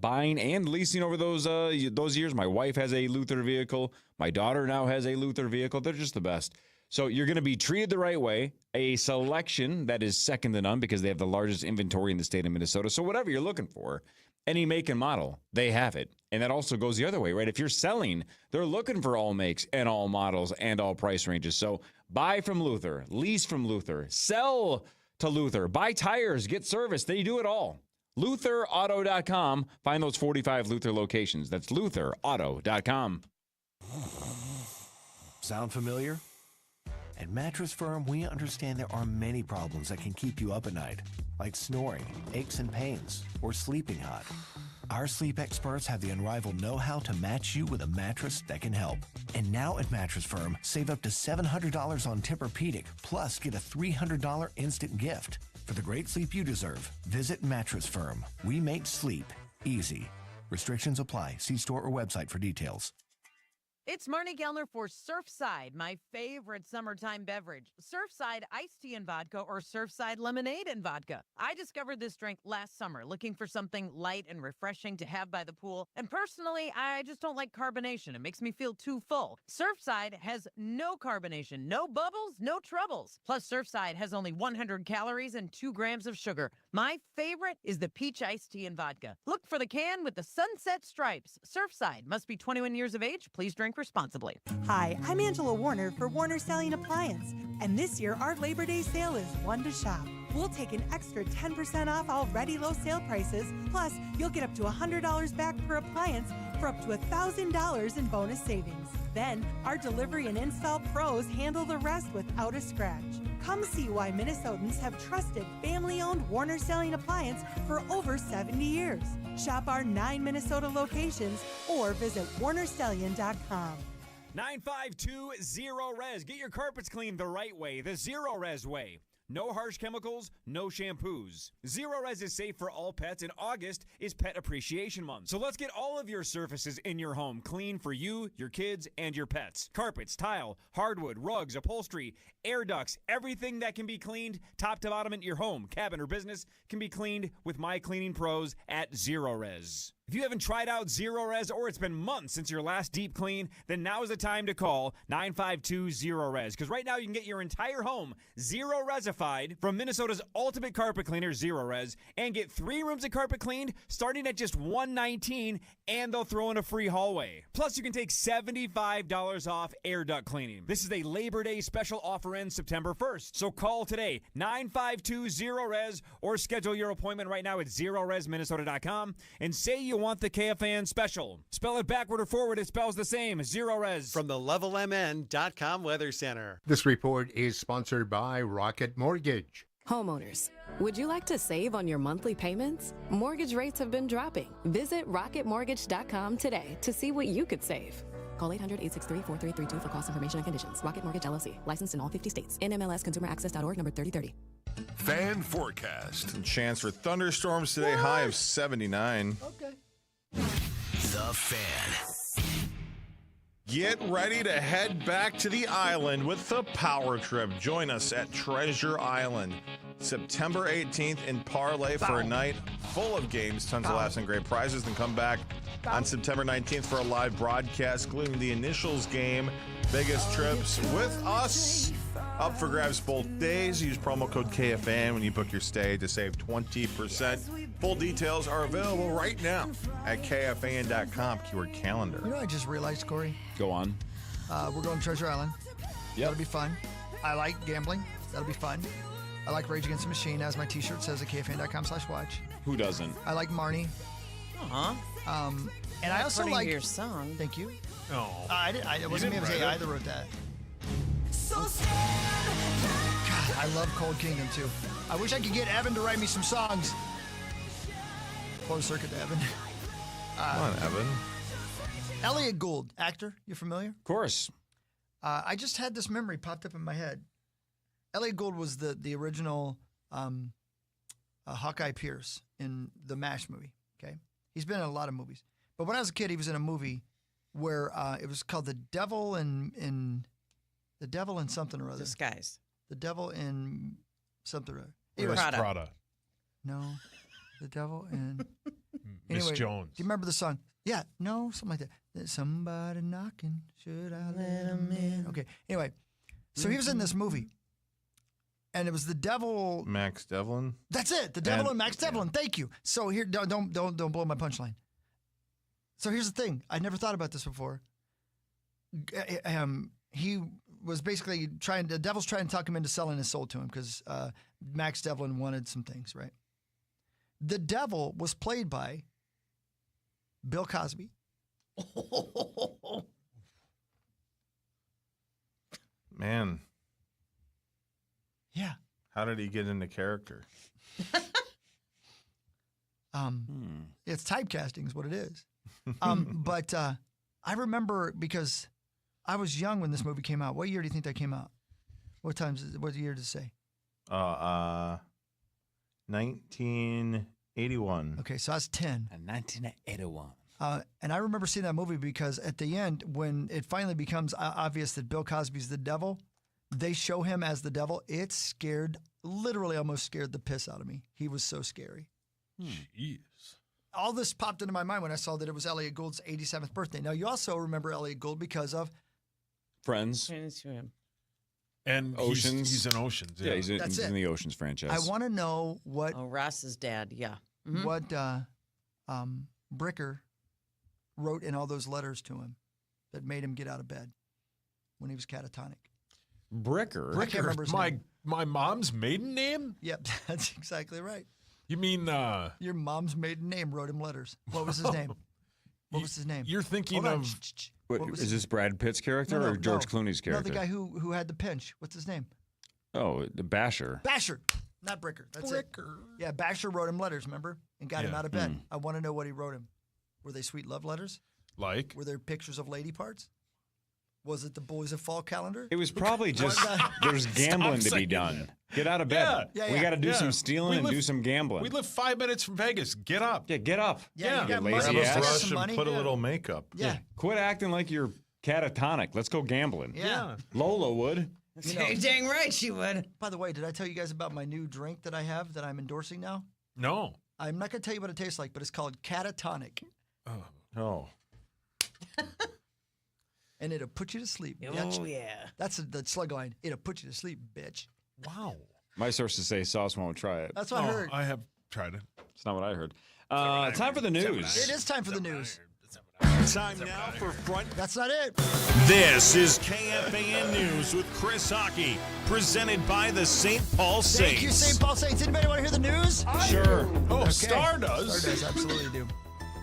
buying and leasing over those years. My wife has a Luther vehicle. My daughter now has a Luther vehicle. They're just the best. So you're going to be treated the right way, a selection that is second to none because they have the largest inventory in the state of Minnesota. So whatever you're looking for, any make and model, they have it. And that also goes the other way, right? If you're selling, they're looking for all makes and all models and all price ranges. So buy from Luther, lease from Luther, sell to Luther, buy tires, get service. They do it all. LutherAuto.com. Find those 45 Luther locations. That's LutherAuto.com. Sound familiar? At Mattress Firm, we understand there are many problems that can keep you up at night, like snoring, aches and pains, or sleeping hot. Our sleep experts have the unrivaled know-how to match you with a mattress that can help. And now at Mattress Firm, save up to $700 on Tempur-Pedic, plus get a $300 instant gift. For the great sleep you deserve, visit Mattress Firm. We make sleep easy. Restrictions apply. See store or website for details. It's Marnie Gellner for Surfside, my favorite summertime beverage. Surfside iced tea and vodka or Surfside lemonade and vodka. I discovered this drink last summer, looking for something light and refreshing to have by the pool. And personally, I just don't like carbonation. It makes me feel too full. Surfside has no carbonation, no bubbles, no troubles. Plus, Surfside has only 100 calories and 2 grams of sugar. My favorite is the peach iced tea and vodka. Look for the can with the sunset stripes. Surfside must be 21 years of age. Please drink responsibly. Hi, I'm Angela Warner for Warner Selling Appliance, and this year our Labor Day sale is one to shop. We'll take an extra 10% off already low sale prices, plus you'll get up to $100 back per appliance for up to $1,000 in bonus savings. Then, our delivery and install pros handle the rest without a scratch. Come see why Minnesotans have trusted family-owned Warner Selling Appliance for over 70 years. Shop our 9 Minnesota locations or visit warnerstellion.com. 9520-RES. Get your carpets cleaned the right way, the Zero Res way. No harsh chemicals, no shampoos. Zero Res is safe for all pets, and August is Pet Appreciation Month. So let's get all of your surfaces in your home clean for you, your kids, and your pets. Carpets, tile, hardwood, rugs, upholstery, air ducts, everything that can be cleaned top to bottom in your home, cabin, or business can be cleaned with my cleaning pros at Zero Res. If you haven't tried out Zero Res or it's been months since your last deep clean, then now is the time to call 952-0-RES. Because right now you can get your entire home Zero Resified from Minnesota's ultimate carpet cleaner, Zero Res, and get 3 rooms of carpet cleaned starting at just $119, and they'll throw in a free hallway. Plus, you can take $75 off air duct cleaning. This is a Labor Day special offer ends September 1st. So call today, 952-0-RES, or schedule your appointment right now at ZeroResMinnesota.com and say you want the KFAN special. Spell it backward or forward, it spells the same. Zero Res. From the LevelMN.com Weather Center. This report is sponsored by Rocket Mortgage. Homeowners, would you like to save on your monthly payments? Mortgage rates have been dropping. Visit rocketmortgage.com today to see what you could save. Call 800-863-4332 for cost information and conditions. Rocket Mortgage LLC. Licensed in all 50 states. NMLSConsumerAccess.org number 3030. Fan forecast. Chance for thunderstorms today. High of 79. Okay. The Fan. Get ready to head back to the island with the Power Trip. Join us at Treasure Island, September 18th in Parlay for a night full of games, tons of laughs and great prizes. Then come back on September 19th for a live broadcast, including the Initials game. Biggest trips with us. Up for grabs both days. Use promo code KFAN when you book your stay to save 20%. Full details are available right now at KFAN.com. Keyword calendar. You know what I just realized, Corey? Go on. We're going to Treasure Island. That'll be fun. I like gambling. That'll be fun. I like Rage Against the Machine, as my t-shirt says at KFAN.com/watch. Who doesn't? I like Marnie. Uh-huh. And I also like your song. Thank you. Oh. It wasn't me. It was AI that wrote that. God, I love Cold Kingdom too. I wish I could get Evan to write me some songs. Closed circuit to Evan. Come on, Evan. Elliot Gould, actor. You familiar? Of course. I just had this memory popped up in my head. Elliot Gould was the original Hawkeye Pierce in the MASH movie. Okay, he's been in a lot of movies. But when I was a kid, he was in a movie where it was called The Devil in something or other. Disguise. The Devil in something or other. Anyway, Prada. No. The Devil in... Miss anyway, Jones. Do you remember the song? Yeah. No, something like that. There's somebody knocking. Should I let him in? Okay. Anyway, so he was in this movie. And it was the Devil... Max Devlin? That's it. The Devil and Max Devlin. Thank you. So here, don't blow my punchline. So here's the thing. I never thought about this before. He was basically the Devil's trying to talk him into selling his soul to him because Max Devlin wanted some things, right? The Devil was played by Bill Cosby. Man. Yeah. How did he get into character? It's typecasting is what it is. But I remember because I was young when this movie came out. What year do you think that came out? What year does it say? 1981. Okay, so I was 10. 1981. And I remember seeing that movie because at the end, when it finally becomes obvious that Bill Cosby's the devil, they show him as the devil. It literally almost scared the piss out of me. He was so scary. Jeez. All this popped into my mind when I saw that it was Elliot Gould's 87th birthday. Now, you also remember Elliot Gould because of Friends. And Oceans. He's in Oceans. Yeah, he's in the Oceans franchise. I want to know what... Oh, Ross's dad, yeah. Mm-hmm. What Bricker wrote in all those letters to him that made him get out of bed when he was catatonic. Bricker? I can't remember his name. My mom's maiden name? Yep, that's exactly right. You mean... Your mom's maiden name wrote him letters. What was his name? What was his name? You're thinking Hold on. of... What, is this Brad Pitt's character or George Clooney's character? No, the guy who had the pinch. What's his name? Oh, the Basher. Basher, not Bricker. That's Bricker. It. Yeah, Basher wrote him letters, remember? And got him out of bed. I want to know what he wrote him. Were they sweet love letters? Like? Were there pictures of lady parts? Was it the Boys of Fall calendar? It was probably just there's gambling to be done. Get out of bed. Yeah. We got to do some stealing and do some gambling. We live 5 minutes from Vegas. Get up. Yeah, get up. Yeah, you got money. lazy Grab a ass. brush and put a little makeup. Yeah. Quit acting like you're catatonic. Let's go gambling. Yeah. Lola would. You're dang right she would. By the way, did I tell you guys about my new drink that I have that I'm endorsing now? No. I'm not going to tell you what it tastes like, but it's called Catatonic. Oh. And it'll put you to sleep. Oh, yeah. That's the slug line. It'll put you to sleep, bitch. Wow. My sources say Sauce won't try it. That's what I heard. I have tried it. It's not what I heard. Time for the news. It is time for the news. Time now for Front. That's not it. This is KFAN News with Chris Hockey, presented by the St. Paul Saints. Thank you, St. Paul Saints. Anybody want to hear the news? Sure. Oh, Okay. Star does. Star does, absolutely do.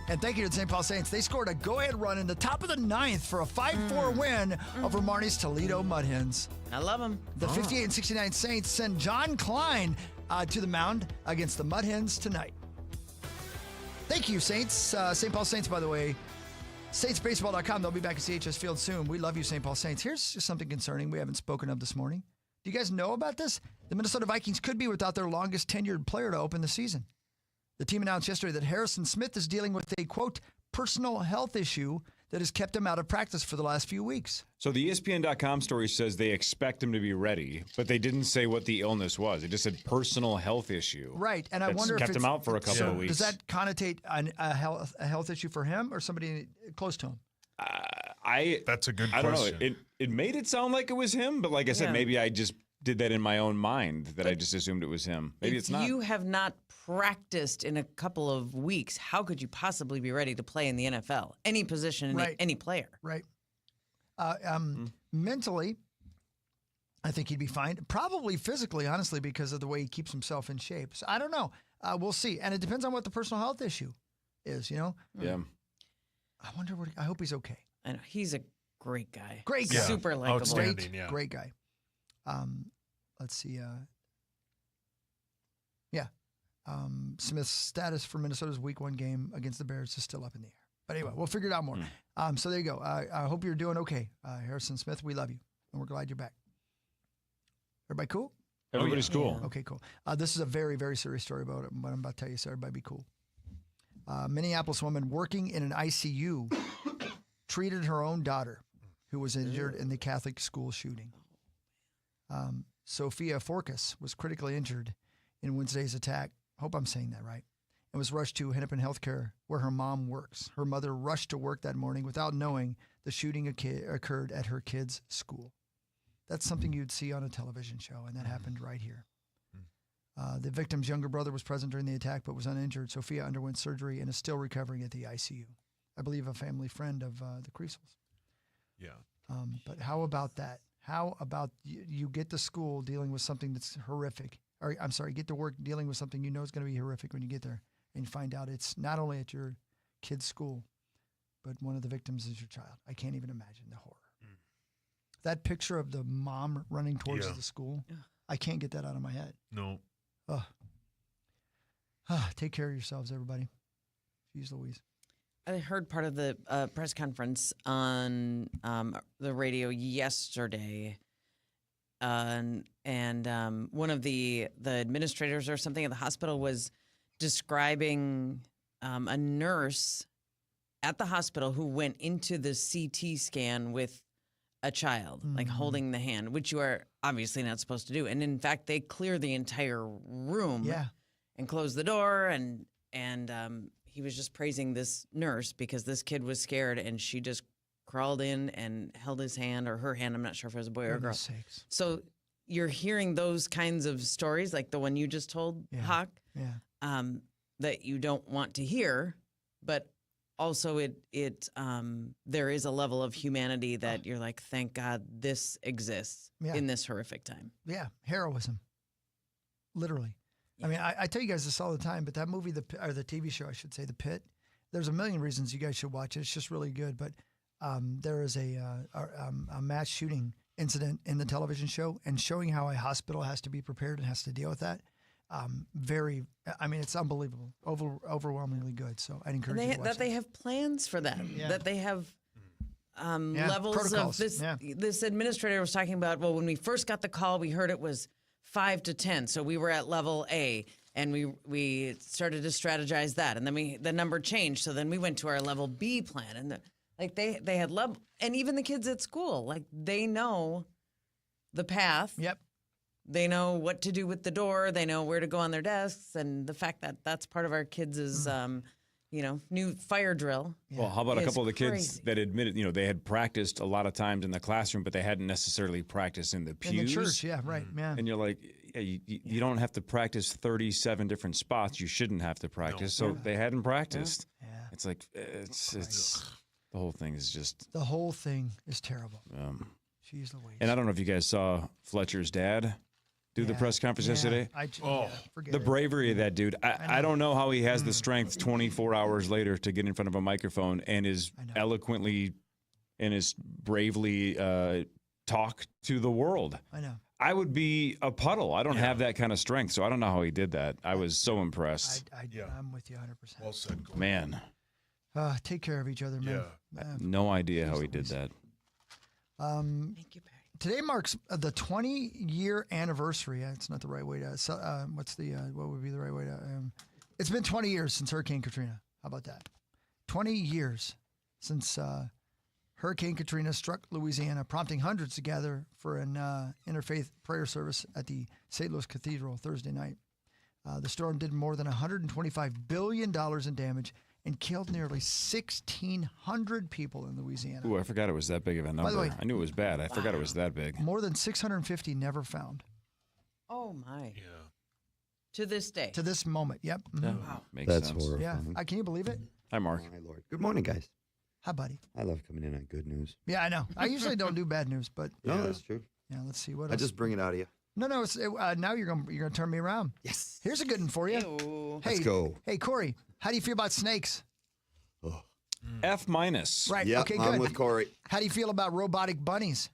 And thank you to the St. Paul Saints. They scored a go-ahead run in the top of the ninth for a 5-4 win over Marnie's Toledo Mudhens. I love him. The 58-69 Saints send John Klein to the mound against the Mudhens tonight. Thank you, Saints. St. Paul Saints, by the way, saintsbaseball.com. They'll be back at CHS Field soon. We love you, St. Paul Saints. Here's just something concerning we haven't spoken of this morning. Do you guys know about this? The Minnesota Vikings could be without their longest tenured player to open the season. The team announced yesterday that Harrison Smith is dealing with a, quote, personal health issue that has kept him out of practice for the last few weeks. So the ESPN.com story says they expect him to be ready, but they didn't say what the illness was. It just said personal health issue. Right, and I That's wonder if kept him out for a couple of weeks. Does that connotate a health issue for him or somebody close to him? That's a good I don't question. know. It made it sound like it was him, but like I said, maybe I just did that in my own mind that I just assumed it was him. Maybe it's not. If you have not practiced in a couple of weeks, how could you possibly be ready to play in the NFL? Any position, any player. Right. Mentally, I think he'd be fine. Probably physically, honestly, because of the way he keeps himself in shape. So I don't know. We'll see. And it depends on what the personal health issue is, you know? Yeah. I wonder I hope he's okay. I know. He's a great guy. Great guy. Super likable. Outstanding, yeah. Great guy. Let's see. Smith's status for Minnesota's Week 1 game against the Bears is still up in the air. But anyway, we'll figure it out more. So there you go. I hope you're doing okay. Harrison Smith, we love you, and we're glad you're back. Everybody cool? Everybody's cool. Okay, cool. This is a very, very serious story about it, what I'm about to tell you, so everybody be cool. Minneapolis woman working in an ICU treated her own daughter who was injured in the Catholic school shooting. Sophia Forkas was critically injured in Wednesday's attack. Hope I'm saying that right. And was rushed to Hennepin Healthcare, where her mom works. Her mother rushed to work that morning without knowing the shooting occurred at her kid's school. That's something you'd see on a television show, and that happened right here. The victim's younger brother was present during the attack but was uninjured. Sophia underwent surgery and is still recovering at the ICU. I believe a family friend of the Creasels. Yeah. But how about that? How about you get to school dealing with something that's horrific? Or I'm sorry, get to work dealing with something you know is going to be horrific when you get there, and you find out it's not only at your kid's school, but one of the victims is your child. I can't even imagine the horror. That picture of the mom running towards the school, I can't get that out of my head. No. Ugh. Take care of yourselves, everybody. Jeez Louise. I heard part of the press conference on the radio yesterday, and one of the administrators or something at the hospital was describing a nurse at the hospital who went into the CT scan with a child, like holding the hand, which you are obviously not supposed to do. And in fact, they clear the entire room and close the door. And he was just praising this nurse because this kid was scared and she just crawled in and held his hand or her hand. I'm not sure if it was a boy or a girl. Sakes. So you're hearing those kinds of stories, like the one you just told, Hawk, that you don't want to hear, but also there is a level of humanity that you're like, thank God this exists in this horrific time. Yeah, heroism. Literally. I mean, I tell you guys this all the time, but that movie, or the TV show, I should say, The Pit, there's a million reasons you guys should watch it. It's just really good. But there is a mass shooting incident in the television show, and showing how a hospital has to be prepared and has to deal with that. It's unbelievable, overwhelmingly good. So I'd encourage you to watch that. They have plans for that. Yeah. That they have levels protocols. of this. Yeah. This administrator was talking about. Well, when we first got the call, we heard it was 5 to 10, so we were at level A, and we started to strategize that, and then the number changed, so then we went to our level B plan, and they had level, and even the kids at school, like they know the path. Yep. They know what to do with the door. They know where to go on their desks. And the fact that that's part of our kids' new fire drill. Well, how about a couple of the kids crazy. that admitted, they had practiced a lot of times in the classroom, but they hadn't necessarily practiced in the pews. In the church, yeah, right, yeah. And you're like, you don't have to practice 37 different spots. You shouldn't have to practice. So they hadn't practiced. Yeah. It's like, it's the whole thing is just. The whole thing is terrible. Jeez Louise. And I don't know if you guys saw Fletcher's dad do the press conference yesterday. The bravery of that dude. I don't know how he has the strength 24 hours later to get in front of a microphone and is eloquently and is bravely talk to the world. I know. I would be a puddle. I don't have that kind of strength, so I don't know how he did that. I was so impressed. I'm with you 100%. Well said, Corey. Man. Take care of each other, man. No idea how he did that. Thank you, Barry. Today marks the 20-year anniversary. It's not the right way to. What would be the right way to? It's been 20 years since Hurricane Katrina. How about that? 20 years since Hurricane Katrina struck Louisiana, prompting hundreds to gather for an interfaith prayer service at the St. Louis Cathedral Thursday night. The storm did more than $125 billion in damage and killed nearly 1,600 people in Louisiana. Ooh, I forgot it was that big of a number. By the way, I knew it was bad. I forgot it was that big. More than 650 never found. Oh, my. Yeah. To this day. To this moment, yep. Mm-hmm. Wow. Makes That's sense. horrifying. Yeah. Can you believe it? Hi, Mark. Oh, my Lord. Good morning, guys. Hi, buddy. I love coming in on good news. Yeah, I know. I usually don't do bad news, but No, that's true. yeah, let's see what I else. just bring it out of you. No. Now you're gonna turn me around. Yes. Here's a good one for you. Ew. Hey, Let's go. Hey, Corey, how do you feel about snakes? Oh. F minus. Right. Yeah, Okay. Good. I'm with Corey. How do you feel about robotic bunnies?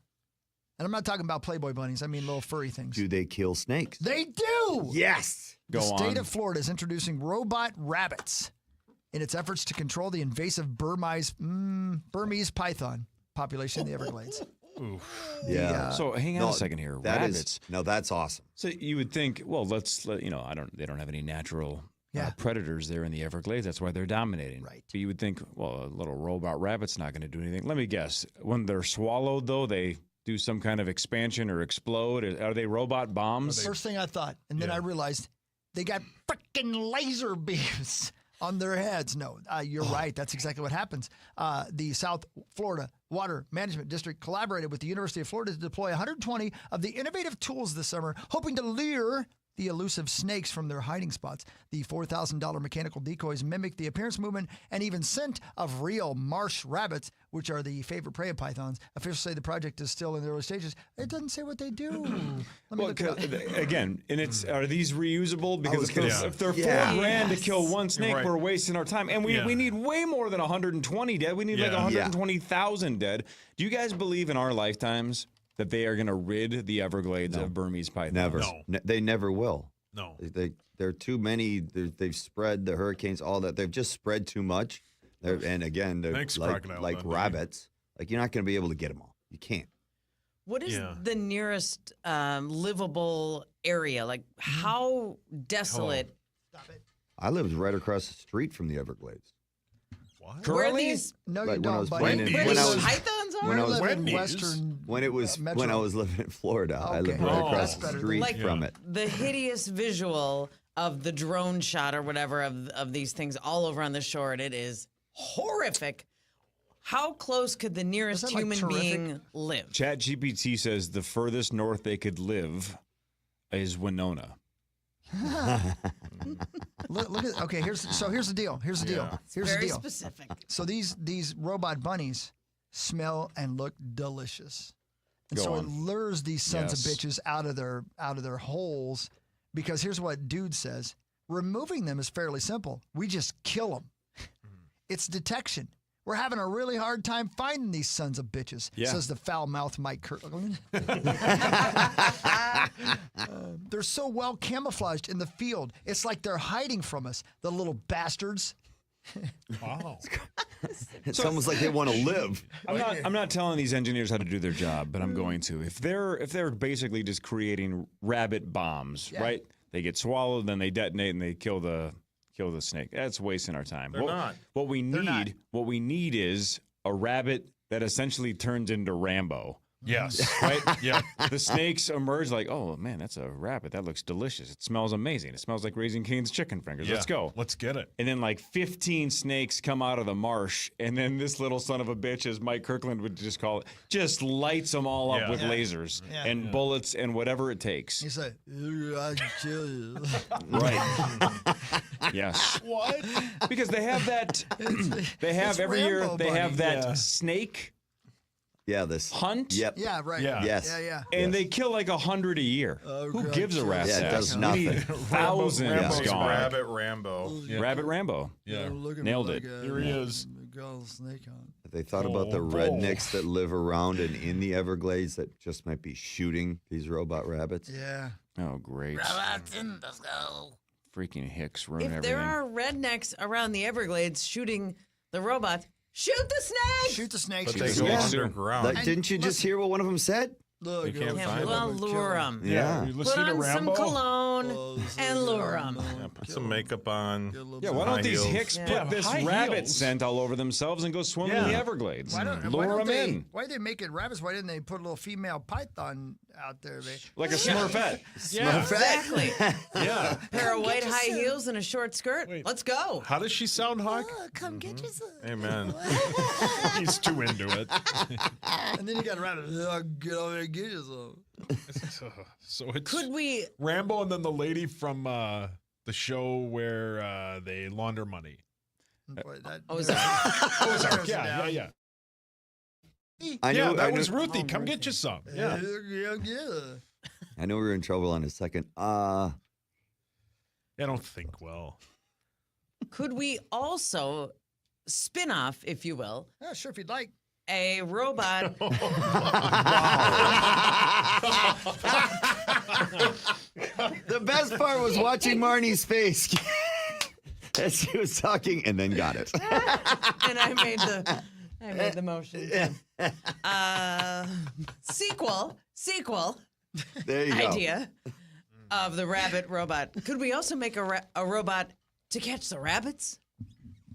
And I'm not talking about Playboy bunnies. I mean little furry things. Do they kill snakes? They do. Yes. The Go state on. of Florida is introducing robot rabbits in its efforts to control the invasive Burmese python population in the Everglades. Yeah. So hang on a second here. Rabbits. That's awesome. So you would think, well, they don't have any natural predators there in the Everglades. That's why they're dominating. Right. But you would think, well, a little robot rabbit's not going to do anything. Let me guess. When they're swallowed, though, they do some kind of expansion or explode. Are they robot bombs? First thing I thought, and then I realized they got freaking laser beams on their heads. No, you're right. That's exactly what happens. The South Florida Water Management District collaborated with the University of Florida to deploy 120 of the innovative tools this summer, hoping to lure the elusive snakes from their hiding spots. The $4,000 mechanical decoys mimic the appearance, movement, and even scent of real marsh rabbits, which are the favorite prey of pythons. Officials say the project is still in the early stages. It doesn't say what they do. Let me look it up. Again, and are these reusable? Because if they're $4,000 to kill one snake, we're wasting our time. And we need way more than 120 dead. We need like 120,000 dead. Do you guys believe in our lifetimes that they are going to rid the Everglades of Burmese pythons? Never. No. They never will. No. There are too many. They've spread the hurricanes, all that. They've just spread too much. And again, they're Thanks, like Crocodile Dundee. rabbits. Like, you're not going to be able to get them all. You can't. What is the nearest livable area? Like, how desolate? I lived right across the street from the Everglades. What? Where are these? No, Like you when I don't. was buddy. playing in- Where when I these was- pythons are? when I was live in Wendy's. Western When it was Metro. when I was living in Florida, I lived Okay. right Oh, across that's the better. street Like from it. the hideous visual of the drone shot or whatever of these things all over on the shore, and it is horrific. How close could the nearest Wasn't that, like, human terrific? being live? ChatGPT says the furthest north they could live is Winona. Look at okay. Here's the deal. Here's the deal. Here's Very the deal. specific. So these robot bunnies smell and look delicious, and Go so on. it lures these sons of Yes. bitches out of their holes. Because here's what Dude says: removing them is fairly simple. We just kill them. It's detection. We're having a really hard time finding these sons of bitches, Yeah. says the foul-mouthed Mike Kirtland. They're so well camouflaged in the field. It's like they're hiding from us, the little bastards. Wow. It's almost like they want to live. I'm not telling these engineers how to do their job, but I'm going to. If they're basically just creating rabbit bombs, right? They get swallowed, then they detonate and they kill the snake. That's wasting our time. They're not. What we not. need is a rabbit that essentially turns into Rambo. Yes. Right? Yeah. The snakes emerge like, oh man, that's a rabbit. That looks delicious. It smells amazing. It smells like Raising Cane's chicken fingers. Yeah. Let's go. Let's get it. And then like 15 snakes come out of the marsh, and then this little son of a bitch, as Mike Kirkland would just call it, just lights them all up Yeah. with Yeah. lasers Yeah. and bullets and whatever it takes. He's like, I kill you. Right. Yes. What? Because they have that. They have it's every year. Rambo They have Bunny. that snake Yeah, this hunt. Yep. Yeah, right. Yeah. Yes. Yeah. And they kill like 100 a year. Oh, Who God, gives a rat's Yeah, it ass? does We nothing. need thousands Rambo's gone. Rabbit Rambo. Yeah. Rabbit Rambo. Yeah. Look at Nailed me it. like a- Here he is. a snake hunt. Have they thought about the Oh, rednecks that live around and in the Everglades that just might be shooting these robot rabbits? Yeah. Oh, great. Freaking Hicks ruin If everything. there are rednecks around the Everglades shooting the robot, shoot the snake! Shoot the snakes. But they the go snakes. underground. Like, didn't you just hear what one of them said? Look, You can't look, find Well, them. lure them. Yeah. You Put listen to on Rambo? some cologne and lure them. Yeah, put some makeup on. Yeah, why don't high these heels. Hicks Yeah. put this High rabbit heels. scent all over themselves and go swim in the Yeah. Everglades? why don't Lure them they, in. Why they make it rabbits? Why didn't they put a little female python out there? Like a Smurfette. Yeah. Exactly. Yeah. Pair of white high heels and a short skirt. Wait. Let's go. How does she sound, Hawk? Come get you some. Amen. He's too into it. And then you got rabbit. Get over here and get you some. So it's Could we? Rambo and then the lady from the show where they launder money. Boy, that, Ozark. Ozark. Yeah. I Yeah, knew. that I was knew, Ruthie. Come get you some. Yeah. Yeah. I know we were in trouble on a second. I don't think well. Could we also spin off, if you will, Yeah, sure, if you'd like. a robot? The best part was watching Marnie's face as she was talking, and then got it. And I made the motion. Sequel There you go. idea of the rabbit robot. Could we also make a robot to catch the rabbits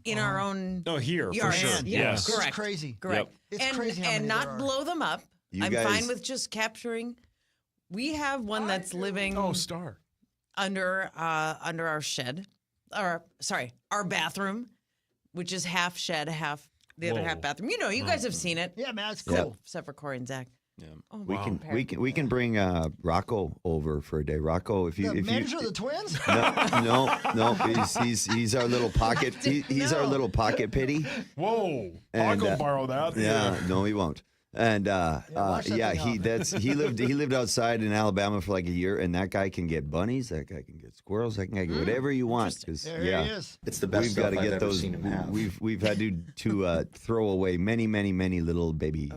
in our own No, here, yard? for sure. Yeah, Yes. It's correct. crazy. Correct. It's and crazy how and many there not are. blow them up. You I'm guys- fine with just capturing. We have one that's living Oh, Star. under our shed, or sorry, our bathroom, which is half shed, half the other Whoa. half bathroom. You know, you guys have seen it, Yeah, man, it's Yeah. cool. except for Corey and Zach. Yeah. Oh, We can bring Rocco over for a day. Rocco, if you The if manager you of the Twins? no, he's our little pocket. He's our little pocket pity. Whoa. And, I'll go borrow that. Yeah, no, he won't. And wash that thing off. he lived outside in Alabama for like a year, and that guy can get bunnies, that guy can get squirrels, that guy can get whatever you want. 'Cause, There yeah, he is. It's the best we've stuff got to I've get ever those. seen him have. We've had to throw away many little baby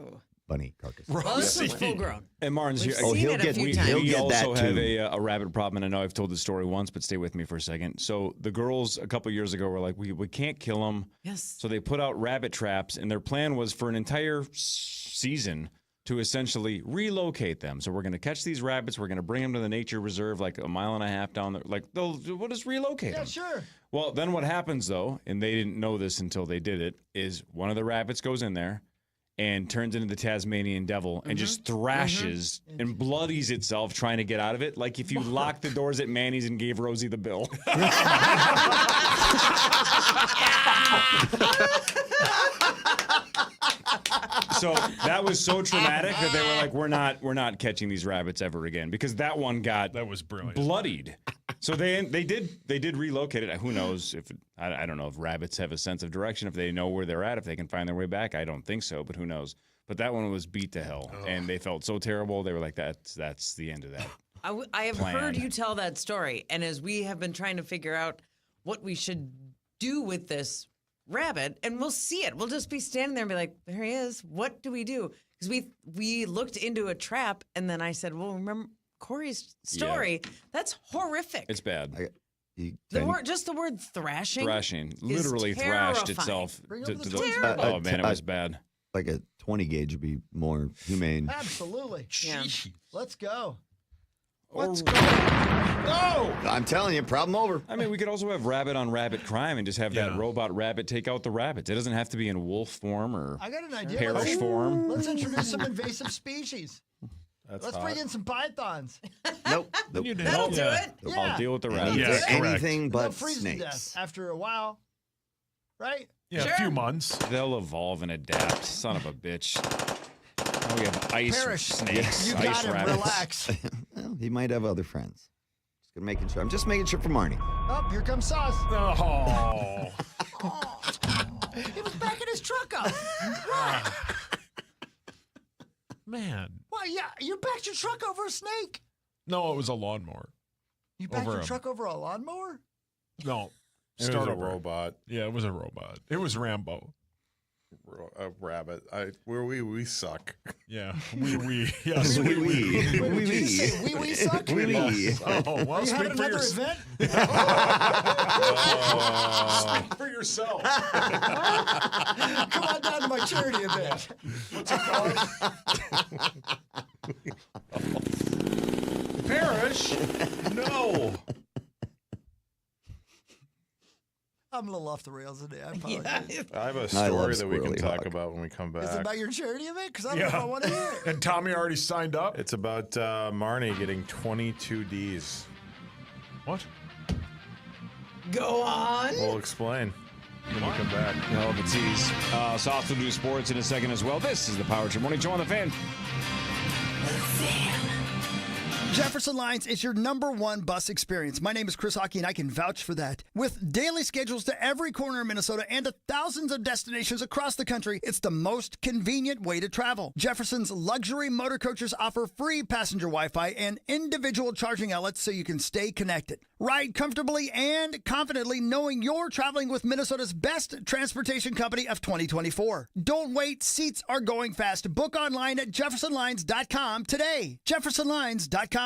bunny carcass. Well, this one's full grown. And Martin's We've here. seen it a few times. We get that also have too. a rabbit problem, and I know I've told this story once, but stay with me for a second. So the girls a couple years ago were like, we can't kill them. Yes. So they put out rabbit traps, and their plan was for an entire season to essentially relocate them. So we're going to catch these rabbits. We're going to bring them to the nature reserve like a mile and a half down there. Like, we'll just relocate them. Yeah, sure. Well, then what happens, though, and they didn't know this until they did it, is one of the rabbits goes in there and turns into the Tasmanian devil and just thrashes and bloodies itself trying to get out of it. Like if you locked the doors at Manny's and gave Rosie the bill. So that was so traumatic that they were like, we're not catching these rabbits ever again, because that one got bloodied. So they did relocate it. Who knows if I don't know if rabbits have a sense of direction, if they know where they're at, if they can find their way back. I don't think so, but who knows? But that one was beat to hell, and they felt so terrible. They were like, that's the end of that. I have plan. heard you tell that story, and as we have been trying to figure out what we should do with this rabbit, and we'll see it. We'll just be standing there and be like, there he is. What do we do? Because we looked into a trap, and then I said, well, remember Corey's story? Yeah. That's horrific. It's bad. Just the word thrashing. Thrashing. Literally thrashed itself. Oh, man, it was bad. Like a 20 gauge would be more humane. Absolutely. Yeah. Let's go. Let's go. No! I'm telling you, problem over. I mean, we could also have rabbit on rabbit crime and just have that robot rabbit take out the rabbits. It doesn't have to be in wolf form or I got an idea. Parish form. Let's introduce some invasive species. Let's bring in some pythons. Nope. That'll do it. Yeah. I'll deal with the rabbits. Yes, anything They'll but freeze to snakes. death after a while. Right? Yeah, a few months. They'll evolve and adapt. Son of a bitch. Oh, we have ice Parish. snakes. You ice got him. rabbits. Relax. Well, he might have other friends. I'm just making sure for Marnie. Oh, here comes Sauce. Oh. He was backing his truck up. Right. Man. Well, yeah, you backed your truck over a snake. No, it was a lawnmower. You backed your truck over a lawnmower? No. It was a robot. Yeah, it was a robot. It was Rambo. A rabbit. We suck. Yeah. Yes, we. Wait, did you say we suck? We. Oh, well, you speak having for another yourself. event? Speak for yourself. Come on down to my charity event. What's it called? Parish? No. I'm a little off the rails today. I apologize. I have a I story love that we can Squirrely talk Hawk. about when we come back. Is it about your charity event? Because I don't know if I want to hear it. And Tommy already signed up? It's about Marnie getting 22 Ds. What? Go on. We'll explain when we come back. Hell of a tease. Sauce will do sports in a second as well. This is the Power Trip Morning Show on the Fan. Jefferson Lines is your #1 bus experience. My name is Chris Hockey, and I can vouch for that. With daily schedules to every corner of Minnesota and to thousands of destinations across the country, it's the most convenient way to travel. Jefferson's luxury motor coaches offer free passenger Wi-Fi and individual charging outlets so you can stay connected. Ride comfortably and confidently knowing you're traveling with Minnesota's best transportation company of 2024. Don't wait. Seats are going fast. Book online at jeffersonlines.com today. jeffersonlines.com.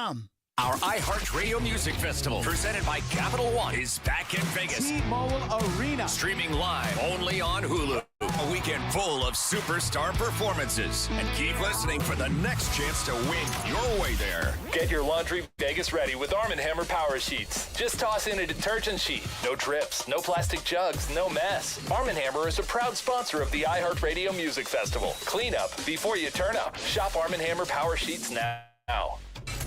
Our iHeartRadio Music Festival, presented by Capital One, is back in Vegas. T-Mobile Arena. Streaming live only on Hulu. A weekend full of superstar performances. And keep listening for the next chance to win your way there. Get your laundry Vegas ready with Arm & Hammer Power Sheets. Just toss in a detergent sheet. No drips, no plastic jugs, no mess. Arm & Hammer is a proud sponsor of the iHeartRadio Music Festival. Clean up before you turn up. Shop Arm & Hammer Power Sheets now.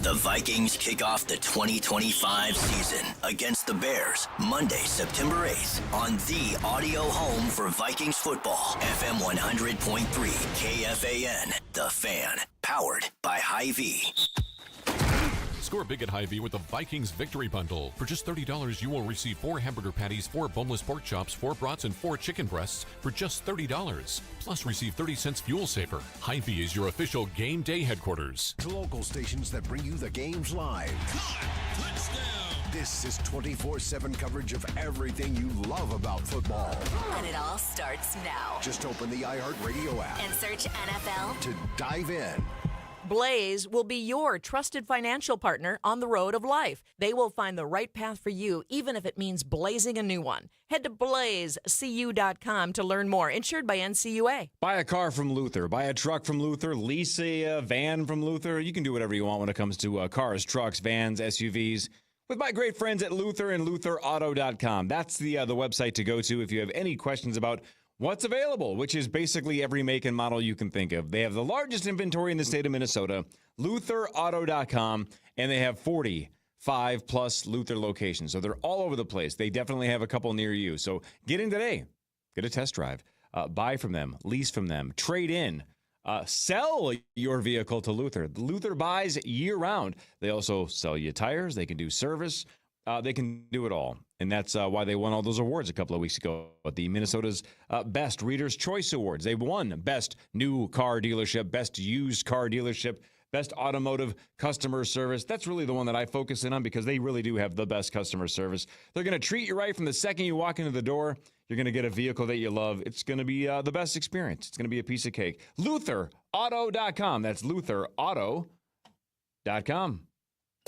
The Vikings kick off the 2025 season against the Bears Monday, September 8th on the audio home for Vikings football. FM 100.3 KFAN, The Fan, powered by Hy-Vee. Score big at Hy-Vee with the Vikings Victory Bundle. For just $30, you will receive 4 hamburger patties, 4 boneless pork chops, 4 brats, and 4 chicken breasts for just $30. Plus, receive 30 cents fuel saver. Hy-Vee is your official game day headquarters. To local stations that bring you the games live. This is 24/7 coverage of everything you love about football. And it all starts now. Just open the iHeartRadio app And search NFL to dive in. Blaze will be your trusted financial partner on the road of life. They will find the right path for you, even if it means blazing a new one. Head to blazecu.com to learn more. Insured by NCUA. Buy a car from Luther. Buy a truck from Luther. Lease a van from Luther. You can do whatever you want when it comes to cars, trucks, vans, SUVs. With my great friends at Luther and LutherAuto.com. That's the website to go to if you have any questions about what's available, which is basically every make and model you can think of. They have the largest inventory in the state of Minnesota, LutherAuto.com, and they have 45+ Luther locations. So they're all over the place. They definitely have a couple near you. So get in today. Get a test drive. Buy from them. Lease from them. Trade in. Sell your vehicle to Luther. Luther buys year-round. They also sell you tires. They can do service. They can do it all. And that's why they won all those awards a couple of weeks ago at the Minnesota's Best Reader's Choice Awards. They won Best New Car Dealership, Best Used Car Dealership, Best Automotive Customer Service. That's really the one that I focus in on because they really do have the best customer service. They're going to treat you right from the second you walk into the door. You're going to get a vehicle that you love. It's going to be the best experience. It's going to be a piece of cake. LutherAuto.com. That's LutherAuto.com.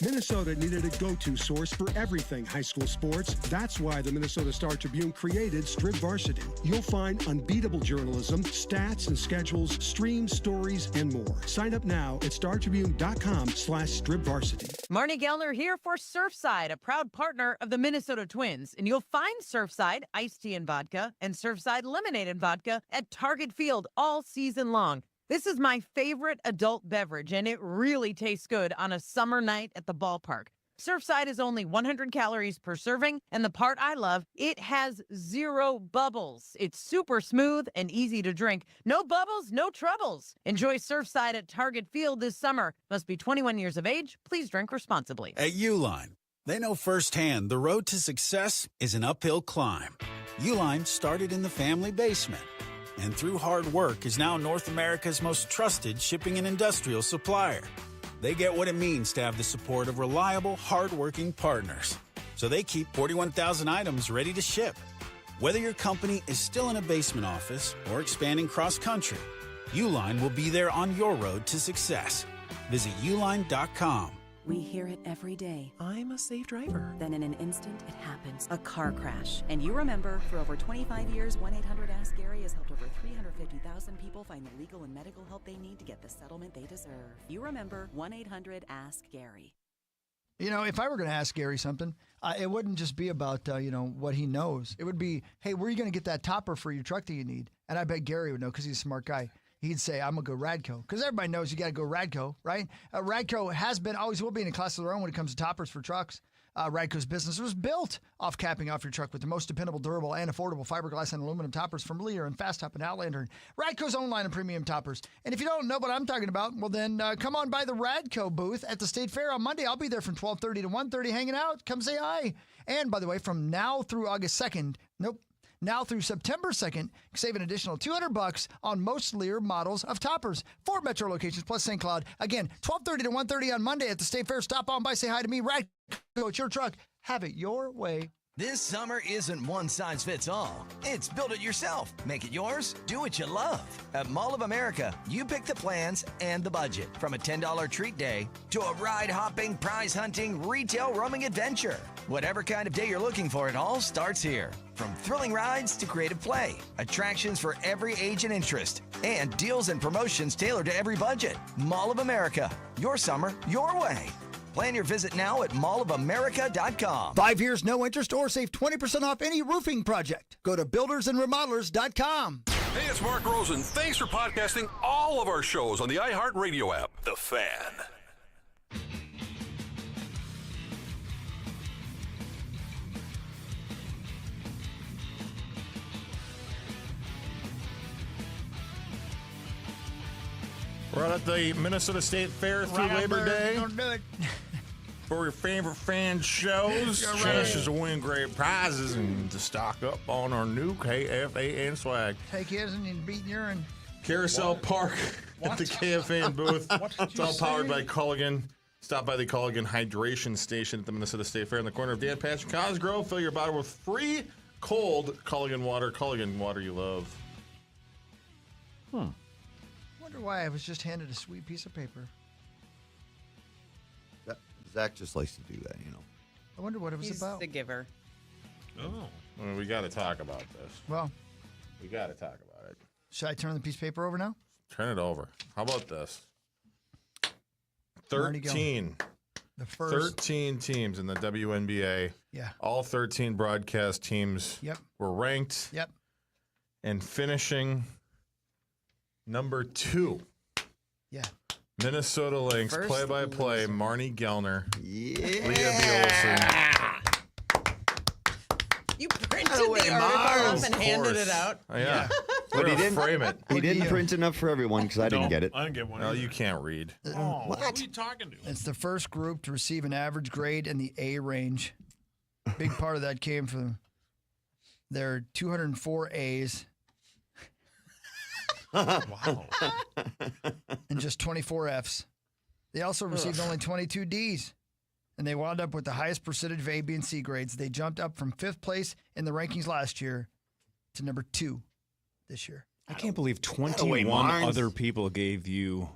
Minnesota needed a go-to source for everything high school sports. That's why the Minnesota Star Tribune created Strib Varsity. You'll find unbeatable journalism, stats and schedules, streams, stories, and more. Sign up now at startribune.com/stribvarsity. Marnie Gellner here for Surfside, a proud partner of the Minnesota Twins. And you'll find Surfside iced tea and vodka and Surfside lemonade and vodka at Target Field all season long. This is my favorite adult beverage, and it really tastes good on a summer night at the ballpark. Surfside is only 100 calories per serving, and the part I love, it has 0 bubbles. It's super smooth and easy to drink. No bubbles, no troubles. Enjoy Surfside at Target Field this summer. Must be 21 years of age. Please drink responsibly. At Uline, they know firsthand the road to success is an uphill climb. Uline started in the family basement, and through hard work is now North America's most trusted shipping and industrial supplier. They get what it means to have the support of reliable, hard-working partners. So they keep 41,000 items ready to ship. Whether your company is still in a basement office or expanding cross-country, Uline will be there on your road to success. Visit uline.com. We hear it every day. I'm a safe driver. Then in an instant, it happens. A car crash. And you remember, for over 25 years, 1-800-ASK-GARY has helped over 350,000 people find the legal and medical help they need to get the settlement they deserve. You remember 1-800-ASK-GARY. You know, if I were going to ask Gary something, it wouldn't just be about, what he knows. It would be, hey, where are you going to get that topper for your truck that you need? And I bet Gary would know because he's a smart guy. He'd say, I'm going to go Radco. Because everybody knows you got to go Radco, right? Radco has been, always will be in a class of their own when it comes to toppers for trucks. Radco's business was built off capping off your truck with the most dependable, durable, and affordable fiberglass and aluminum toppers from Lear and Fast Top and Outlander. Radco's own line of premium toppers. And if you don't know what I'm talking about, well then come on by the Radco booth at the State Fair on Monday. I'll be there from 12:30 to 1:30 hanging out. Come say hi. And by the way, from now through August 2nd, now through September 2nd, save an additional $200 on most Lear models of toppers. 4 metro locations plus St. Cloud. Again, 12:30 to 1:30 on Monday at the State Fair. Stop on by, say hi to me. Radco, it's your truck. Have it your way. This summer isn't one size fits all. It's build it yourself. Make it yours. Do what you love. At Mall of America, you pick the plans and the budget. From a $10 treat day to a ride-hopping, prize-hunting, retail roaming adventure. Whatever kind of day you're looking for, it all starts here. From thrilling rides to creative play, attractions for every age and interest, and deals and promotions tailored to every budget. Mall of America. Your summer, your way. Plan your visit now at mallofamerica.com. 5 years, no interest, or save 20% off any roofing project. Go to buildersandremodelers.com. Hey, it's Mark Rosen. Thanks for podcasting all of our shows on the iHeartRadio app. The Fan. We're out at the Minnesota State Fair through Labor Day. Don't do it. For your favorite fan shows, chances to win great prizes and to stock up on our new KFAN swag. Take his and you beat urine. Carousel Park at the KFAN booth. It's all powered by Culligan. Stop by the Culligan Hydration Station at the Minnesota State Fair in the corner of Dan Patch and Cosgrove. Fill your bottle with free cold Culligan water. Culligan water you love. Wonder why I was just handed a sweet piece of paper. Zach just likes to do that, you know. I wonder what it was He's about. the giver. Oh. Well, we got to talk about this. Well, we got to talk about it. Should I turn the piece of paper over now? Turn it over. How about this? Marty Gilman. 13. The first. 13 teams in the WNBA. Yeah. All 13 broadcast teams were ranked. Yep. And finishing number 2. Yeah. Minnesota Lynx, First play-by-play, Marnie Gellner. Yeah. Leah Bielsen. You printed the article off and handed it out. Oh, yeah. But he didn't frame it. He didn't print enough for everyone because I didn't get it. I didn't get one. Well, you can't read. Oh, what are you talking to? It's the first group to receive an average grade in the A range. Big part of that came from their 204 A's. Wow. And just 24 F's. They also received only 22 D's. And they wound up with the highest percentage of A, B, and C grades. They jumped up from 5th place in the rankings last year to number 2 this year. I can't believe 21 other people gave you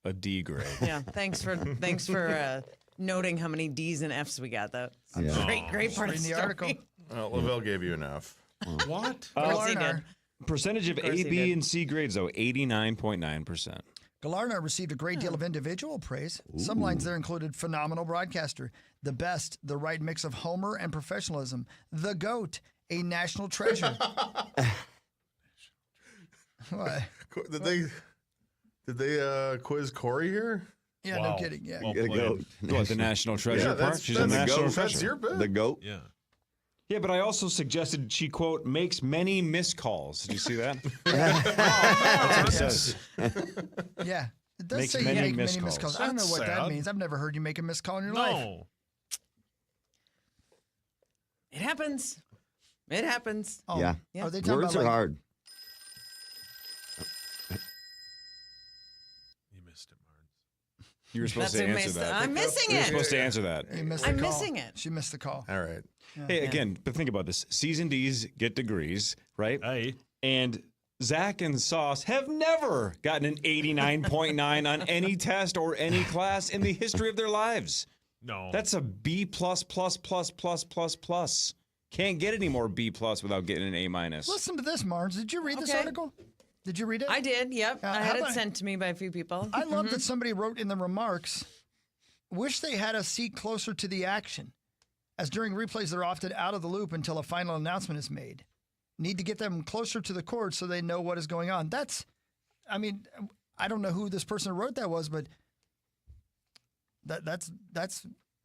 a D grade. Yeah, thanks for noting how many D's and F's we got. Though, great part of the article. Well, Lavelle gave you enough. What? Of course he did. Percentage of A, B, and C grades, though, 89.9%. Galarna received a great deal of individual praise. Some lines there included phenomenal broadcaster, the best, the right mix of Homer and professionalism, the GOAT, a national treasure. What? Did they quiz Corey here? Yeah, no kidding. Yeah. Well goat. What, the national treasure part? She's a that's national goat. treasure. That's your bit. The goat. Yeah. Yeah, but I also suggested she, quote, makes many missed calls. Did you see that? That's what it says. Yeah. It does Makes say many you make missed many missed calls. calls. I don't know That's what that sad. means. I've never heard you make a missed call in your life. No. It happens. It happens. Oh, Yeah. Are they talking Words about are like, hard. You missed it, Martin. You were supposed That's to who answer missed that. I'm missing You were it. supposed to answer that. You missed the I'm call. missing it. She missed the call. All right. Hey, again, but think about this. C's and D's get degrees, right? Hey. And Zach and Sauce have never gotten an 89.9 on any test or any class in the history of their lives. No. That's a B plus plus plus plus plus plus. Can't get any more B plus without getting an A minus. Listen to this, Marnes. Did you read this Okay. article? Did you read it? I did. Yep. I how had it about- sent to me by a few people. I love that somebody wrote in the remarks, wish they had a seat closer to the action, as during replays they're often out of the loop until a final announcement is made. Need to get them closer to the court so they know what is going on. I don't know who this person who wrote that was, but that's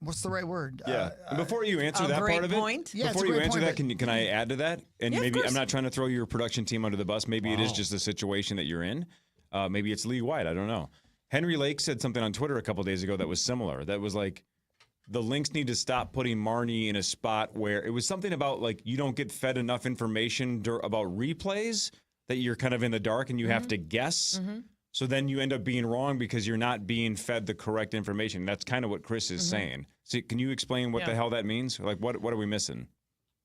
what's the right word? Yeah. And before you answer a that great part of it, point. Yeah, it's a before you great answer point, that, can I add to that? And Yeah, of maybe course. I'm not trying to throw your production team under the bus. Maybe it is just the situation that you're in. Maybe it's league-wide. I don't know. Henry Lake said something on Twitter a couple days ago that was similar. That was like, the Lynx need to stop putting Marnie in a spot where it was something about like you don't get fed enough information about replays that you're kind of in the dark and you have to guess. So then you end up being wrong because you're not being fed the correct information. That's kind of what Chris is saying. So can you explain what the hell that means? Like what are we missing?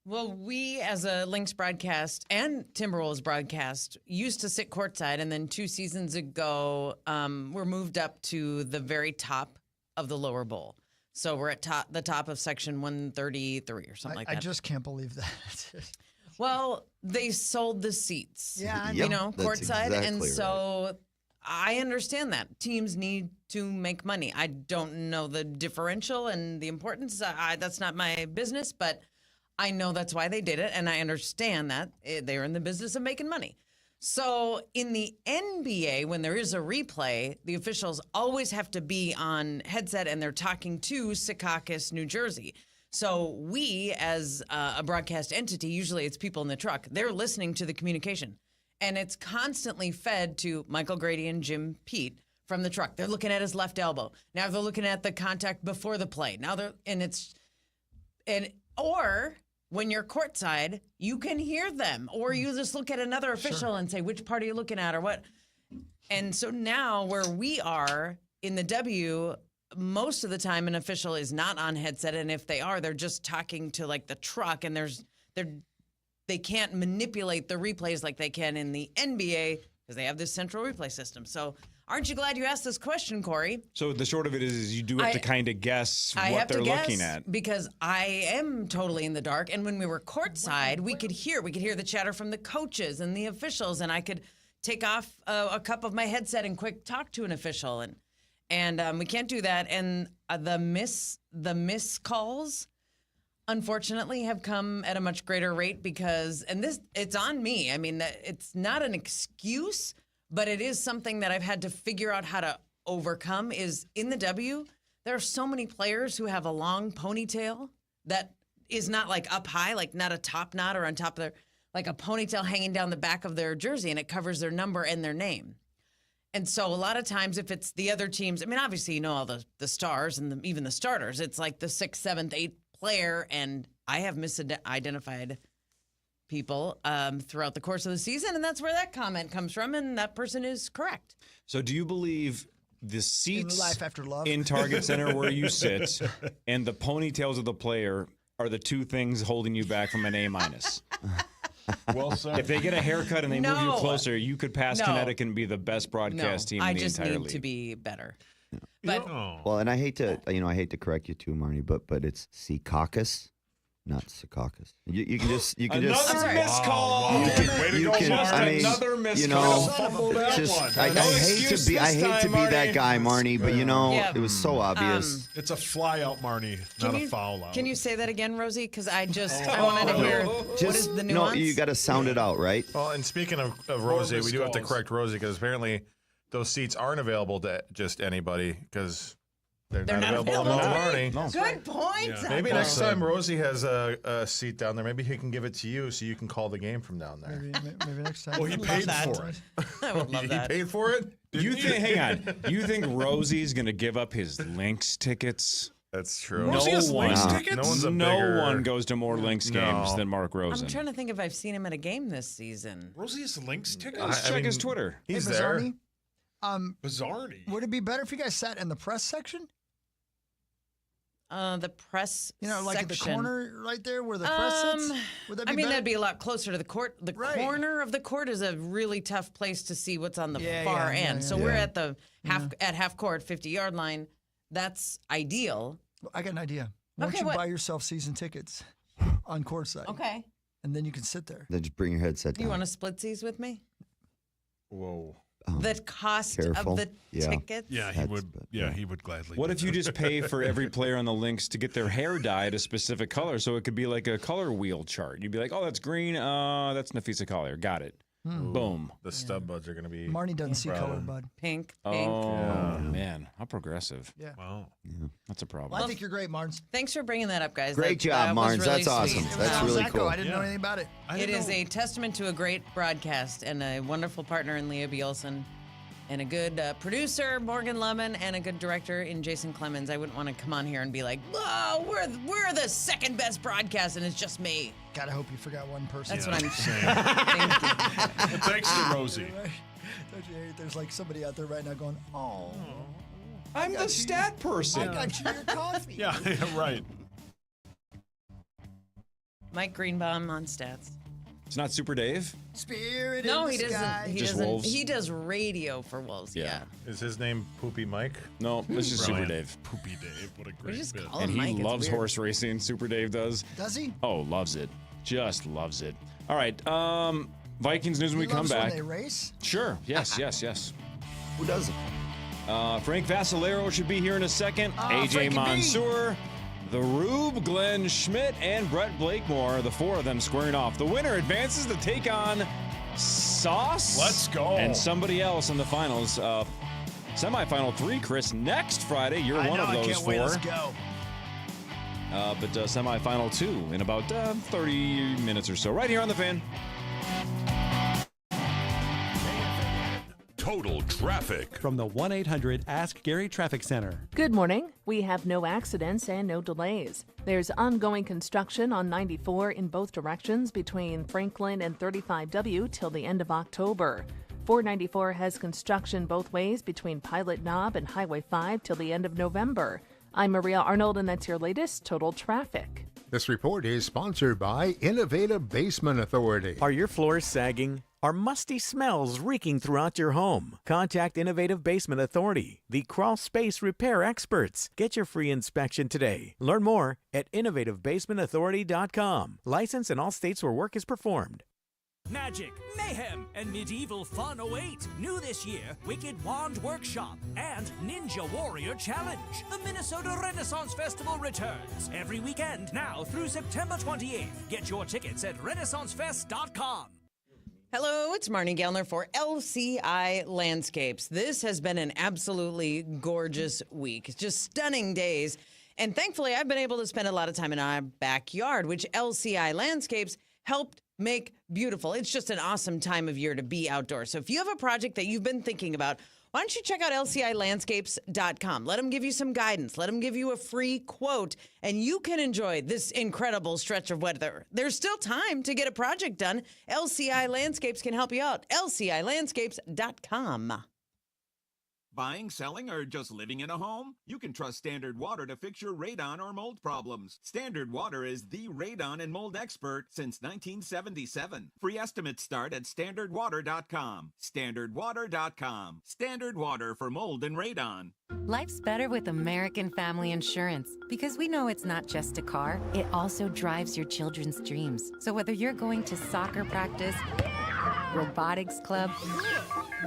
Well, we as a Lynx broadcast and Timberwolves broadcast used to sit courtside, and then 2 seasons ago, we're moved up to the very top of the lower bowl. So we're at the top of section 133 or something like that. I just can't believe that. Well, they sold the seats. Yeah, I you know. know, That's courtside, exactly and right. so I understand that teams need to make money. I don't know the differential and the importance. That's not my business, but I know that's why they did it, and I understand that they're in the business of making money. So in the NBA, when there is a replay, the officials always have to be on headset, and they're talking to Secaucus, New Jersey. So we, as a broadcast entity, usually it's people in the truck, they're listening to the communication. And it's constantly fed to Michael Grady and Jim Pete from the truck. They're looking at his left elbow. Now they're looking at the contact before the play. Or when you're courtside, you can hear them, or you just look at another official and say, which part are you looking at or what? And so now where we are in the W, most of the time an official is not on headset, and if they are, they're just talking to like the truck, and they can't manipulate the replays like they can in the NBA because they have this central replay system. So aren't you glad you asked this question, Corey? So the short of it is you do have to kind of guess what they're looking at. Because I am totally in the dark. And when we were courtside, we could hear the chatter from the coaches and the officials, and I could take off a cup of my headset and quick talk to an official. And we can't do that. And the miss calls, unfortunately, have come at a much greater rate because, and it's on me. I mean, it's not an excuse, but it is something that I've had to figure out how to overcome. Is in the W, there are so many players who have a long ponytail that is not like up high, like not a top knot or on top of their, like a ponytail hanging down the back of their jersey, and it covers their number and their name. And so a lot of times if it's the other teams, I mean, obviously you know all the stars and even the starters. It's like the 6th, 7th, 8th player, and I have misidentified people throughout the course of the season, and that's where that comment comes from, and that person is correct. So do you believe the seats in Life After Love in Target Center where you sit and the ponytails of the player are the two things holding you back from an A-? Well said. If they get a haircut and they move you closer, you could pass Connecticut and be the best broadcast team in the entire league. I just need to be better. But well, and I hate to correct you too, Marnie, but it's Secaucus, not Secaucus. You can just another missed call. Another missed call. I hate to be that guy, Marnie, but it was so obvious. It's a fly out, Marnie, not a foul out. Can you say that again, Rosie? Because I wanted to hear what is the nuance. No, you got to sound it out, right? Well, and speaking of Rosie, we do have to correct Rosie because apparently those seats aren't available to just anybody because they're not available to Marnie. No. Good point. Yeah. Maybe next time Rosie has a seat down there, maybe he can give it to you so you can call the game from down there. Maybe next time. Well, he paid for it. I would love that. He paid for it? Hang on. You think Rosie's going to give up his Lynx tickets? That's true. Rosie has Lynx tickets? No one goes to more Lynx games than Mark Rosen. I'm trying to think if I've seen him at a game this season. Rosie has Lynx tickets? Let's check his Twitter. He's hey, there. Bizarrely. Would it be better if you guys sat in the press section? The press like section. at the corner right there where the press sits? Would that be better? That'd be a lot closer to the court. The corner of the court is a really tough place to see what's on the far end. So we're at the half court, 50-yard line. That's ideal. Well, I got an idea. Why don't you buy yourself season tickets on courtside? Okay. And then you can sit there. Then just bring your headset down. You want to split seas with me? Whoa. The cost of the tickets? Yeah, he would. Yeah, he would gladly. What if you just pay for every player on the Lynx to get their hair dyed a specific color, so it could be like a color wheel chart? You'd be like, oh, that's green. That's Nafisa Collier. Got it. Boom. The stub buds are going to be. Marnie doesn't see color, bud. Pink. Oh, man. How progressive. Yeah. Wow. Yeah. That's a problem. Well, I think you're great, Marnes. Thanks for bringing that up, guys. Great job, Marnes. That's awesome. That's really cool. I didn't know anything about it. It is a testament to a great broadcast and a wonderful partner in Leah Bielson. And a good producer, Morgan Lemon, and a good director in Jason Clemens. I wouldn't want to come on here and be like, "Whoa, we're the second best broadcast, and it's just me." Gotta hope you forgot one person. That's what I'm saying. Thank you. Thanks to Rosie. Don't you hate? There's like somebody out there right now going, "Oh, I'm the stat person. I got you your coffee." Yeah, right. Mike Greenbaum on stats. It's not Super Dave? Spirit no, in the he sky. doesn't. He Just doesn't. Wolves? He does radio for Wolves. Yeah. Is his name Poopy Mike? No, this is Super Dave. Poopy Dave. What a We great just bit. call And him he Mike. loves It's weird. horse racing. Super Dave does. Does he? Oh, loves it. Just loves it. All right. Vikings news when we He come loves back. when they race? Sure. Yes. Who doesn't? Frank Vassalero should be here in a second. AJ Frankie B. Mansour, the Rube, Glenn Schmidt, and Brett Blakemore, the four of them squaring off. The winner advances to take on Sauce. Let's go. And somebody else in the finals. Semifinal 3, Chris, next Friday. You're one of those can't four. Wait, let's go. But semifinal 2 in about 30 minutes or so, right here on The Fan. Total traffic. From the 1-800-ASK-GARY Traffic Center. Good morning. We have no accidents and no delays. There's ongoing construction on 94 in both directions between Franklin and 35W till the end of October. 494 has construction both ways between Pilot Knob and Highway 5 till the end of November. I'm Maria Arnold, and that's your latest Total Traffic. This report is sponsored by Innovative Basement Authority. Are your floors sagging? Are musty smells reeking throughout your home? Contact Innovative Basement Authority, the crawl space repair experts. Get your free inspection today. Learn more at innovativebasementauthority.com. License in all states where work is performed. Magic, mayhem, and medieval fun await. New this year, Wicked Wand Workshop and Ninja Warrior Challenge. The Minnesota Renaissance Festival returns every weekend now through September 28th. Get your tickets at renaissancefest.com. Hello, it's Marnie Gellner for LCI Landscapes. This has been an absolutely gorgeous week. Just stunning days. And thankfully, I've been able to spend a lot of time in our backyard, which LCI Landscapes helped make beautiful. It's just an awesome time of year to be outdoors. So if you have a project that you've been thinking about, why don't you check out lcilandscapes.com. Let them give you some guidance. Let them give you a free quote, and you can enjoy this incredible stretch of weather. There's still time to get a project done. LCI Landscapes can help you out. lcilandscapes.com. Buying, selling, or just living in a home? You can trust Standard Water to fix your radon or mold problems. Standard Water is the radon and mold expert since 1977. Free estimates start at standardwater.com. Standardwater.com. Standard Water for mold and radon. Life's better with American Family Insurance because we know it's not just a car, it also drives your children's dreams. So whether you're going to soccer practice, robotics club,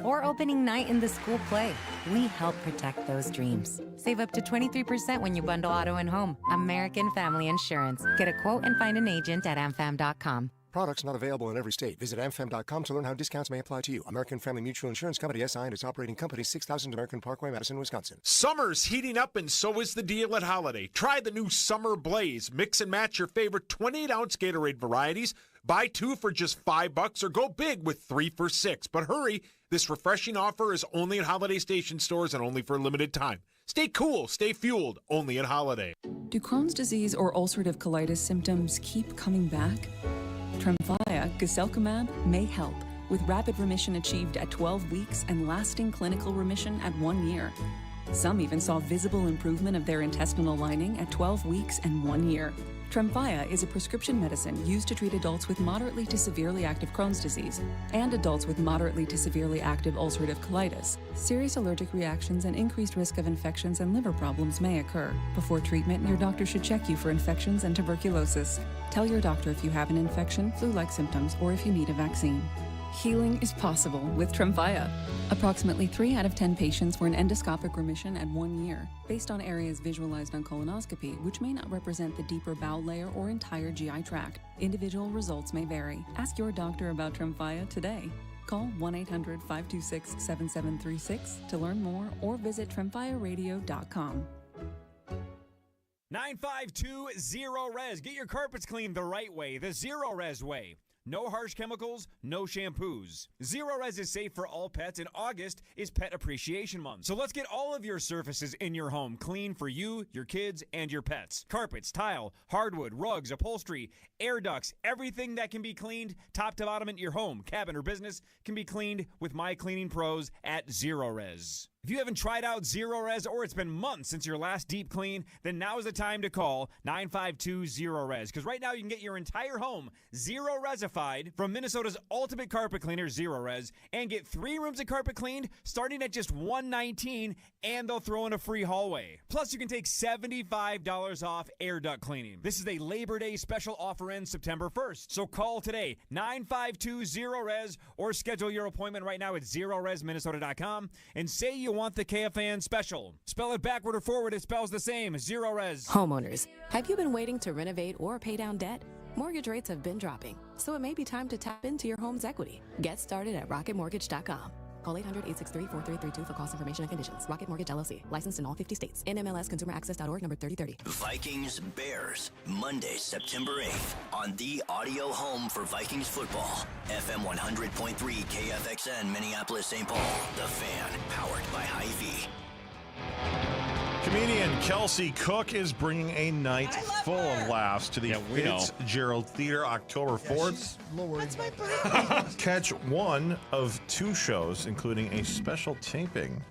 or opening night in the school play, we help protect those dreams. Save up to 23% when you bundle auto and home. American Family Insurance. Get a quote and find an agent at amfam.com. Products not available in every state. Visit amfam.com to learn how discounts may apply to you. American Family Mutual Insurance Company, SI, and its operating company, 6000 American Parkway, Madison, Wisconsin. Summer's heating up, and so is the deal at Holiday. Try the new Summer Blaze. Mix and match your favorite 28-ounce Gatorade varieties. Buy 2 for just $5 or go big with 3 for $6. But hurry, this refreshing offer is only at Holiday Station stores and only for a limited time. Stay cool, stay fueled, only at Holiday. Do Crohn's disease or ulcerative colitis symptoms keep coming back? Tremfya guselkumab may help, with rapid remission achieved at 12 weeks and lasting clinical remission at 1 year. Some even saw visible improvement of their intestinal lining at 12 weeks and 1 year. Tremfya is a prescription medicine used to treat adults with moderately to severely active Crohn's disease and adults with moderately to severely active ulcerative colitis. Serious allergic reactions and increased risk of infections and liver problems may occur. Before treatment, your doctor should check you for infections and tuberculosis. Tell your doctor if you have an infection, flu-like symptoms, or if you need a vaccine. Healing is possible with Tremfya. Approximately 3 out of 10 patients were in endoscopic remission at 1 year, based on areas visualized on colonoscopy, which may not represent the deeper bowel layer or entire GI tract. Individual results may vary. Ask your doctor about Tremfya today. Call 1-800-526-7736 to learn more or visit tremfyaradio.com. 9520-RES. Get your carpets cleaned the right way, the Zero Res way. No harsh chemicals, no shampoos. Zero Res is safe for all pets, and August is Pet Appreciation Month. So let's get all of your surfaces in your home clean for you, your kids, and your pets. Carpets, tile, hardwood, rugs, upholstery, air ducts, everything that can be cleaned top to bottom in your home, cabin, or business can be cleaned with my cleaning pros at Zero Res. If you haven't tried out Zero Res or it's been months since your last deep clean, then now is the time to call 952-0-RES. Because right now you can get your entire home Zero Resified from Minnesota's ultimate carpet cleaner, Zero Res, and get 3 rooms of carpet cleaned starting at just $119, and they'll throw in a free hallway. Plus, you can take $75 off air duct cleaning. This is a Labor Day special offer ends September 1st. So call today, 952-0-RES, or schedule your appointment right now at ZeroResMinnesota.com and say you want the KFAN special. Spell it backward or forward, it spells the same. Zero Res. Homeowners, have you been waiting to renovate or pay down debt? Mortgage rates have been dropping, so it may be time to tap into your home's equity. Get started at RocketMortgage.com. Call 800-863-4332 for cost information and conditions. Rocket Mortgage LLC. Licensed in all 50 states. NMLSConsumerAccess.org number 3030. Vikings Bears, Monday, September 8th on the audio home for Vikings football. FM 100.3 KFXN, Minneapolis, St. Paul. The Fan, powered by Hy-Vee. Comedian Kelsey Cook is bringing a night full of laughs to the Fitzgerald Theater October 4th. That's my birthday. Catch one of 2 shows, including a special taping.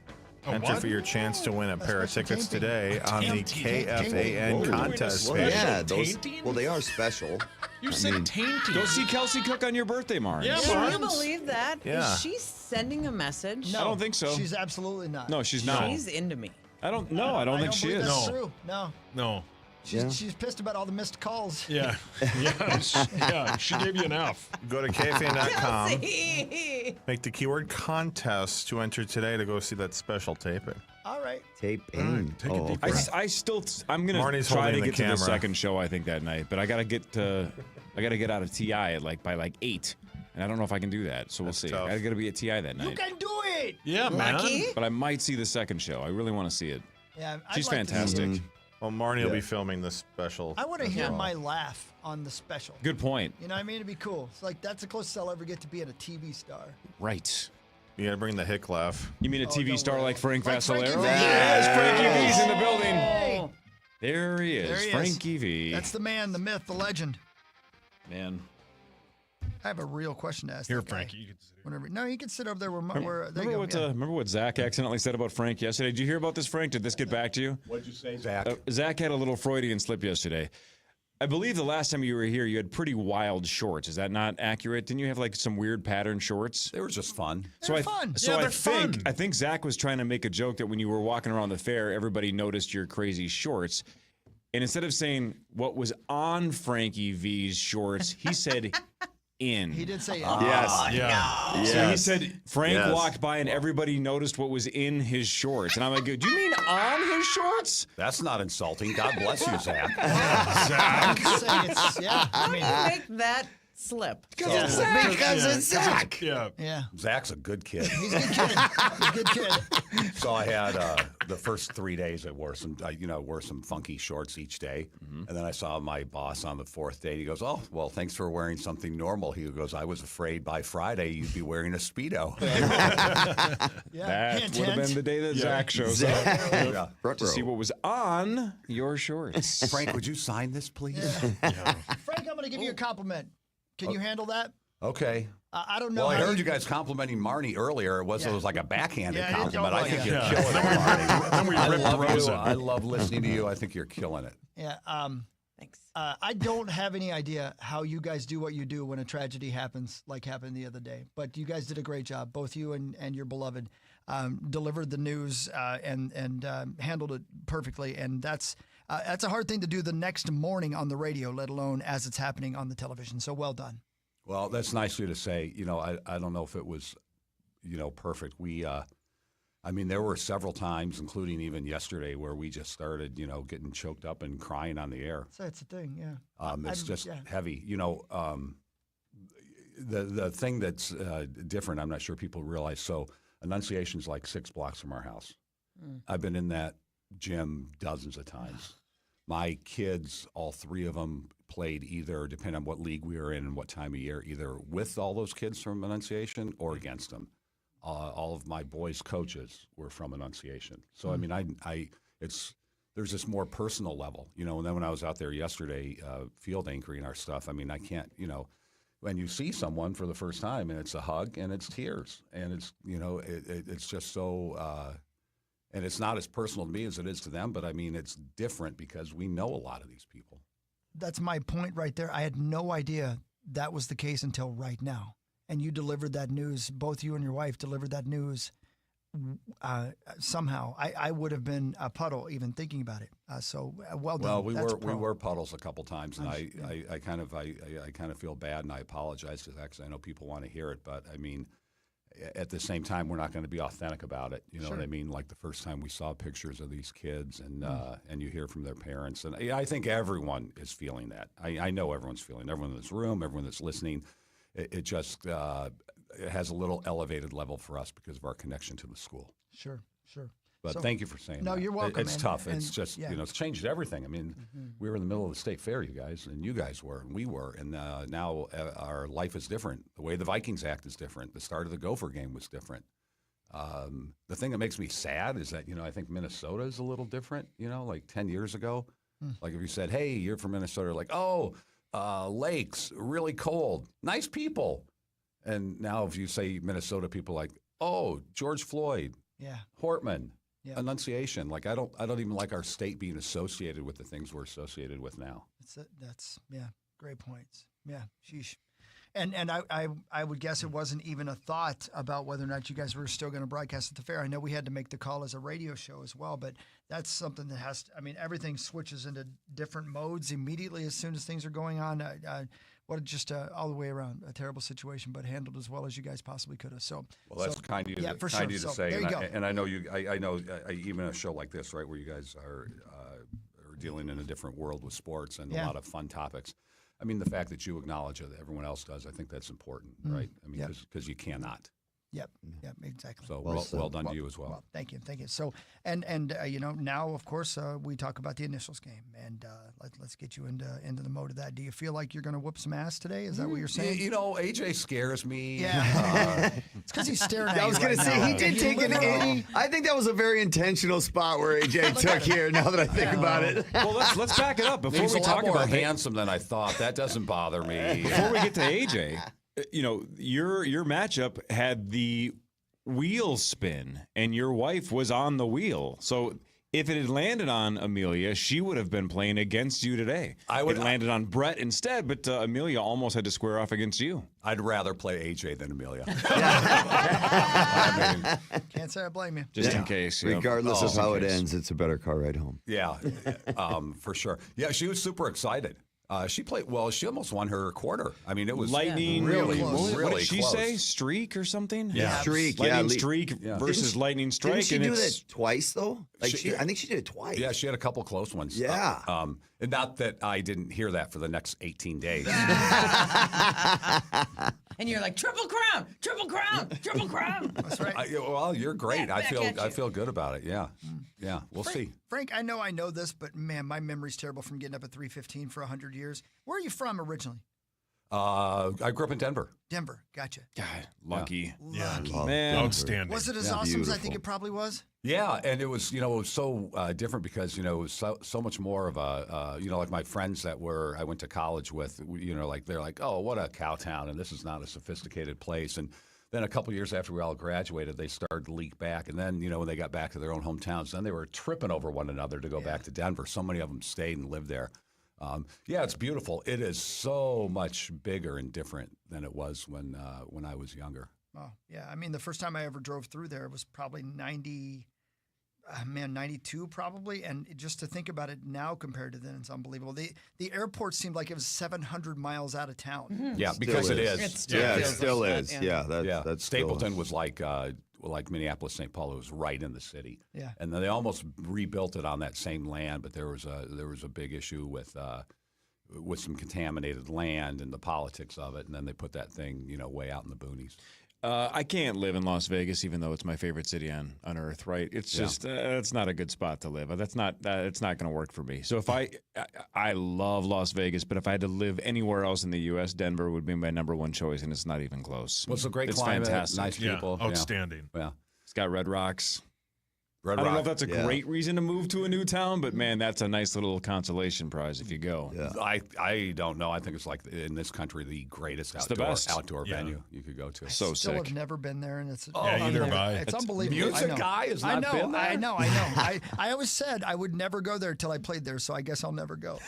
Enter for your chance to win a pair of tickets today on the KFAN contest page. Yeah, they are special. You said tainty. Go see Kelsey Cook on your birthday, Mark. Yeah, Can you believe that? Yeah. Is she sending a message? No, I don't think so. She's absolutely not. No, she's not. She's into me. I don't think she believe is. That's true. No. No. She's pissed about all the missed calls. Yeah. Yeah, she gave you an F. Go to KFAN.com. Kelsey! Make the keyword contest to enter today to go see that special taping. All right. Taping. I'm gonna Marnie's try to holding the get to the camera. second show. I think that night, but I gotta get out of TI at by 8, and I don't know if I can do that. So we'll see. tough. I gotta be at TI that night. You can do it. Yeah, Lucky. But I might see the second show. I really want to see it. Yeah, She's I'd like to see fantastic. it. Well, Marnie will be filming the special. I want to as hear well. my laugh on the special. Good point. You know what I mean? It'd be cool. It's like that's the closest I'll ever get to being a TV star. Right. You gotta bring the hick laugh. You mean a TV star like Frank Like Frankie Vassalero? V. Yes, Frankie V's in the building. Hey. There he is, There he is. Frankie V. That's the man, the myth, the legend. Man. I have a real question to ask. Here, that guy. Frankie, you can sit Whenever, no, you can sit over there where they Remember go. what, remember what Zach accidentally said about Frank yesterday? Did you hear about this, Frank? Did this get back to you? What'd you say, Zach? Zach had a little Freudian slip yesterday. I believe the last time you were here, you had pretty wild shorts. Is that not accurate? Didn't you have like some weird pattern shorts? They were just fun. So fun. So Yeah, I they're think fun. I think Zach was trying to make a joke that when you were walking around the fair, everybody noticed your crazy shorts. And instead of saying what was on Frankie V's shorts, he said in. He did say Yes. Yeah. So he said Frank Yes. walked by and everybody noticed what was in his shorts. And I'm like, do you mean on his shorts? That's not insulting. God bless you, Zach. I'm just saying it's, yeah. I mean, Make that slip. Because it's Zach. Because it's Zach. Yeah. yeah. Zach's a good kid. He's a good kid. He's a good kid. So I had the first 3 days I wore some funky shorts each day, and then I saw my boss on the 4th day. He goes, "Oh, well, thanks for wearing something normal." He goes, "I was afraid by Friday you'd be wearing a Speedo." Yeah. That Hint, would have hint. been the day that Zach shows up Yeah. Front to row. see what was on your shorts. Frank, would you sign this, please? Frank, I'm going to give you a compliment. Can you handle that? Okay. I don't know. Well, I how heard you guys complimenting Marnie earlier. It was like a backhanded Yeah, compliment. I think yeah. you're killing it, Marnie. Then we I ripped love Rose you. in. I love listening to you. I think you're killing it. Yeah. Thanks. I don't have any idea how you guys do what you do when a tragedy happens, like happened the other day. But you guys did a great job, both you and your beloved. Delivered the news and handled it perfectly. And that's a hard thing to do the next morning on the radio, let alone as it's happening on the television. So well done. Well, that's nice of you to say. You know, I don't know if it was, perfect. I mean, there were several times, including even yesterday, where we just started, getting choked up and crying on the air. So that's the thing, yeah. It's just heavy. The thing that's different, I'm not sure people realize. So Annunciation's like 6 blocks from our house. I've been in that gym dozens of times. My kids, all 3 of them, played either, depending on what league we were in and what time of year, either with all those kids from Annunciation or against them. All of my boys' coaches were from Annunciation. So, I mean, there's this more personal level, and then when I was out there yesterday field anchoring our stuff, I mean, I can't, when you see someone for the first time and it's a hug and it's tears and it's, it's just so, and it's not as personal to me as it is to them, but I mean, it's different because we know a lot of these people. That's my point right there. I had no idea that was the case until right now. And you delivered that news, both you and your wife delivered that news somehow. I would have been a puddle even thinking about it. So well done. Well, we were puddles a couple times, and I kind of feel bad, and I apologize to that because I know people want to hear it, but I mean, at the same time, we're not going to be authentic about it. You know what I mean? Like the first time we saw pictures of these kids, and you hear from their parents, and I think everyone is feeling that. I know everyone's feeling. Everyone in this room, everyone that's listening, it just it has a little elevated level for us because of our connection to the school. Sure. But thank you for saying that. No, you're welcome. It's tough. And, it's just, it's changed everything. I mean, we were in the middle of the state fair, you guys, and you guys were, and we were. And now our life is different. The way the Vikings act is different. The start of the Gopher game was different. The thing that makes me sad is that, I think Minnesota is a little different, like 10 years ago. Like if you said, hey, you're from Minnesota, like, oh, lakes, really cold, nice people. And now if you say Minnesota, people like, oh, George Floyd, Hortman, Annunciation. Like I don't even like our state being associated with the things we're associated with now. That's great points. Yeah, sheesh. And I would guess it wasn't even a thought about whether or not you guys were still going to broadcast at the fair. I know we had to make the call as a radio show as well, but that's something that has to, everything switches into different modes immediately as soon as things are going on. All the way around a terrible situation, but handled as well as you guys possibly could have. So, that's kind of you to say. There you go. And I know I know even a show like this, right, where you guys are dealing in a different world with sports and a lot of fun topics. The fact that you acknowledge it, that everyone else does, I think that's important, right? Because you cannot. Yep, exactly. So well done to you as well. Thank you. So and now of course we talk about the initials game, and let's get you into the mode of that. Do you feel like you're going to whoop some ass today? Is that what you're saying? AJ scares me. Yeah, it's because he's staring at you. I was going to say he did take an 80. I think that was a very intentional spot where AJ took here. Now that I think about it, well, let's back it up before He's we a talk lot more about handsome than I thought. That doesn't bother me. Before we get to AJ. Your matchup had the wheel spin, and your wife was on the wheel. So if it had landed on Amelia, she would have been playing against you today. It landed on Brett instead, but Amelia almost had to square off against you. I'd rather play AJ than Amelia. Can't say I blame you. Just in case. Regardless of how it ends, it's a better car ride home. Yeah, for sure. Yeah, she was super excited. She played well. She almost won her quarter. It was lightning. Really close. really what did she close. say? Streak or something? Yeah, streak. Lightning streak versus lightning strike. Didn't she do that twice though? I think she did it twice. Yeah, she had a couple close ones. Yeah. And not that I didn't hear that for the next 18 days. And you're like, triple crown. That's right. Well, you're great. Yeah, I feel good about it. Yeah. Yeah. We'll see. Frank, I know this, but man, my memory's terrible from getting up at 3:15 for 100 years. Where are you from originally? I grew up in Denver. Denver, gotcha. God, lucky. Yeah, man, outstanding. Was it as awesome as I think it probably was? Yeah, and it was, it was so different because, it was so much more of a, like my friends that I went to college with, like they're like, oh, what a cow town, and this is not a sophisticated place. And then a couple of years after we all graduated, they started to leak back. And then, when they got back to their own hometowns, then they were tripping over one another to go back to Denver. So many of them stayed and lived there. It's beautiful. It is so much bigger and different than it was when I was younger. Oh, yeah. The first time I ever drove through there was probably 92 probably. And just to think about it now compared to then, it's unbelievable. The airport seemed like it was 700 miles out of town. Mm-hmm. Yeah, because it is. It still is. That's Stapleton was like Minneapolis, St. Paul. It was right in the city. Yeah. And then they almost rebuilt it on that same land, but there was a big issue with some contaminated land and the politics of it, and then they put that thing, way out in the boonies. I can't live in Las Vegas, even though it's my favorite city on earth. Right? It's just it's not a good spot to live. It's not going to work for me. So if I love Las Vegas, but if I had to live anywhere else in the U.S., Denver would be my number one choice, and it's not even close. Well, it's a great climate, fantastic. Nice people, outstanding. Yeah, it's got Red Rocks. I don't know if that's a great reason to move to a new town, but man, that's a nice little consolation prize if you go. Yeah. I don't know. I think it's like in this country the greatest outdoor venue you could go to. So still sick. have never been there, and it's either have I. It's unbelievable. Music guy has not been there. I know. I always said I would never go there until I played there, so I guess I'll never go.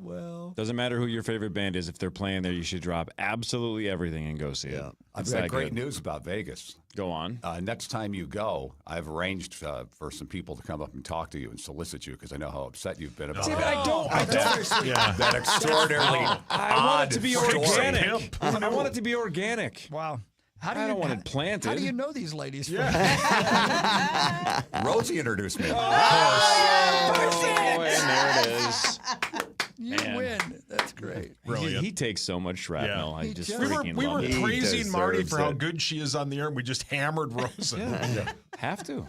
Well, doesn't matter who your favorite band is. If they're playing there, you should drop absolutely everything and go see it. I've got great news about Vegas. Go on. Next time you go, I've arranged for some people to come up and talk to you and solicit you because I know how upset you've been about See, but I don't. That extraordinarily I want it to be organic. Story. I want it to be organic. Wow. I don't want it planted. How do you know these ladies? Yeah. Rosie introduced me. And there it is. You win. That's great. He takes so much shrapnel. I just freaking we love were it. praising Marty for how good she is on the air, and we just hammered Rosen. Have to.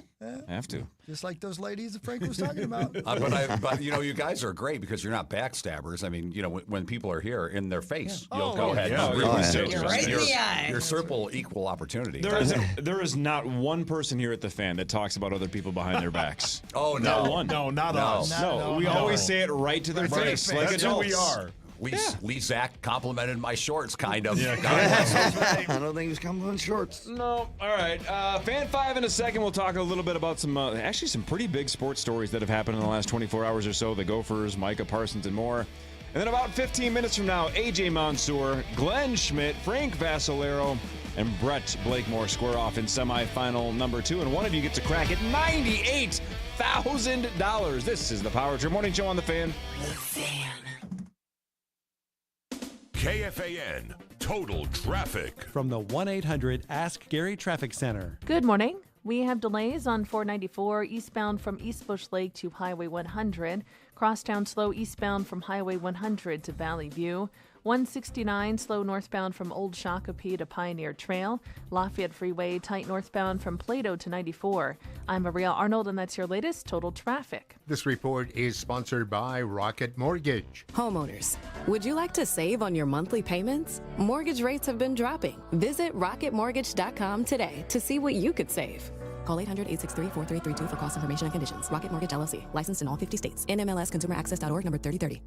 Just like those ladies that Frank was talking about. But you guys are great because you're not backstabbers. I mean, when people are here in their face, you'll go ahead. You're right in the eye. You're Serple equal opportunity. There is not one person here at the Fan that talks about other people behind their backs. Oh, no. Not one. No, not us. No, we always say it right to their face. Like That's adults. who we are. Lee Zach complimented my shorts, kind of. I don't think he was complimenting shorts. No. All right. Fan 5 in a second. We'll talk a little bit about some pretty big sports stories that have happened in the last 24 hours or so. The Gophers, Micah Parsons, and more. And then about 15 minutes from now, AJ Mansour, Glenn Schmidt, Frank Vassalero, and Brett Blakemore square off in semifinal number 2. And one of you gets a crack at $98,000. This is the Power Trip Morning Show on The Fan. The Fan. KFAN Total Traffic. From the 1-800-ASK-GARY Traffic Center. Good morning. We have delays on 494 eastbound from East Bush Lake to Highway 100. Crosstown slow eastbound from Highway 100 to Valley View. 169 slow northbound from Old Shakopee to Pioneer Trail. Lafayette Freeway tight northbound from Plato to 94. I'm Maria Arnold, and that's your latest Total Traffic. This report is sponsored by Rocket Mortgage. Homeowners, would you like to save on your monthly payments? Mortgage rates have been dropping. Visit rocketmortgage.com today to see what you could save. Call 800-863-4332 for cost information and conditions. Rocket Mortgage LLC. Licensed in all 50 states. NMLSConsumerAccess.org number 3030.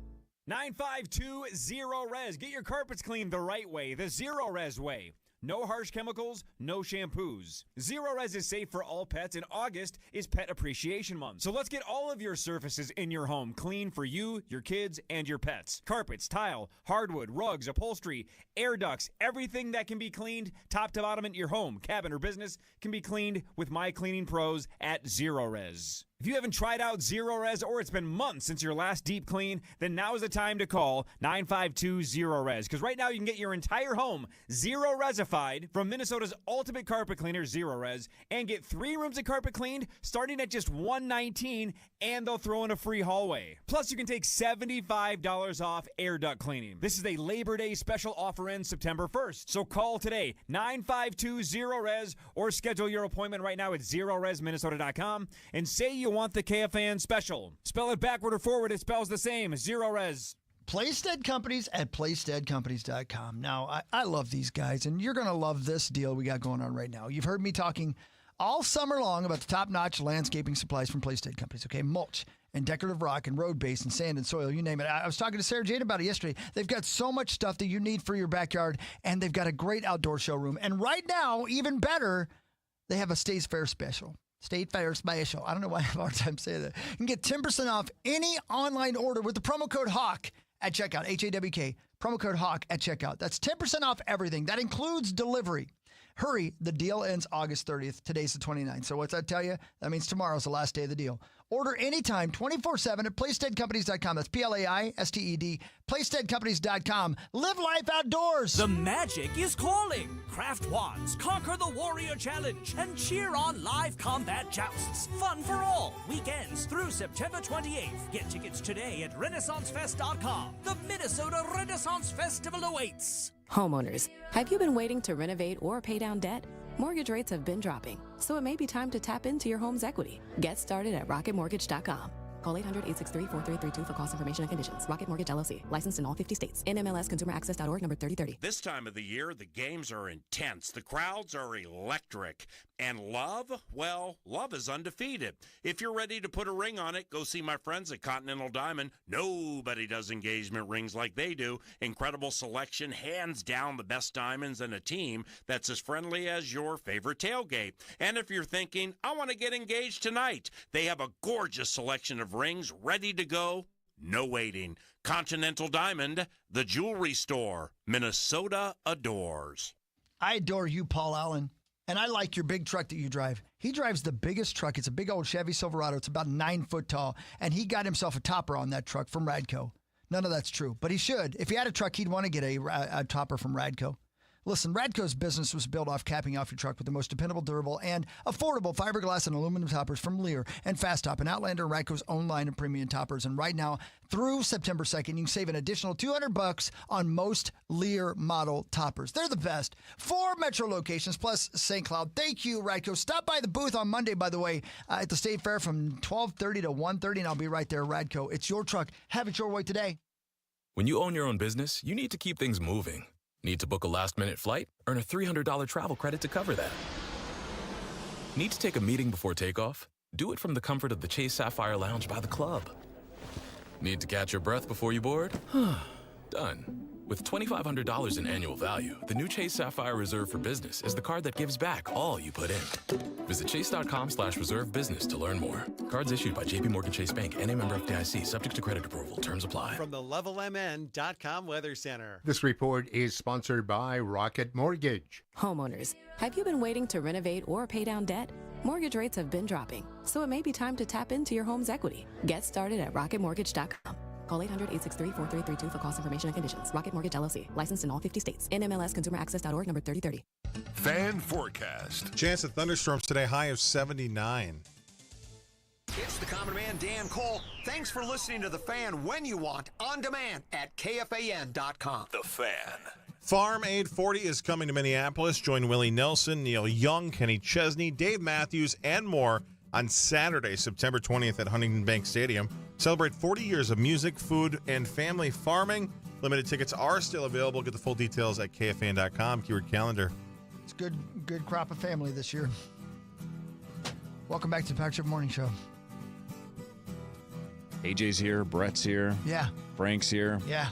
9520-RES. Get your carpets cleaned the right way, the Zero Res way. No harsh chemicals, no shampoos. Zero Res is safe for all pets, and August is Pet Appreciation Month. So let's get all of your surfaces in your home clean for you, your kids, and your pets. Carpets, tile, hardwood, rugs, upholstery, air ducts, everything that can be cleaned top to bottom in your home, cabin, or business can be cleaned with my cleaning pros at Zero Res. If you haven't tried out Zero Res or it's been months since your last deep clean, then now is the time to call 952-ZERO-RES. Because right now you can get your entire home Zero Resified from Minnesota's ultimate carpet cleaner, Zero Res, and get 3 rooms of carpet cleaned starting at just $119, and they'll throw in a free hallway. Plus, you can take $75 off air duct cleaning. This is a Labor Day special offer ends September 1st. So call today, 952-ZERO-RES, or schedule your appointment right now at ZeroResMinnesota.com and say you want the KFAN special. Spell it backward or forward, it spells the same. Zero Res. Playstead Companies at PlaysteadCompanies.com. Now, I love these guys, and you're going to love this deal we got going on right now. You've heard me talking all summer long about the top-notch landscaping supplies from Playstead Companies, okay? Mulch and decorative rock and road base and sand and soil, you name it. I was talking to Sarah Jane about it yesterday. They've got so much stuff that you need for your backyard, and they've got a great outdoor showroom. And right now, even better, they have a State Fair special. State Fair special. I don't know why I have a hard time saying that. You can get 10% off any online order with the promo code HAWK at checkout. HAWK. Promo code HAWK at checkout. That's 10% off everything. That includes delivery. Hurry. The deal ends August 30th. Today's the 29th. So what's that tell you? That means tomorrow's the last day of the deal. Order anytime, 24/7 at PlaysteadCompanies.com. That's PLAISTED. PlaysteadCompanies.com. Live life outdoors. The magic is calling. Craft wands, conquer the warrior challenge, and cheer on live combat jousts. Fun for all. Weekends through September 28th. Get tickets today at RenaissanceFest.com. The Minnesota Renaissance Festival awaits. Homeowners, have you been waiting to renovate or pay down debt? Mortgage rates have been dropping, so it may be time to tap into your home's equity. Get started at RocketMortgage.com. Call 800-863-4332 for cost information and conditions. Rocket Mortgage LLC. Licensed in all 50 states. NMLSConsumerAccess.org number 3030. This time of the year, the games are intense. The crowds are electric. And love? Well, love is undefeated. If you're ready to put a ring on it, go see my friends at Continental Diamond. Nobody does engagement rings like they do. Incredible selection, hands down the best diamonds, and a team that's as friendly as your favorite tailgate. And if you're thinking, I want to get engaged tonight, they have a gorgeous selection of rings ready to go. No waiting. Continental Diamond, the jewelry store. Minnesota adores. I adore you, Paul Allen. And I like your big truck that you drive. He drives the biggest truck. It's a big old Chevy Silverado. It's about 9 foot tall. And he got himself a topper on that truck from Radco. None of that's true. But he should. If he had a truck, he'd want to get a topper from Radco. Listen, Radco's business was built off capping off your truck with the most dependable, durable, and affordable fiberglass and aluminum toppers from Lear and Fast Top and Outlander, Radco's own line of premium toppers. And right now, through September 2nd, you can save an additional $200 on most Lear model toppers. They're the best. 4 metro locations plus St. Cloud. Thank you, Radco. Stop by the booth on Monday, by the way, at the State Fair from 12:30 to 1:30, and I'll be right there, Radco. It's your truck. Have it your way today. When you own your own business, you need to keep things moving. Need to book a last-minute flight? Earn a $300 travel credit to cover that. Need to take a meeting before takeoff? Do it from the comfort of the Chase Sapphire Lounge by the club. Need to catch your breath before you board? Done. With $2,500 in annual value, the new Chase Sapphire Reserve for Business is the card that gives back all you put in. Visit chase.com/reserve business to learn more. Cards issued by JPMorgan Chase Bank, NA member FDIC, subject to credit approval. Terms apply. From the LevelMN.com Weather Center. This report is sponsored by Rocket Mortgage. Homeowners, have you been waiting to renovate or pay down debt? Mortgage rates have been dropping, so it may be time to tap into your home's equity. Get started at rocketmortgage.com. Call 800-863-4332 for cost information and conditions. Rocket Mortgage LLC. Licensed in all 50 states. NMLSConsumerAccess.org number 3030. Fan forecast. Chance of thunderstorms today, high of 79. It's the Common Man, Dan Cole. Thanks for listening to The Fan when you want, on demand at KFAN.com. The Fan. Farm Aid 40 is coming to Minneapolis. Join Willie Nelson, Neil Young, Kenny Chesney, Dave Matthews, and more on Saturday, September 20th at Huntington Bank Stadium. Celebrate 40 years of music, food, and family farming. Limited tickets are still available. Get the full details at KFAN.com. Keyword calendar. It's good crop of family this year. Welcome back to the Power Trip Morning Show. AJ's here. Brett's here. Yeah. Frank's here. Yeah.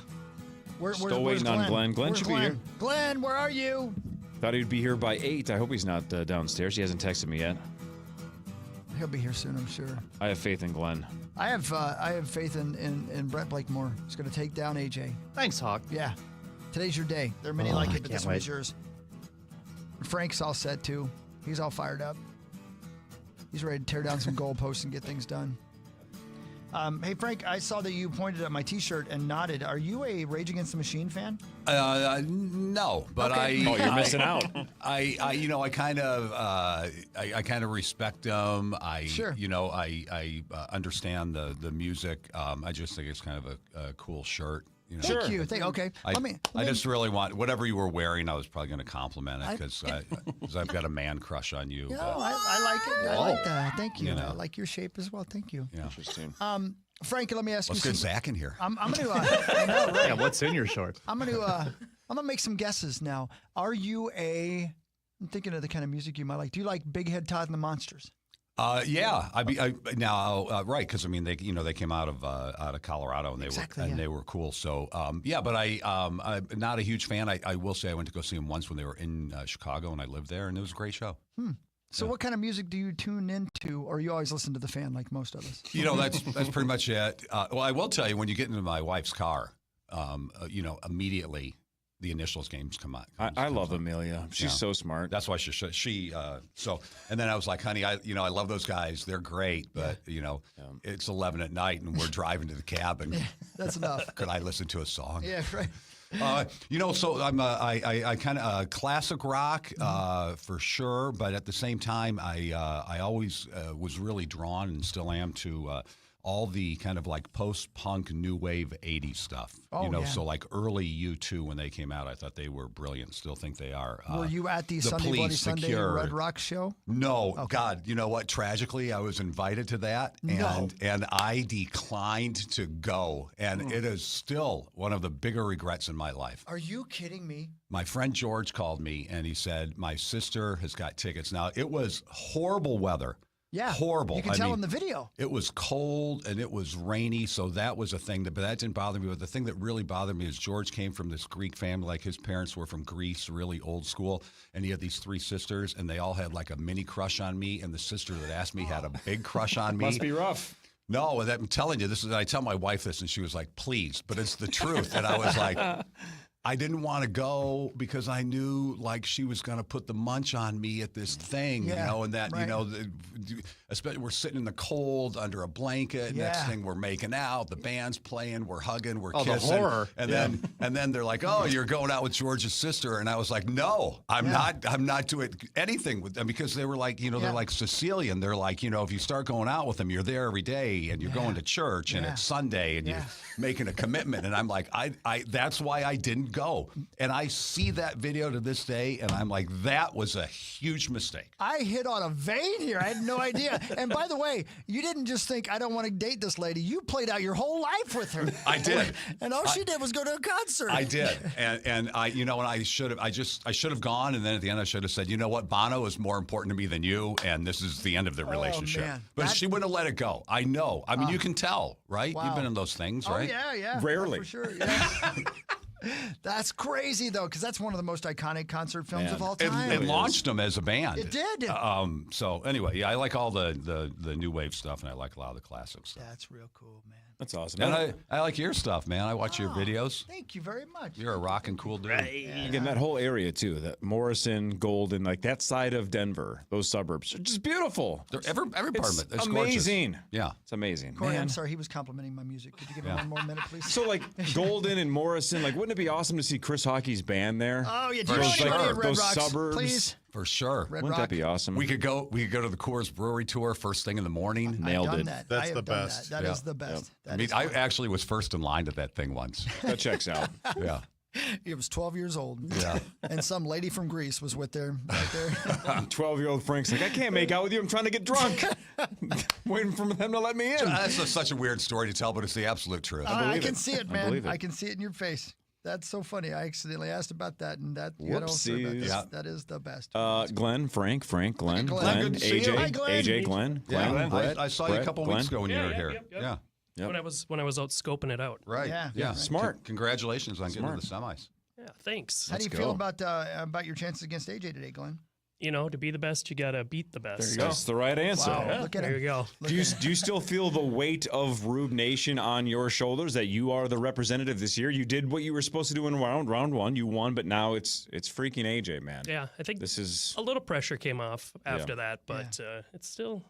Still waiting on Glenn. Glenn should be here. Glenn, where are you? Thought he'd be here by 8. I hope he's not downstairs. He hasn't texted me yet. He'll be here soon, I'm sure. I have faith in Glenn. I have faith in Brett Blakemore. He's going to take down AJ. Thanks, Hawk. Yeah. Today's your day. There are many like it, but this one's yours. Frank's all set, too. He's all fired up. He's ready to tear down some goalposts and get things done. Hey, Frank, I saw that you pointed at my T-shirt and nodded. Are you a Rage Against the Machine fan? No, but Okay. You're missing out. I kind of respect them. Sure. I understand the music. I just think it's kind of a cool shirt. Thank you. Okay. I just really want whatever you were wearing. I was probably going to compliment it because I've got a man crush on you. No, I like it. I like that. Thank you. I like your shape as well. Thank you. Yeah. Interesting. Frank, let me ask Let's you. get Zach in here. I'm going to. I know, right? Yeah, what's in your shorts? I'm going to make some guesses now. Are you I'm thinking of the kind of music you might like. Do you like Big Head Todd and the Monsters? Yeah. Right, because they came out of Colorado and they were cool. So but I'm not a huge fan. I will say I went to go see them once when they were in Chicago and I lived there and it was a great show. So what kind of music do you tune into, or you always listen to the Fan like most of us? That's pretty much it. Well, I will tell you when you get into my wife's car, immediately. The initials games come on. I love Amelia. She's so smart. That's why she and then I was like, honey, I love those guys. They're great, but it's 11 at night and we're driving to the cabin. Yeah, that's enough. Could I listen to a song? Yeah, right. So I'm I kind of classic rock for sure, but at the same time, I always was really drawn and still am to all the kind of like post-punk new wave 80s stuff. So like early U2 when they came out, I thought they were brilliant. Still think they are. Were you at the Sunday Police, Bloody Sunday Cure. Red Rock show? No. Okay. God, you know what? Tragically, I was invited to that, and I declined to go. And it is still one of the bigger regrets in my life. Are you kidding me? My friend George called me, and he said, my sister has got tickets. Now, it was horrible weather. Yeah. Horrible. You can tell in the video. It was cold and it was rainy, so that was a thing. But that didn't bother me. But the thing that really bothered me is George came from this Greek family. Like his parents were from Greece, really old school. And he had these 3 sisters, and they all had like a mini crush on me. And the sister that asked me had a big crush on me. Must be rough. No, I'm telling you, I tell my wife this, and she was like, please. But it's the truth. And I was like... I didn't want to go because I knew like she was going to put the munch on me at this thing, Yeah, you know, and that, right. you know, especially we're sitting in the cold under a blanket. Yeah. Next thing we're making out, the band's playing, we're hugging, we're Oh, the kissing. horror. And Yeah. then they're like, "Oh, you're going out with George's sister." And I was like, "No, I'm not doing anything with them," because they were like, you know, they're like Sicilian. They're like, you know, if you start going out with them, you're there every day and you're going to church and it's Sunday and you're making a commitment. And I'm like, I that's why I didn't go. And I see that video to this day, and I'm like, that was a huge mistake. I hit on a vein here. I had no idea. And by the way, you didn't just think, I don't want to date this lady. You played out your whole life with her. I did. And all she did was go to a concert. I did. And I, you know, and I should have gone. And then at the end, I should have said, you know what? Bono is more important to me than you. And this is the end of the relationship. Man. But she wouldn't have let it go. I know. I mean, you can tell, right? Wow. You've been in those things, right? Oh, yeah. Rarely. For sure, yeah. That's crazy, though, because that's one of the most iconic concert films of all time. It launched them as a band. It did. So anyway, yeah, I like all the new wave stuff, and I like a lot of the classic stuff. That's real cool, man. That's awesome. And I like your stuff, man. I watch your videos. Thank you very much. You're a rockin' cool dude. Again, that whole area too, that Morrison, Golden, like that side of Denver, those suburbs are just beautiful. Every part of it. It's amazing. Gorgeous. Yeah, it's amazing. Corey, Man. I'm sorry, he was complimenting my music. Could you give him one more minute, please? So like Golden and Morrison, like wouldn't it be awesome to see Chris Hockey's band there? Oh yeah, do you know anybody at Red those Rocks, suburbs? please? For sure. Wouldn't that be awesome? We could go to the Coors Brewery tour first thing in the morning. Nailed I've done it. That. That's I have the done best. That is the best. I mean, I actually was first in line to that thing once. That checks out. Yeah. He was 12 years old. Yeah. And some lady from Greece was with there, right there. 12-year-old Frank's like, I can't make out with you. I'm trying to get drunk. Waiting for them to let me in. That's such a weird story to tell, but it's the absolute truth. I can see it, man. believe it. I can see it in your face. That's so funny. I accidentally asked about that, and that Whoopsies. that is the best. Glenn, Frank, Glenn, Glenn. Glenn, Good to see you. AJ, Hi, Glenn. AJ, Glenn, Glenn. Brett, I saw you a couple Brett, weeks ago when you Yeah, were yeah, here. yep, yep. Yeah. Yep. When I was out scoping it out. Right. Yeah. Smart. Congratulations on getting to the semis. Yeah, thanks. How do you feel about your chances against AJ today, Glenn? You know, to be the best, you gotta beat the best. There you go. That's the right answer. Wow, Look at there him. you go. Do you still feel the weight of Rube Nation on your shoulders that you are the representative this year? You did what you were supposed to do in round one. You won, but now it's freaking AJ, man. Yeah, I think this is a little pressure came off after that, but it's still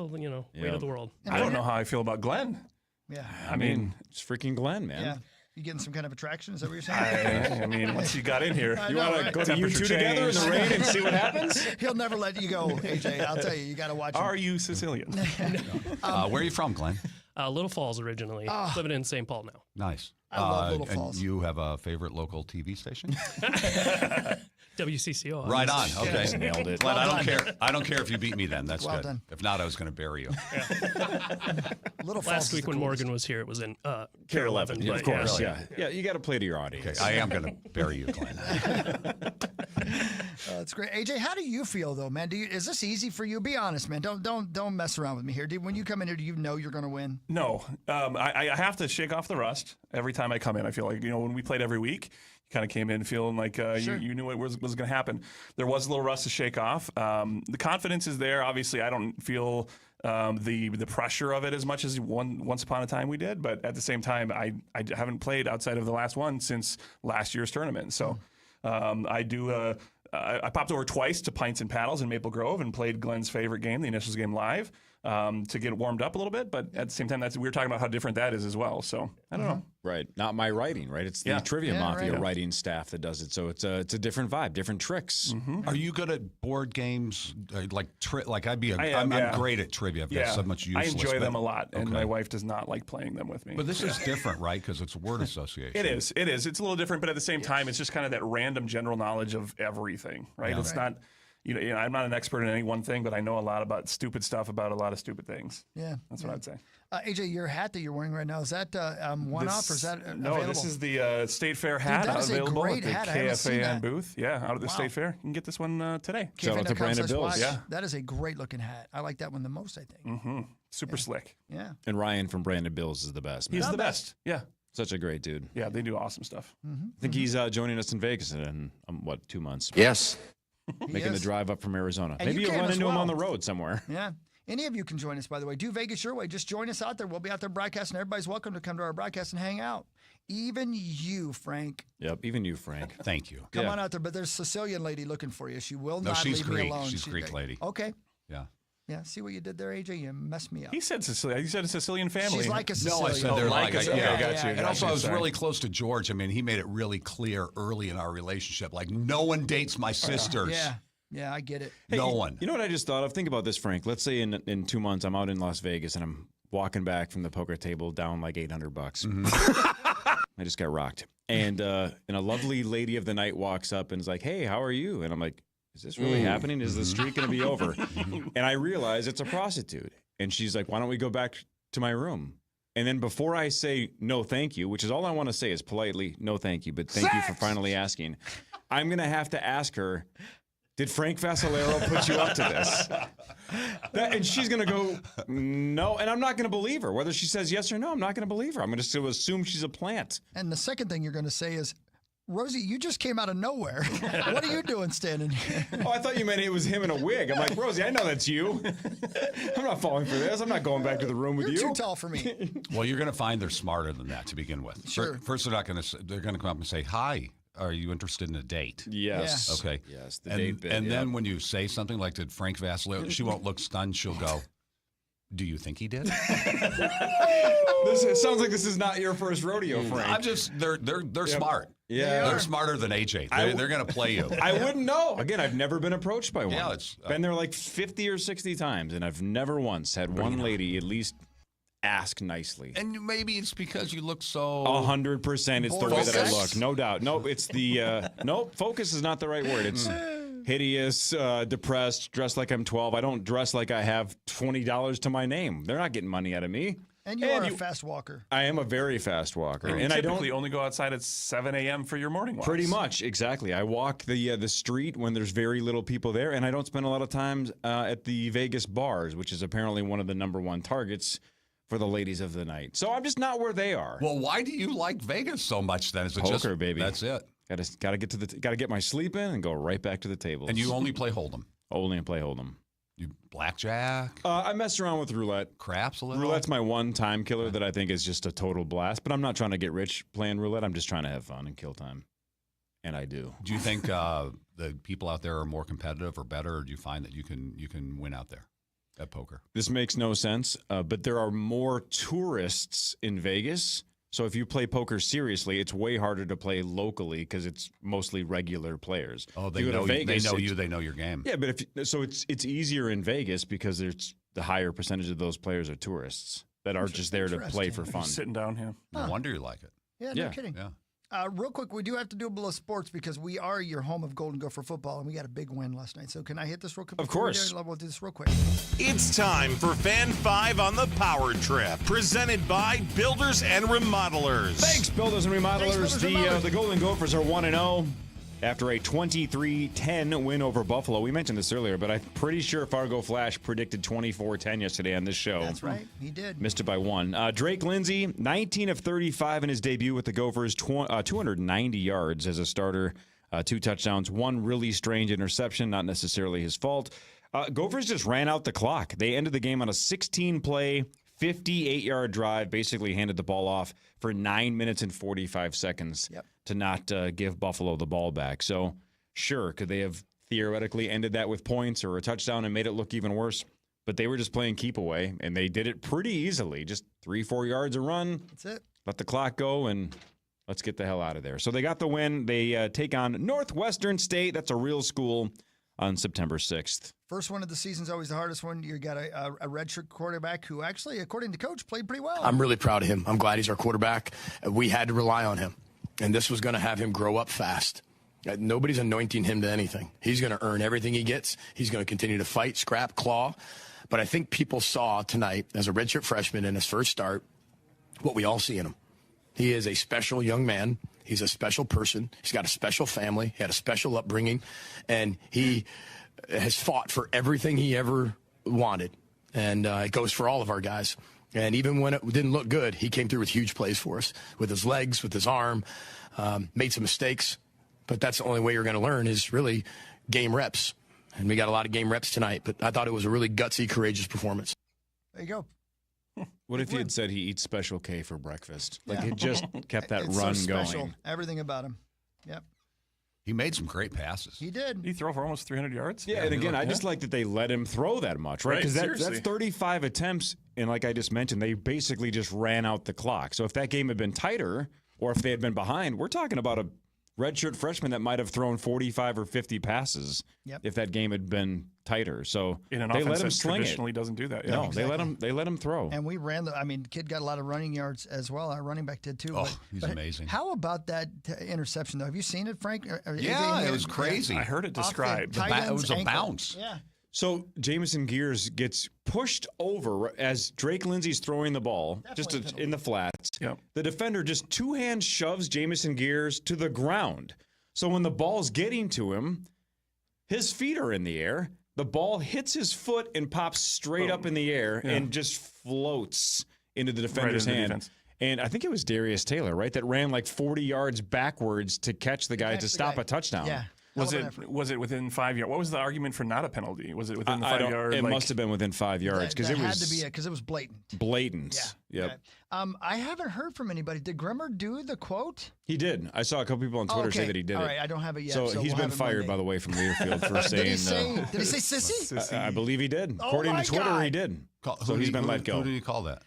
weight of the world. I don't know how I feel about Glenn. Yeah. I mean, it's freaking Glenn, man. Yeah. You getting some kind of attraction? Is that what you're saying? I mean, once you got in here, I You know, want to right? go to you two together in the rain and see what happens? He'll never let you go, AJ. I'll tell you, you got to watch him. Are you Sicilian? Where are you from, Glenn? Little Falls originally, living in St. Paul now. Nice. I love Little Falls. And you have a favorite local TV station? WCCO. Right on. Okay. Yes, nailed it. Glenn, Well I don't done. care. I don't care if you beat me then. That's Well good. done. If not, I was going to bury you. Little Falls Last is week the when coolest. Morgan was here, it was in Care 11. Yeah, but of course. yeah. Yeah. You got to play to your audience. Okay, I am going to bury you, Glenn. That's great, AJ. How do you feel though, man? Is this easy for you? Be honest, man. Don't mess around with me here. When you come in here, do you know you're going to win? No. I have to shake off the rust every time I come in. I feel like, when we played every week, you kind of came in feeling like you knew what was going to happen. There was a little rust to shake off. The confidence is there. Obviously, I don't feel the pressure of it as much as once upon a time we did. But at the same time, I haven't played outside of the last one since last year's tournament. So I popped over twice to Pints and Paddles in Maple Grove and played Glenn's favorite game, the Initials game, live to get warmed up a little bit. But at the same time, we were talking about how different that is as well. So I don't know. Right. Not my writing, right? It's the Trivia Mafia right. writing staff that does it. So it's a different vibe, different tricks. Are you good at board games? I'm great at trivia. I've got Yeah. so much I useless. enjoy them a lot, and Okay. my wife does not like playing them with me. But this is different, right? Because it's word association. It is. It's a little different, but at the same time, it's just kind of that random general knowledge of everything, right? Yeah. It's not, I'm not an expert in any one thing, but I know a lot about stupid stuff about a lot of stupid things. Yeah. That's what I'd say. AJ, your hat that you're wearing right now, is that one-off or is that No, available? this is the State Fair hat that is a available great at the hat. I haven't seen KFAN that. booth. Yeah, out at the Wow. State Fair. You can get this one today. Shout out to Brandon Bills. Yeah. That is a great-looking hat. I like that one the most, I think. Mm-hmm. Super slick. Yeah. And Ryan from Brandon Bills is the best, man. He's the best. Yeah. Such a great dude. Yeah, they do awesome stuff. I think he's joining us in Vegas in, 2 months? Yes. Making the drive up from Arizona. And Maybe you you'll came run as into him well. on the road somewhere. Yeah. Any of you can join us, by the way. Do Vegas your way. Just join us out there. We'll be out there broadcasting. Everybody's welcome to come to our broadcast and hang out. Even you, Frank. Yep, even you, Frank. Thank you. Come on out there. But there's a Sicilian lady looking for you. She will not she's leave Greek. me alone. She's a Greek lady. Okay. Yeah. Yeah, see what you did there, AJ? You messed me up. He said Sicilian. You said a Sicilian family. She's like a Sicilian. No, I said they're like a Sicilian. yeah. Okay, got you. And also, I was really close to George. I mean, he made it really clear early in our relationship. Like, no one dates my sisters. Yeah, I get it. Hey, no one. You know what I just thought of? Think about this, Frank. Let's say in 2 months I'm out in Las Vegas and I'm walking back from the poker table down like $800. I just got rocked. And a lovely lady of the night walks up and is like, "Hey, how are you?" And I'm like, "Is this really happening? Is the streak going to be over?" And I realize it's a prostitute. And she's like, "Why don't we go back to my room?" And then before I say no thank you, which is all I want to say is politely no thank you, but thank you for finally asking, I'm going to have to ask her, did Frank Vassalero put you up to this? And she's going to go, no. And I'm not going to believe her. Whether she says yes or no, I'm not going to believe her. I'm going to assume she's a plant. And the second thing you're going to say is, Rosie, you just came out of nowhere. What are you doing standing here? Oh, I thought you meant it was him in a wig. I'm like, Rosie, I know that's you. I'm not falling for this. I'm not going back to the room with you. You're too tall for me. Well, you're going to find they're smarter than that to begin with. Sure. First, they're going to come up and say, "Hi, are you interested in a date?" Yes. Yeah. Okay. Yes, the date bit. And then when you say something like, "Did Frank Vassalero?" She won't look stunned. She'll go, "Do you think he did?" It sounds like this is not your first rodeo, Frank. I'm just they're smart. Yeah. They're smarter than AJ. They're going to play you. I wouldn't know. Again, I've never been approached by one. Yeah, it's been there like 50 or 60 times, and I've never once had one lady at least ask nicely. And maybe it's because you look so 100%. It's the way that I look, no doubt. Nope, it's the nope. Focus is not the right word. It's hideous, depressed, dressed like I'm 12. I don't dress like I have $20 to my name. They're not getting money out of me. And you are a fast walker. I am a very fast walker, and I don't only go outside at 7 a.m. for your morning walks. Pretty much, exactly. I walk the street when there's very little people there, and I don't spend a lot of time at the Vegas bars, which is apparently one of the #1 targets for the ladies of the night. So I'm just not where they are. Well, why do you like Vegas so much then? Is it poker, just, baby? That's it. Got to get my sleep in and go right back to the table. And you only play Hold'em. Only play Hold'em. You blackjack? I mess around with roulette. Craps a little? Roulette's my one time killer that I think is just a total blast. But I'm not trying to get rich playing roulette. I'm just trying to have fun and kill time. And I do. Do you think the people out there are more competitive or better, or do you find that you can win out there at poker? This makes no sense, but there are more tourists in Vegas. So if you play poker seriously, it's way harder to play locally because it's mostly regular players. Oh, they know Vegas, they know your game. Yeah, but it's easier in Vegas because there's the higher percentage of those players are tourists that are just there to play for fun. Just sitting down here. No wonder you like it. Yeah, no kidding. Yeah. Real quick, we do have to do a little sports because we are your home of Golden Gopher football, and we got a big win last night. So can I hit this real quick? Of course. We'll do this real quick. It's time for Fan 5 on the Power Trip, presented by Builders and Remodelers. Thanks, Builders and Remodelers. The Golden Gophers are 1-0 after a 23-10 win over Buffalo. We mentioned this earlier, but I'm pretty sure Fargo Flash predicted 24-10 yesterday on this show. That's right. He did. Missed it by one. Drake Lindsay, 19 of 35 in his debut with the Gophers, 290 yards as a starter, 2 touchdowns, 1 really strange interception, not necessarily his fault. Gophers just ran out the clock. They ended the game on a 16-play, 58-yard drive, basically handed the ball off for 9 minutes and 45 seconds to not give Buffalo the ball back. So, sure, could they have theoretically ended that with points or a touchdown and made it look even worse? But they were just playing keep away, and they did it pretty easily. Just 3-4 yards a run. That's it. Let the clock go, and let's get the hell out of there. So they got the win. They take on Northwestern State. That's a real school on September 6th. First one of the season's always the hardest one. You got a redshirt quarterback who actually, according to Coach, played pretty well. I'm really proud of him. I'm glad he's our quarterback. We had to rely on him, and this was going to have him grow up fast. Nobody's anointing him to anything. He's going to earn everything he gets. He's going to continue to fight, scrap, claw. But I think people saw tonight, as a redshirt freshman in his first start, what we all see in him. He is a special young man. He's a special person. He's got a special family. He had a special upbringing. And he has fought for everything he ever wanted. And it goes for all of our guys. And even when it didn't look good, he came through with huge plays for us, with his legs, with his arm, made some mistakes. But that's the only way you're going to learn is really game reps. And we got a lot of game reps tonight, but I thought it was a really gutsy, courageous performance. There you go. What if he had said he eats Special K for breakfast? Like Yeah. it just kept that It's run so special. going. Everything about him. Yep. He made some great passes. He did. Did he throw for almost 300 yards? Yeah, and again, I just like that they let him throw that much, right? Right, Because that's seriously. 35 attempts, and like I just mentioned, they basically just ran out the clock. So if that game had been tighter, or if they had been behind, we're talking about a redshirt freshman that might have thrown 45 or 50 passes if that game had been tighter. So In an they offense let him that sling it. traditionally doesn't do that. Yeah. No, they let him throw. And we ran kid got a lot of running yards as well. Our running back did too. Oh, he's amazing. How about that interception though? Have you seen it, Frank? Yeah, it was crazy. I heard it described. It was a bounce. Yeah. So Jamison Gears gets pushed over as Drake Lindsey's throwing the ball in the flats. Yep. The defender just two-hand shoves Jamison Gears to the ground. So when the ball's getting to him, his feet are in the air. The ball hits his foot and pops straight up in the air and just floats into the defender's into hand. defense. And I think it was Darius Taylor, right, that ran like 40 yards backwards to catch the guy to stop a touchdown. Yeah. Was it within 5 yards? What was the argument for not a penalty? Was it within the 5 yard? It must have been within 5 yards because That it had was to be because it was blatant. blatant. Yeah. Yep. Okay. I haven't heard from anybody. Did Grimmer do the quote? He did. I saw a couple people on Twitter say that he did All it. right, I don't have it yet. So, So he's we'll been have it fired, Monday. by the way, from Learfield for saying. Did he say sissy? I believe he did. Oh According my to Twitter, God. he did. So he's been let go. Who did he call that?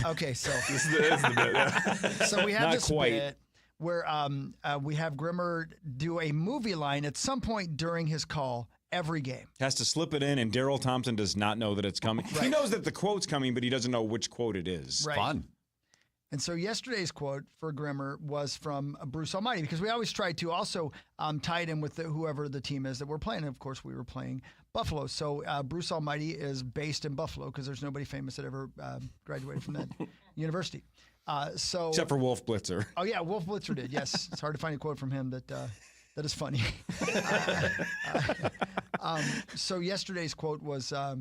Okay, so This is the bit. Yeah. so we have Not this quite. bit where we have Grimmer do a movie line at some point during his call every game. Has to slip it in, and Daryl Thompson does not know that it's coming. He knows that the quote's coming, but he doesn't know which quote it is. Right. Fun. And so yesterday's quote for Grimmer was from Bruce Almighty, because we always try to also tie it in with whoever the team is that we're playing. And of course, we were playing Buffalo. So Bruce Almighty is based in Buffalo because there's nobody famous that ever graduated from that university. Except for Wolf Blitzer. Oh, yeah, Wolf Blitzer did, yes. It's hard to find a quote from him that is funny. So yesterday's quote was, how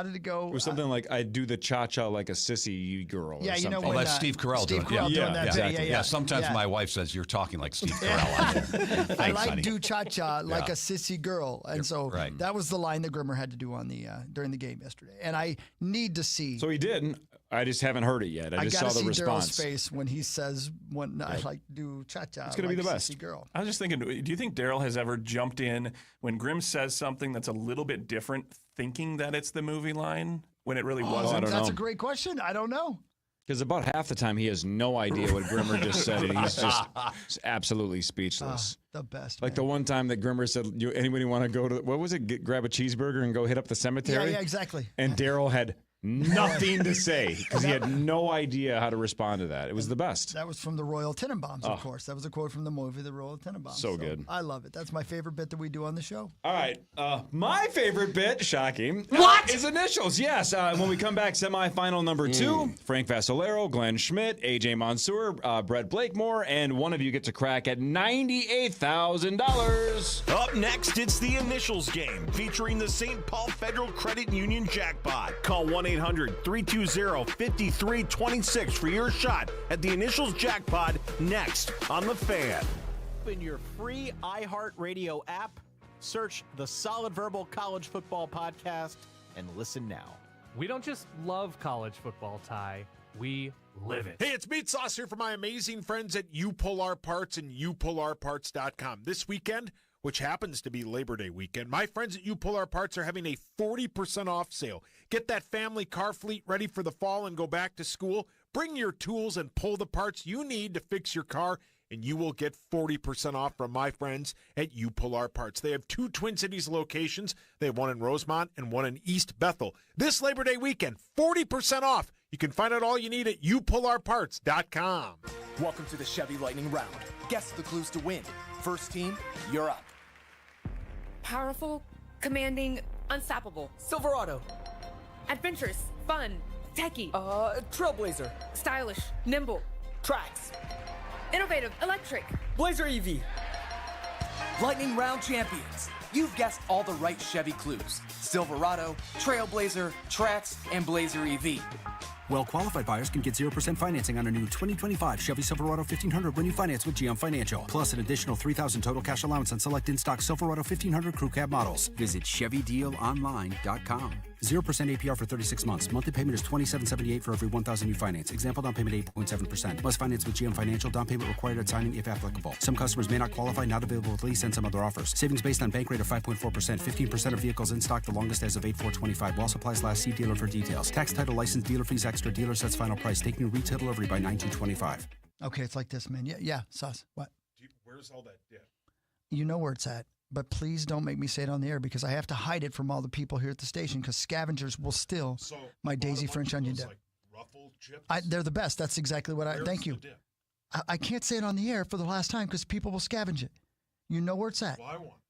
did it go? It was something like, I do the cha-cha like a sissy girl. Yeah, or you know something. when, That's Steve Carell doing it. Carell doing that too. exactly. Yeah. Sometimes Yeah. my wife says you're talking like Steve Carell. I Thanks, like honey. do cha-cha like Yeah. a sissy girl. And so that was the line that Grimmer had to do on the during the game yesterday. And I need to see. So he did. I just haven't heard it yet. I just saw gotta the see response. Daryl's face when he says, "When I like do cha-cha." It's gonna be like the a best. sissy girl. I was just thinking, do you think Daryl has ever jumped in when Grimm says something that's a little bit different, thinking that it's the movie line when it really wasn't? I don't That's know. a great question. I don't know. Because about half the time he has no idea what Grimmer just said, and he's just absolutely speechless. The best. Like the one time that Grimmer said, anybody want to go to, what was it, grab a cheeseburger and go hit up the cemetery? Yeah, exactly. And Daryl had nothing to say because he had no idea how to respond to that. It was the best. That was from the Royal Tenenbaums, of Oh. course. That was a quote from the movie, The Royal Tenenbaums. So good. I love it. That's my favorite bit that we do on the show. All right. My favorite bit, shocking, is initials. Yes. When we come back, semifinal number 2, Frank Vassalero, Glenn Schmidt, AJ Mansour, Brett Blakemore, and one of you gets a crack at $98,000. Up next, it's the Initials game featuring the St. Paul Federal Credit Union jackpot. Call 1-800-320-5326 for your shot at the Initials jackpot next on The Fan. Open your free iHeartRadio app, search the Solid Verbal College Football Podcast, and listen now. We don't just love college football, Ty. We live it. Hey, it's Meat Sauce here for my amazing friends at You Pull Our Parts and YouPullOurParts.com. This weekend, which happens to be Labor Day weekend, my friends at You Pull Our Parts are having a 40% off sale. Get that family car fleet ready for the fall and go back to school. Bring your tools and pull the parts you need to fix your car, and you will get 40% off from my friends at You Pull Our Parts. They have 2 Twin Cities locations. They have one in Rosemont and one in East Bethel. This Labor Day weekend, 40% off. You can find out all you need at YouPullOurParts.com. Welcome to the Chevy Lightning Round. Guess the clues to win. First team, you're up. Powerful, commanding, unstoppable. Silverado. Adventurous, fun, techie. Trailblazer. Stylish, nimble. Tracks. Innovative, electric. Blazer EV. Lightning Round champions. You've guessed all the right Chevy clues. Silverado, Trailblazer, Trax, and Blazer EV. Well-qualified buyers can get 0% financing on a new 2025 Chevy Silverado 1500 when you finance with GM Financial. Plus an additional $3,000 total cash allowance on select in-stock Silverado 1500 Crew Cab models. Visit ChevyDealOnline.com. 0% APR for 36 months. Monthly payment is $27.78 for every $1,000 you finance. Example down payment 8.7%. Must finance with GM Financial. Down payment required at signing if applicable. Some customers may not qualify. Not available with lease and some other offers. Savings based on bank rate of 5.4%. 15% of vehicles in stock. The longest as of 8/4/25. While supplies last. See dealer for details. Tax, title, license, dealer fees extra. Dealer sets final price. Take new retail delivery by 9/2/25. Okay, it's like this, man. Yeah, Sauce. What? Where's all that dip? You know where it's at. But please don't make me say it on the air because I have to hide it from all the people here at the station because scavengers will steal my Daisy French onion dip. Like Ruffle chips? They're the best. That's exactly what thank you. I can't say it on the air for the last time because people will scavenge it. You know where it's at. Well, I want.